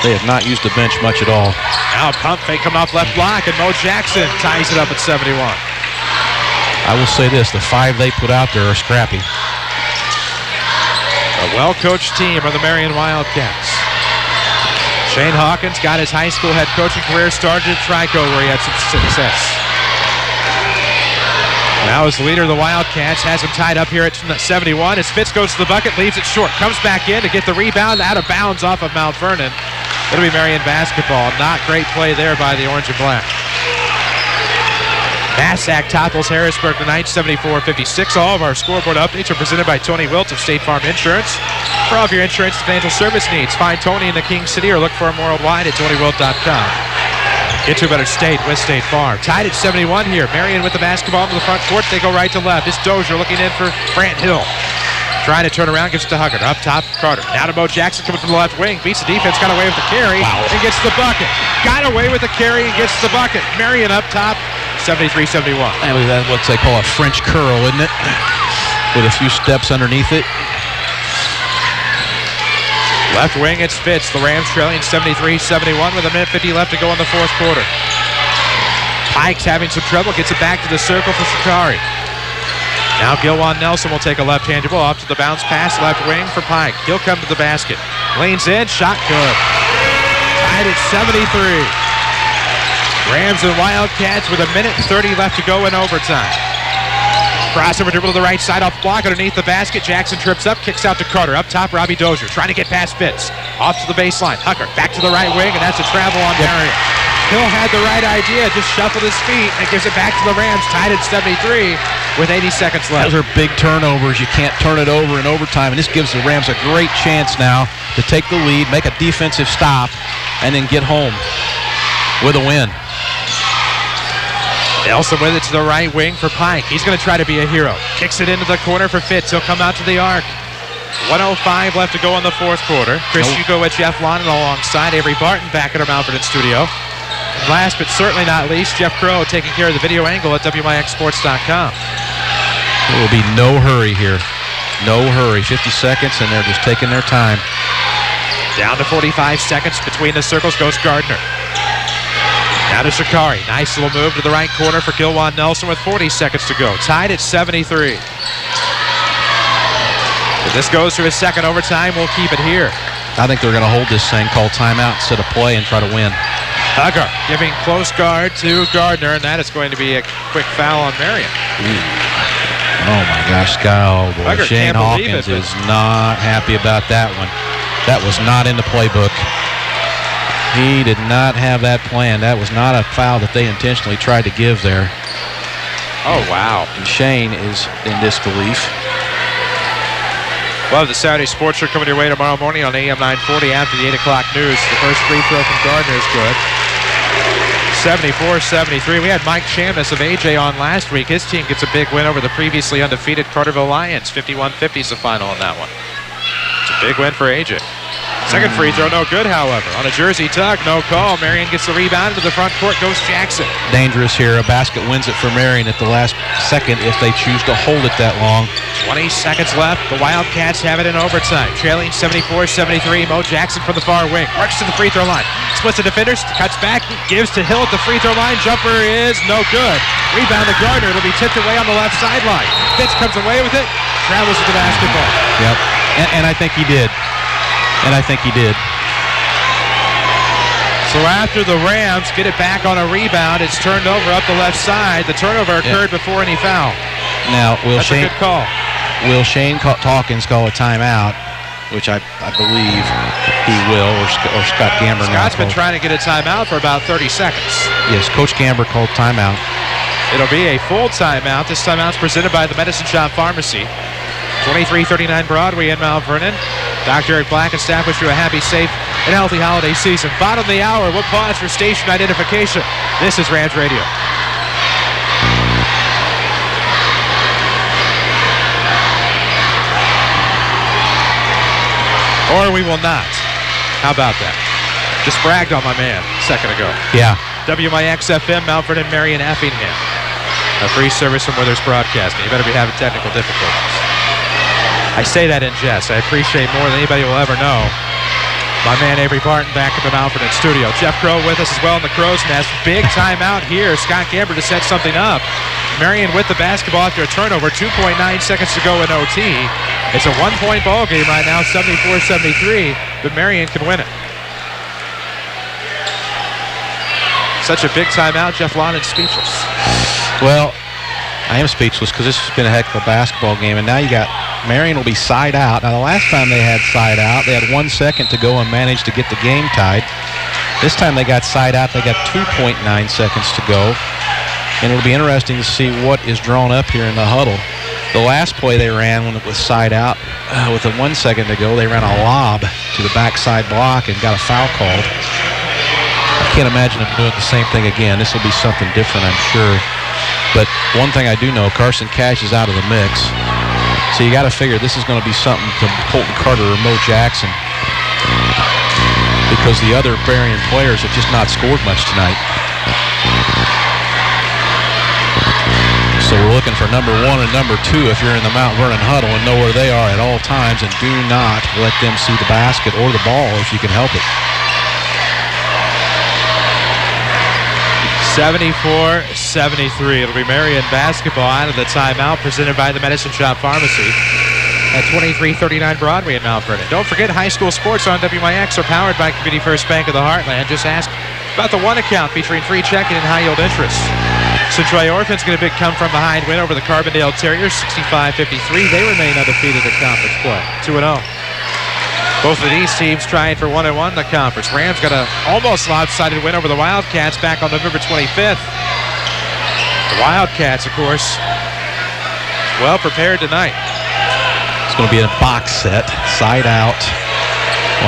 They have not used the bench much at all. Now a pump fake coming off left block, and Mo Jackson ties it up at 71. I will say this, the 5 they put out there are scrappy. A well-coached team are the Marion Wildcats. Shane Hawkins got his high school head coaching career started at Trico, where he had some success. Now as the leader of the Wildcats, has him tied up here at 71 as Fitz goes to the bucket, leaves it short, comes back in to get the rebound, out of bounds off of Mount Vernon. It'll be Marion basketball. Not great play there by the orange and black. Massac topples Harrisburg tonight, 74-56. All of our scoreboard updates are presented by Tony Wilt of State Farm Insurance. For all of your insurance and financial service needs, find Tony in the King City or look for him worldwide at TonyWilt.com. Get to a better state with State Farm. Tied at 71 here. Marion with the basketball to the front court. They go right to left. It's Dozier looking in for Grant Hill. Trying to turn around, gives it to Huggard. Up top, Carter. Now to Mo Jackson coming from the left wing. Beats the defense, got away with the carry, and gets the bucket. Got away with the carry and gets the bucket. Marion up top, 73-71. That's what they call a French curl, isn't it? With a few steps underneath it. Left wing, it's Fitz. The Rams trailing 73-71 with a minute 50 left to go in the fourth quarter. Pike's having some trouble, gets it back to the circle for Shikari. Now Gilwan Nelson will take a left-handed ball off to the bounce pass, left wing for Pike. He'll come to the basket. Leans in, shot good. Tied at 73. Rams and Wildcats with a minute 30 left to go in overtime. Crossover dribble to the right side, off block underneath the basket. Jackson trips up, kicks out to Carter. Up top, Robbie Dozier trying to get past Fitz. Off to the baseline. Hucker back to the right wing, and that's a travel on Marion. Hill had the right idea, just shuffled his feet, and gives it back to the Rams, tied at 73 with 80 seconds left. Those are big turnovers. You can't turn it over in overtime, and this gives the Rams a great chance now to take the lead, make a defensive stop, and then get home with a win. Nelson with it to the right wing for Pike. He's going to try to be a hero. Kicks it into the corner for Fitz. He'll come out to the arc. 1:05 left to go in the fourth quarter. Chris Hugo with Jeff Lonnon alongside Avery Barton back at our Mount Vernon studio. And last but certainly not least, Jeff Crow taking care of the video angle at WMIXsports.com. There will be no hurry here. No hurry. 50 seconds, and they're just taking their time. Down to 45 seconds. Between the circles goes Gardner. Now to Shikari. Nice little move to the right corner for Gilwan Nelson with 40 seconds to go. Tied at 73. If this goes to his second overtime, we'll keep it here. I think they're going to hold this thing, call timeout, set a play, and try to win. Hugger giving close guard to Gardner, and that is going to be a quick foul on Marion. Oh, my gosh, Scott. Oh, boy. Hugger Shane Hawkins is not happy about that one. That was not in the playbook. He did not have that planned. That was not a foul that they intentionally tried to give there. Oh, wow. And Shane is in disbelief. Well, the Saturday Sports Show coming your way tomorrow morning on AM 940 after the 8 o'clock news. The first free throw from Gardner is good. 74-73. We had Mike Chamness of AJ on last week. His team gets a big win over the previously undefeated Carterville Lions. 51-50 is the final in that one. It's a big win for AJ. Second free throw, no good, however. On a jersey tug, no call. Marion gets the rebound. To the front court goes Jackson. Dangerous here. A basket wins it for Marion at the last second if they choose to hold it that long. 20 seconds left. The Wildcats have it in overtime. Trailing 74-73. Mo Jackson from the far wing. Marches to the free throw line. Splits the defenders. Cuts back. Gives to Hill at the free throw line. Jumper is no good. Rebound to Gardner. It'll be tipped away on the left sideline. Fitz comes away with it. Travels with the basketball. Yep. And I think he did. So after the Rams get it back on a rebound, it's turned over up the left side. The turnover occurred before any foul. Now, That's a good call. Will Shane Hawkins call a timeout, which I believe he will, or Scott Gamber. Scott's been trying to get a timeout for about 30 seconds. Yes, Coach Gamber called timeout. It'll be a full timeout. This timeout's presented by the Medicine Shop Pharmacy. 2339 Broadway in Mount Vernon. Dr. Eric Black and staff wish you a happy, safe, and healthy holiday season. Bottom of the hour, we'll pause for station identification. This is Rams Radio. Or we will not. How about that? Just bragged on my man a second ago. Yeah. WMIX FM, Mount Vernon, Marion, Effingham. A free service from Withers Broadcasting. You better be having technical difficulties. I say that in jest. I appreciate more than anybody will ever know my man Avery Barton back at the Mount Vernon studio. Jeff Crow with us as well in the Crow's Nest. Big timeout here. Scott Gamber to set something up. Marion with the basketball after a turnover. 2.9 seconds to go in OT. It's a one-point ball game right now, 74-73, but Marion can win it. Such a big timeout. Jeff Lonnon speechless. Well, I am speechless because this has been a heck of a basketball game, and now you got Marion will be side out. Now, the last time they had side out, they had 1 second to go and managed to get the game tied. This time they got side out. They got 2.9 seconds to go, and it'll be interesting to see what is drawn up here in the huddle. The last play they ran when it was side out, with the 1 second to go, they ran a lob to the backside block and got a foul called. I can't imagine them doing the same thing again. This will be something different, I'm sure. But one thing I do know, Carson Cash is out of the mix. So you got to figure this is going to be something to Colton Carter or Mo Jackson, because the other Marion players have just not scored much tonight. So we're looking for number 1 and number 2 if you're in the Mount Vernon huddle and know where they are at all times, and do not let them see the basket or the ball if you can help it. 74-73. It'll be Marion basketball out of the timeout presented by the Medicine Shop Pharmacy at 2339 Broadway in Mount Vernon. Don't forget, high school sports on WMIX are powered by Community First Bank of the Heartland. Just ask about the one account featuring free checking and high yield interest. Centralia Orphans get a big come-from-behind win over the Carbondale Terriers, 65-53. They remain undefeated in conference play, 2-0. Both of these teams trying for 1-1 in the conference. Rams got an almost lopsided win over the Wildcats back on November 25th. The Wildcats, of course, well prepared tonight. It's going to be a box set, side out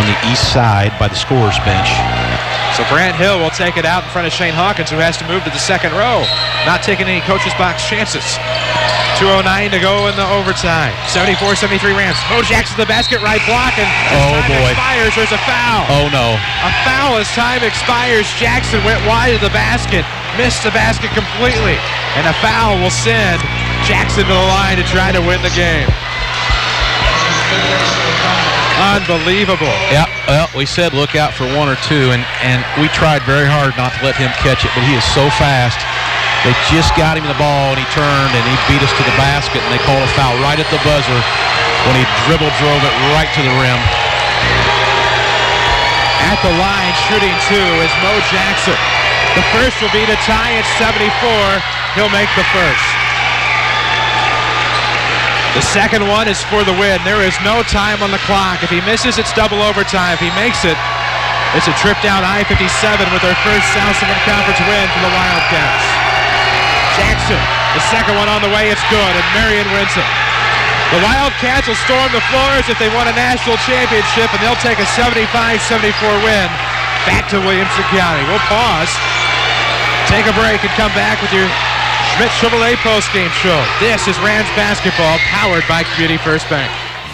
on the east side by the scorer's bench. So Grant Hill will take it out in front of Shane Hawkins, who has to move to the second row. Not taking any coach's box chances. 2:09 to go in the overtime. 74-73 Rams. Mo Jackson the basket, right block, and time expires. There's a foul. Oh, no. A foul as time expires. Jackson went wide of the basket, missed the basket completely, and a foul will send Jackson to the line to try to win the game. Unbelievable. Yeah, well, we said look out for 1 or 2, and we tried very hard not to let him catch it, but he is so fast. They just got him the ball, and he turned, and he beat us to the basket, and they called a foul right at the buzzer when he drove it right to the rim. At the line, shooting 2 is Mo Jackson. The first will be to tie at 74. He'll make the first. The second one is for the win. There is no time on the clock. If he misses, it's double overtime. If he makes it, it's a trip down I-57 with their first South Summit Conference win for the Wildcats. Jackson, the second one on the way, it's good, and Marion wins it. The Wildcats will storm the floors if they won a national championship, and they'll take a 75-74 win back to Williamson County. We'll pause, take a break, and come back with your Schmidt Chevrolet postgame show. This is Rams basketball, powered by Community First Bank.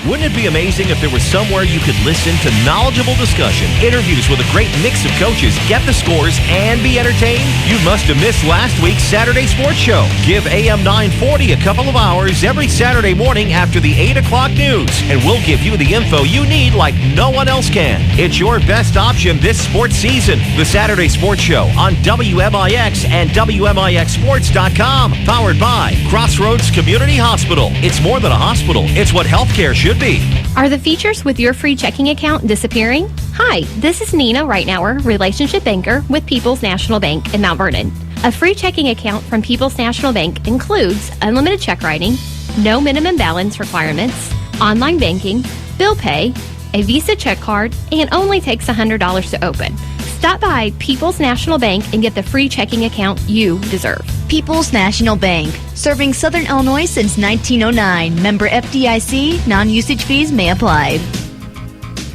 Wouldn't it be amazing if there was somewhere you could listen to knowledgeable discussion, interviews with a great mix of coaches, get the scores, and be entertained? You must have missed last week's Saturday Sports Show. Give AM 940 a couple of hours every Saturday morning after the 8 o'clock news, and we'll give you the info you need like no one else can. It's your best option this sports season. The Saturday Sports Show on WMIX and WMIXsports.com. Powered by Crossroads Community Hospital. It's more than a hospital. It's what healthcare should be. Are the features with your free checking account disappearing? Hi, this is Nina Reitnauer, relationship banker with People's National Bank in Mount Vernon. A free checking account from People's National Bank includes unlimited check writing, no minimum balance requirements, online banking, bill pay, a Visa check card, and only takes $100 to open. Stop by People's National Bank and get the free checking account you deserve. People's National Bank, serving Southern Illinois since 1909. Member FDIC, non-usage fees may apply.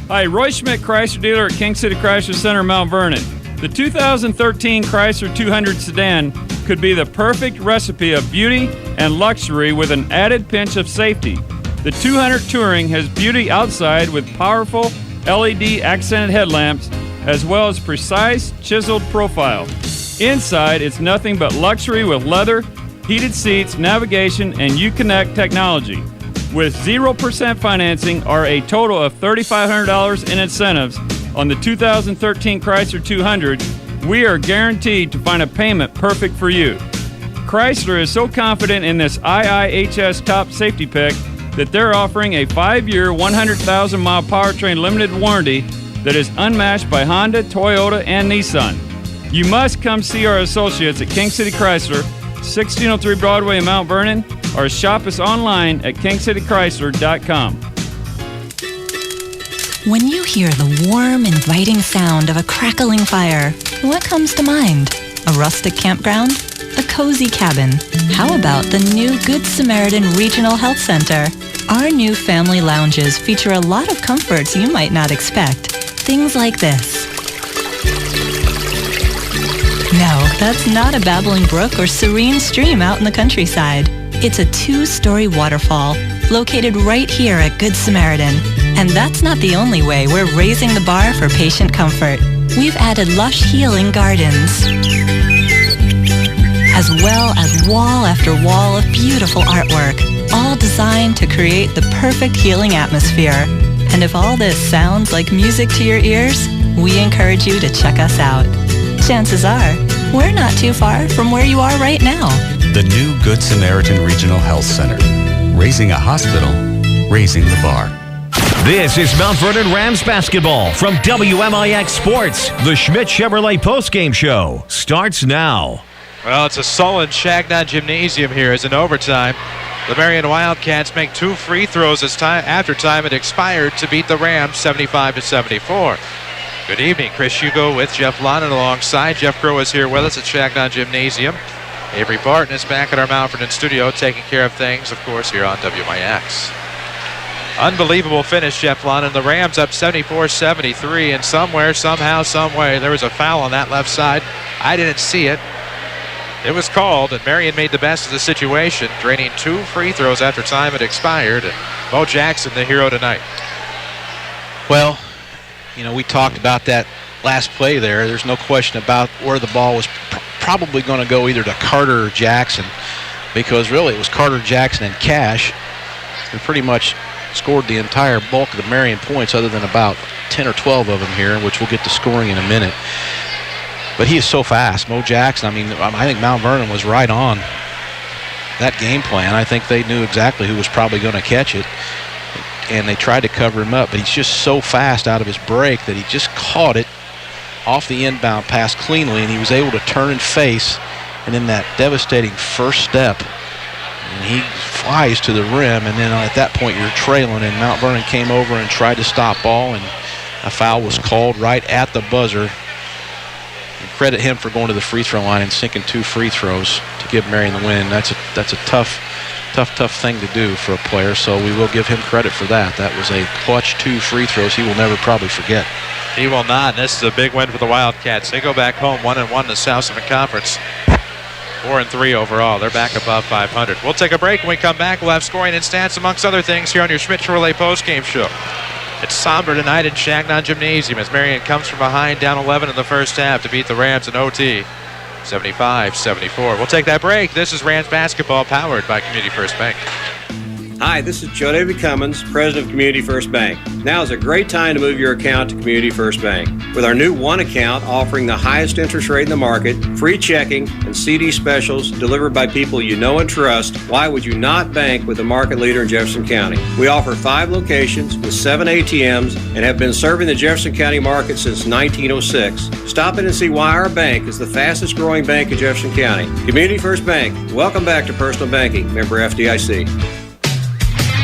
Hi, Roy Schmidt Chrysler dealer at King City Chrysler Center, Mount Vernon. The 2013 Chrysler 200 sedan could be the perfect recipe of beauty and luxury with an added pinch of safety. The 200 Touring has beauty outside with powerful LED accented headlamps, as well as precise chiseled profile. Inside, it's nothing but luxury with leather, heated seats, navigation, and Uconnect technology. With 0% financing or a total of $3,500 in incentives on the 2013 Chrysler 200, we are guaranteed to find a payment perfect for you. Chrysler is so confident in this IIHS top safety pick that they're offering a 5-year, 100,000-mile powertrain limited warranty that is unmatched by Honda, Toyota, and Nissan. You must come see our associates at King City Chrysler, 1603 Broadway in Mount Vernon, or shop us online at kingcitychrysler.com. When you hear the warm, inviting sound of a crackling fire, what comes to mind? A rustic campground? A cozy cabin? How about the new Good Samaritan Regional Health Center? Our new family lounges feature a lot of comforts you might not expect. Things like this. No, that's not a babbling brook or serene stream out in the countryside. It's a 2-story waterfall located right here at Good Samaritan. And that's not the only way we're raising the bar for patient comfort. We've added lush healing gardens, as well as wall after wall of beautiful artwork, all designed to create the perfect healing atmosphere. And if all this sounds like music to your ears, we encourage you to check us out. Chances are, we're not too far from where you are right now. The new Good Samaritan Regional Health Center. Raising a hospital, raising the bar. This is Mount Vernon Rams Basketball from WMIX Sports. The Schmidt Chevrolet postgame show starts now. Well, it's a sullen Shagnon Gymnasium here as in overtime. The Marion Wildcats make 2 free throws as after time had expired to beat the Rams 75-74. Good evening. Chris Hugo with Jeff Lonnon alongside. Jeff Crow is here with us at Shagnon Gymnasium. Avery Barton is back at our Mount Vernon studio taking care of things, of course, here on WMIX. Unbelievable finish, Jeff Lonnon. The Rams up 74-73, and somewhere, somehow, someway, there was a foul on that left side. I didn't see it. It was called, and Marion made the best of the situation, draining 2 free throws after time had expired. And Bo Jackson, the hero tonight. Well, you know, we talked about that last play there. There's no question about where the ball was probably going to go, either to Carter or Jackson, because really it was Carter, Jackson, and Cash who pretty much scored the entire bulk of the Marion points, other than about 10 or 12 of them here, which we'll get to scoring in a minute. But he is so fast. Mo Jackson, I think Mount Vernon was right on that game plan. I think they knew exactly who was probably going to catch it, and they tried to cover him up, but he's just so fast out of his break that he just caught it off the inbound pass cleanly, and he was able to turn and face, and then that devastating first step, and he flies to the rim, and then at that point you're trailing, and Mount Vernon came over and tried to stop ball, and a foul was called right at the buzzer. And credit him for going to the free throw line and sinking 2 free throws to give Marion the win. That's a tough thing to do for a player, so we will give him credit for that. That was a clutch 2 free throws he will never probably forget. He will not. This is a big win for the Wildcats. They go back home 1-1 in the Southern Conference. 4-3 overall. They're back above 500. We'll take a break. When we come back, we'll have scoring and stats amongst other things here on your Schmidt Chevrolet postgame show. It's somber tonight in Shagnon Gymnasium as Marion comes from behind, down 11 in the first half to beat the Rams in OT. 75-74. We'll take that break. This is Rams Basketball powered by Community First Bank. Hi, this is Joe David Cummins, President of Community First Bank. Now is a great time to move your account to Community First Bank. With our new One account offering the highest interest rate in the market, free checking, and CD specials delivered by people you know and trust, why would you not bank with the market leader in Jefferson County? We offer 5 locations with 7 ATMs and have been serving the Jefferson County market since 1906. Stop in and see why our bank is the fastest growing bank in Jefferson County. Community First Bank. Welcome back to Personal Banking. Member FDIC.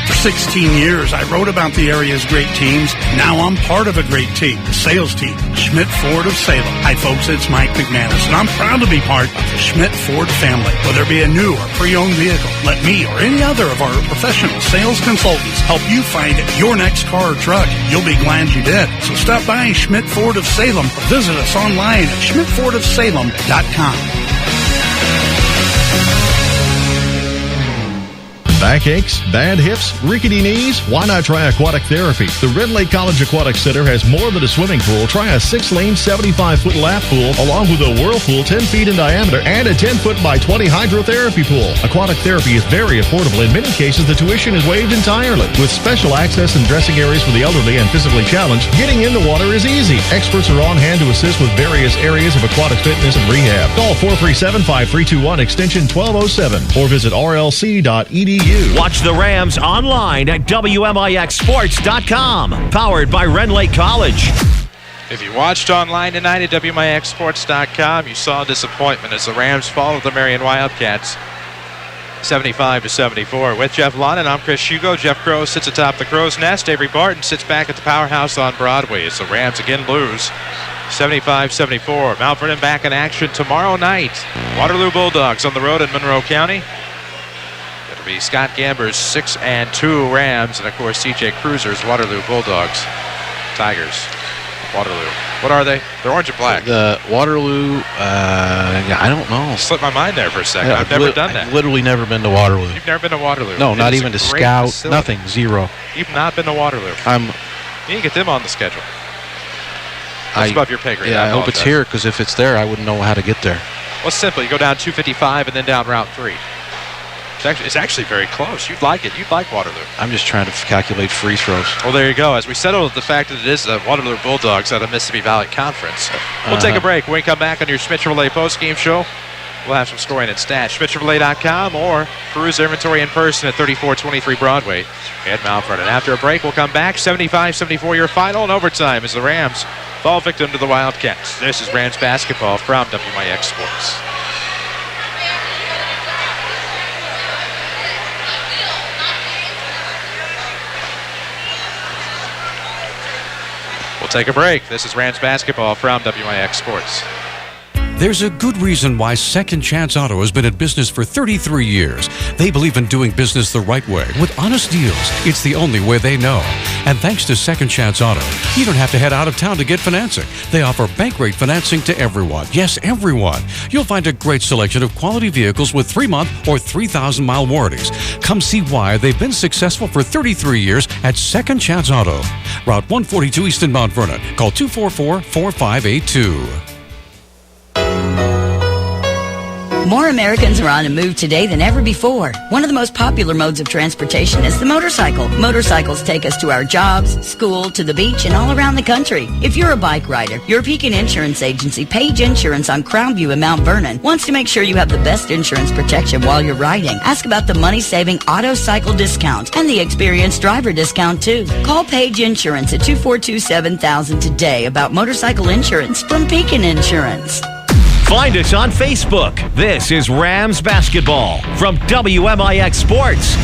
For 16 years, I wrote about the area's great teams. Now I'm part of a great team, the sales team, Schmidt Ford of Salem. Hi, folks, it's Mike McManus, and I'm proud to be part of the Schmidt Ford family. Whether it be a new or pre-owned vehicle, let me or any other of our professional sales consultants help you find your next car or truck. You'll be glad you did. So stop by Schmidt Ford of Salem or visit us online at schmidtfordofsalem.com. Backaches, bad hips, rickety knees? Why not try aquatic therapy? The Red Lake College Aquatic Center has more than a swimming pool. Try a 6-lane, 75-foot lap pool, along with a whirlpool 10 feet in diameter and a 10-foot by 20 hydrotherapy pool. Aquatic therapy is very affordable. In many cases, the tuition is waived entirely. With special access and dressing areas for the elderly and physically challenged, getting in the water is easy. Experts are on hand to assist with various areas of aquatic fitness and rehab. Call 437-5321 extension 1207 or visit rlc.edu. Watch the Rams online at WMIXsports.com. Powered by Red Lake College. If you watched online tonight at WMIXsports.com, you saw disappointment as the Rams followed the Marion Wildcats 75-74. With Jeff Lonnon, I'm Chris Hugo. Jeff Crow sits atop the Crow's Nest. Avery Barton sits back at the Powerhouse on Broadway as the Rams again lose 75-74. Mount Vernon back in action tomorrow night. Waterloo Bulldogs on the road in Monroe County. It'll be Scott Gamber's 6-2 Rams, and of course CJ Cruiser's Waterloo Bulldogs. Tigers. Waterloo. What are they? They're orange and black. The Waterloo, I don't know. Slipped my mind there for a second. I've never done that. I've literally never been to Waterloo. You've never been to Waterloo? No, not even to scout. Facility. Nothing. Zero. You've not been to Waterloo. You need to get them on the schedule. That's above your pay grade. Yeah, I hope it's here, because if it's there, I wouldn't know how to get there. Well, it's simple. You go down 255 and then down Route 3. It's actually very close. You'd like it. You'd like Waterloo. I'm just trying to calculate free throws. Well, there you go. As we settle the fact that it is the Waterloo Bulldogs out of Mississippi Valley Conference, we'll take a break. When we come back on your Schmitz Chevrolet postgame show, we'll have some scoring and stats. SchmitzChevrolet.com or peruse inventory in person at 3423 Broadway at Mount Vernon. After a break, we'll come back. 75-74 your final in overtime as the Rams fall victim to the Wildcats. This is Rams basketball from WMIX Sports. We'll take a break. This is Rams basketball from WMIX Sports. There's a good reason why Second Chance Auto has been in business for 33 years. They believe in doing business the right way with honest deals. It's the only way they know. And thanks to Second Chance Auto, you don't have to head out of town to get financing. They offer bank rate financing to everyone. Yes, everyone. You'll find a great selection of quality vehicles with 3-month or 3,000-mile warranties. Come see why they've been successful for 33 years at Second Chance Auto. Route 142 East in Mount Vernon. Call 244-4582. More Americans are on a move today than ever before. One of the most popular modes of transportation is the motorcycle. Motorcycles take us to our jobs, school, to the beach, and all around the country. If you're a bike rider, your Pekin Insurance Agency, Page Insurance on Crownview in Mount Vernon, wants to make sure you have the best insurance protection while you're riding. Ask about the money-saving auto cycle discount and the experienced driver discount, too. Call Page Insurance at 242-7000 today about motorcycle insurance from Pekin Insurance. Find us on Facebook. This is Rams basketball from WMIX Sports.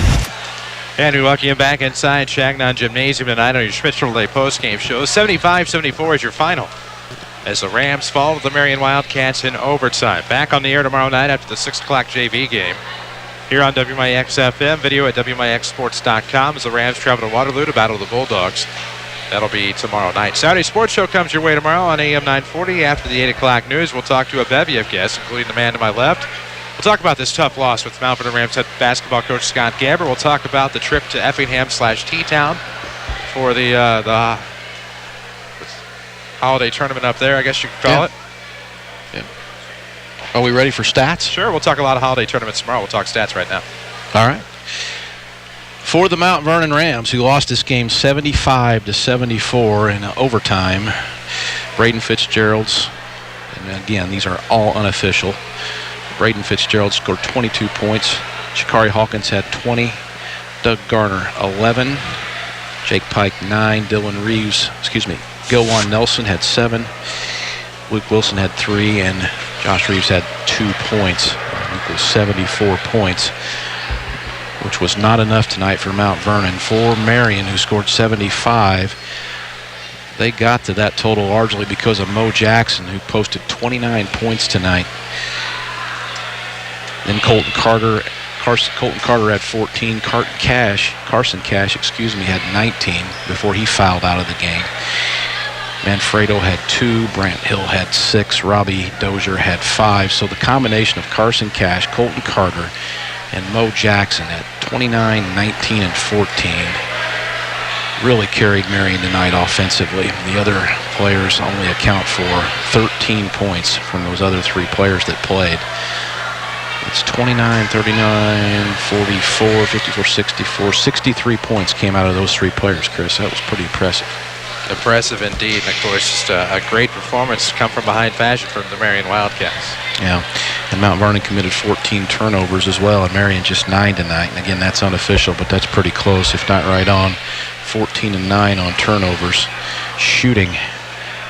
And we welcome you back inside Shagnon Gymnasium tonight on your Schmitz Chevrolet postgame show. 75-74 is your final as the Rams fall to the Marion Wildcats in overtime. Back on the air tomorrow night after the 6 o'clock JV game. Here on WMIX FM, video at WMIXsports.com as the Rams travel to Waterloo to battle the Bulldogs. That'll be tomorrow night. Saturday Sports Show comes your way tomorrow on AM 940. After the 8 o'clock news, we'll talk to a bevy of guests, including the man to my left. We'll talk about this tough loss with Mount Vernon Rams head basketball coach Scott Gamber. We'll talk about the trip to Effingham/T-Town for the holiday tournament up there, I guess you could call it. Yeah. Are we ready for stats? Sure, we'll talk a lot of holiday tournaments tomorrow. We'll talk stats right now. All right. For the Mount Vernon Rams, who lost this game 75-74 in overtime, Braden Fitzgerald's, and again, these are all unofficial. Braden Fitzgerald scored 22 points. Shakari Hawkins had 20. Doug Garner, 11. Jake Pike, 9. Gilwan Nelson had 7. Luke Wilson had 3. And Josh Reeves had 2 points. Equals 74 points, which was not enough tonight for Mount Vernon. For Marion, who scored 75, they got to that total largely because of Mo Jackson, who posted 29 points tonight. Then Colton Carter had 14. Carson Cash, had 19 before he fouled out of the game. Manfredo had 2. Brant Hill had 6. Robbie Dozier had 5. So the combination of Carson Cash, Colton Carter, and Mo Jackson at 29, 19, and 14 really carried Marion tonight offensively. The other players only account for 13 points from those other 3 players that played. It's 29, 39, 44, 54, 64. 63 points came out of those 3 players, Chris. That was pretty impressive. Impressive indeed. And, of course, just a great performance come from behind fashion from the Marion Wildcats. Yeah, and Mount Vernon committed 14 turnovers as well, and Marion just 9 tonight. And again, that's unofficial, but that's pretty close, if not right on. 14 and 9 on turnovers. Shooting,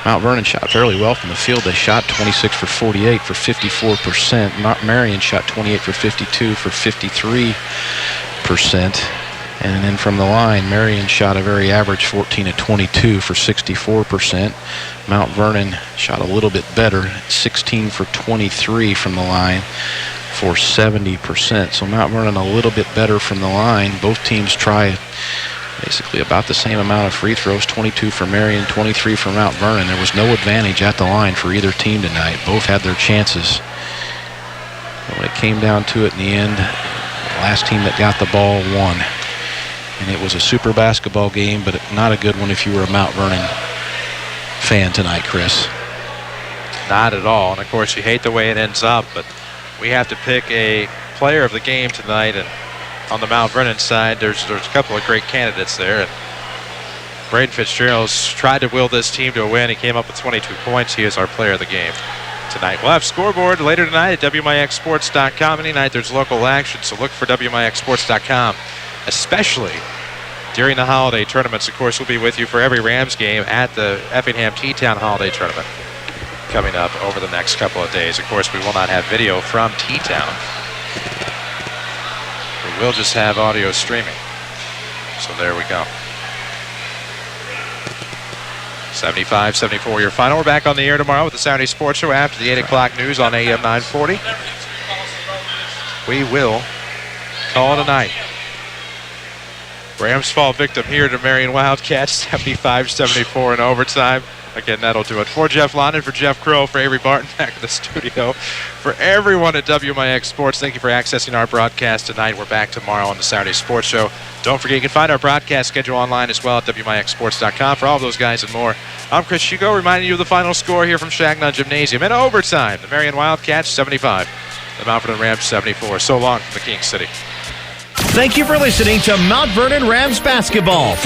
Mount Vernon shot fairly well from the field. They shot 26 for 48 for 54%. Marion shot 28 for 52 for 53%. And then from the line, Marion shot a very average 14 of 22 for 64%. Mount Vernon shot a little bit better, 16 for 23 from the line for 70%. So Mount Vernon a little bit better from the line. Both teams try basically about the same amount of free throws, 22 for Marion, 23 for Mount Vernon. There was no advantage at the line for either team tonight. Both had their chances. But when it came down to it in the end, the last team that got the ball won. And it was a super basketball game, but not a good one if you were a Mount Vernon fan tonight, Chris. Not at all. And, of course, you hate the way it ends up, but we have to pick a player of the game tonight. And on the Mount Vernon side, there's a couple of great candidates there. And Braden Fitzgerald's tried to will this team to a win. He came up with 22 points. He is our player of the game tonight. We'll have scoreboard later tonight at WMIXsports.com. Any night there's local action, so look for WMIXsports.com, especially during the holiday tournaments. Of course, we'll be with you for every Rams game at the Effingham T-Town Holiday Tournament coming up over the next couple of days. Of course, we will not have video from T-Town. We will just have audio streaming. So there we go. 75-74 your final. We're back on the air tomorrow with the Saturday Sports Show after the 8 o'clock news on AM 940. We will call it a night. Rams fall victim here to Marion Wildcats, 75-74 in overtime. Again, that'll do it. For Jeff Lonnon, for Jeff Crow, for Avery Barton back in the studio, for everyone at WMIX Sports, thank you for accessing our broadcast tonight. We're back tomorrow on the Saturday Sports Show. Don't forget, you can find our broadcast schedule online as well at WMIXsports.com. For all of those guys and more, I'm Chris Hugo, reminding you of the final score here from Shagnon Gymnasium. In overtime, the Marion Wildcats 75, the Mount Vernon Rams 74. So long from the King City. Thank you for listening to Mount Vernon Rams Basketball.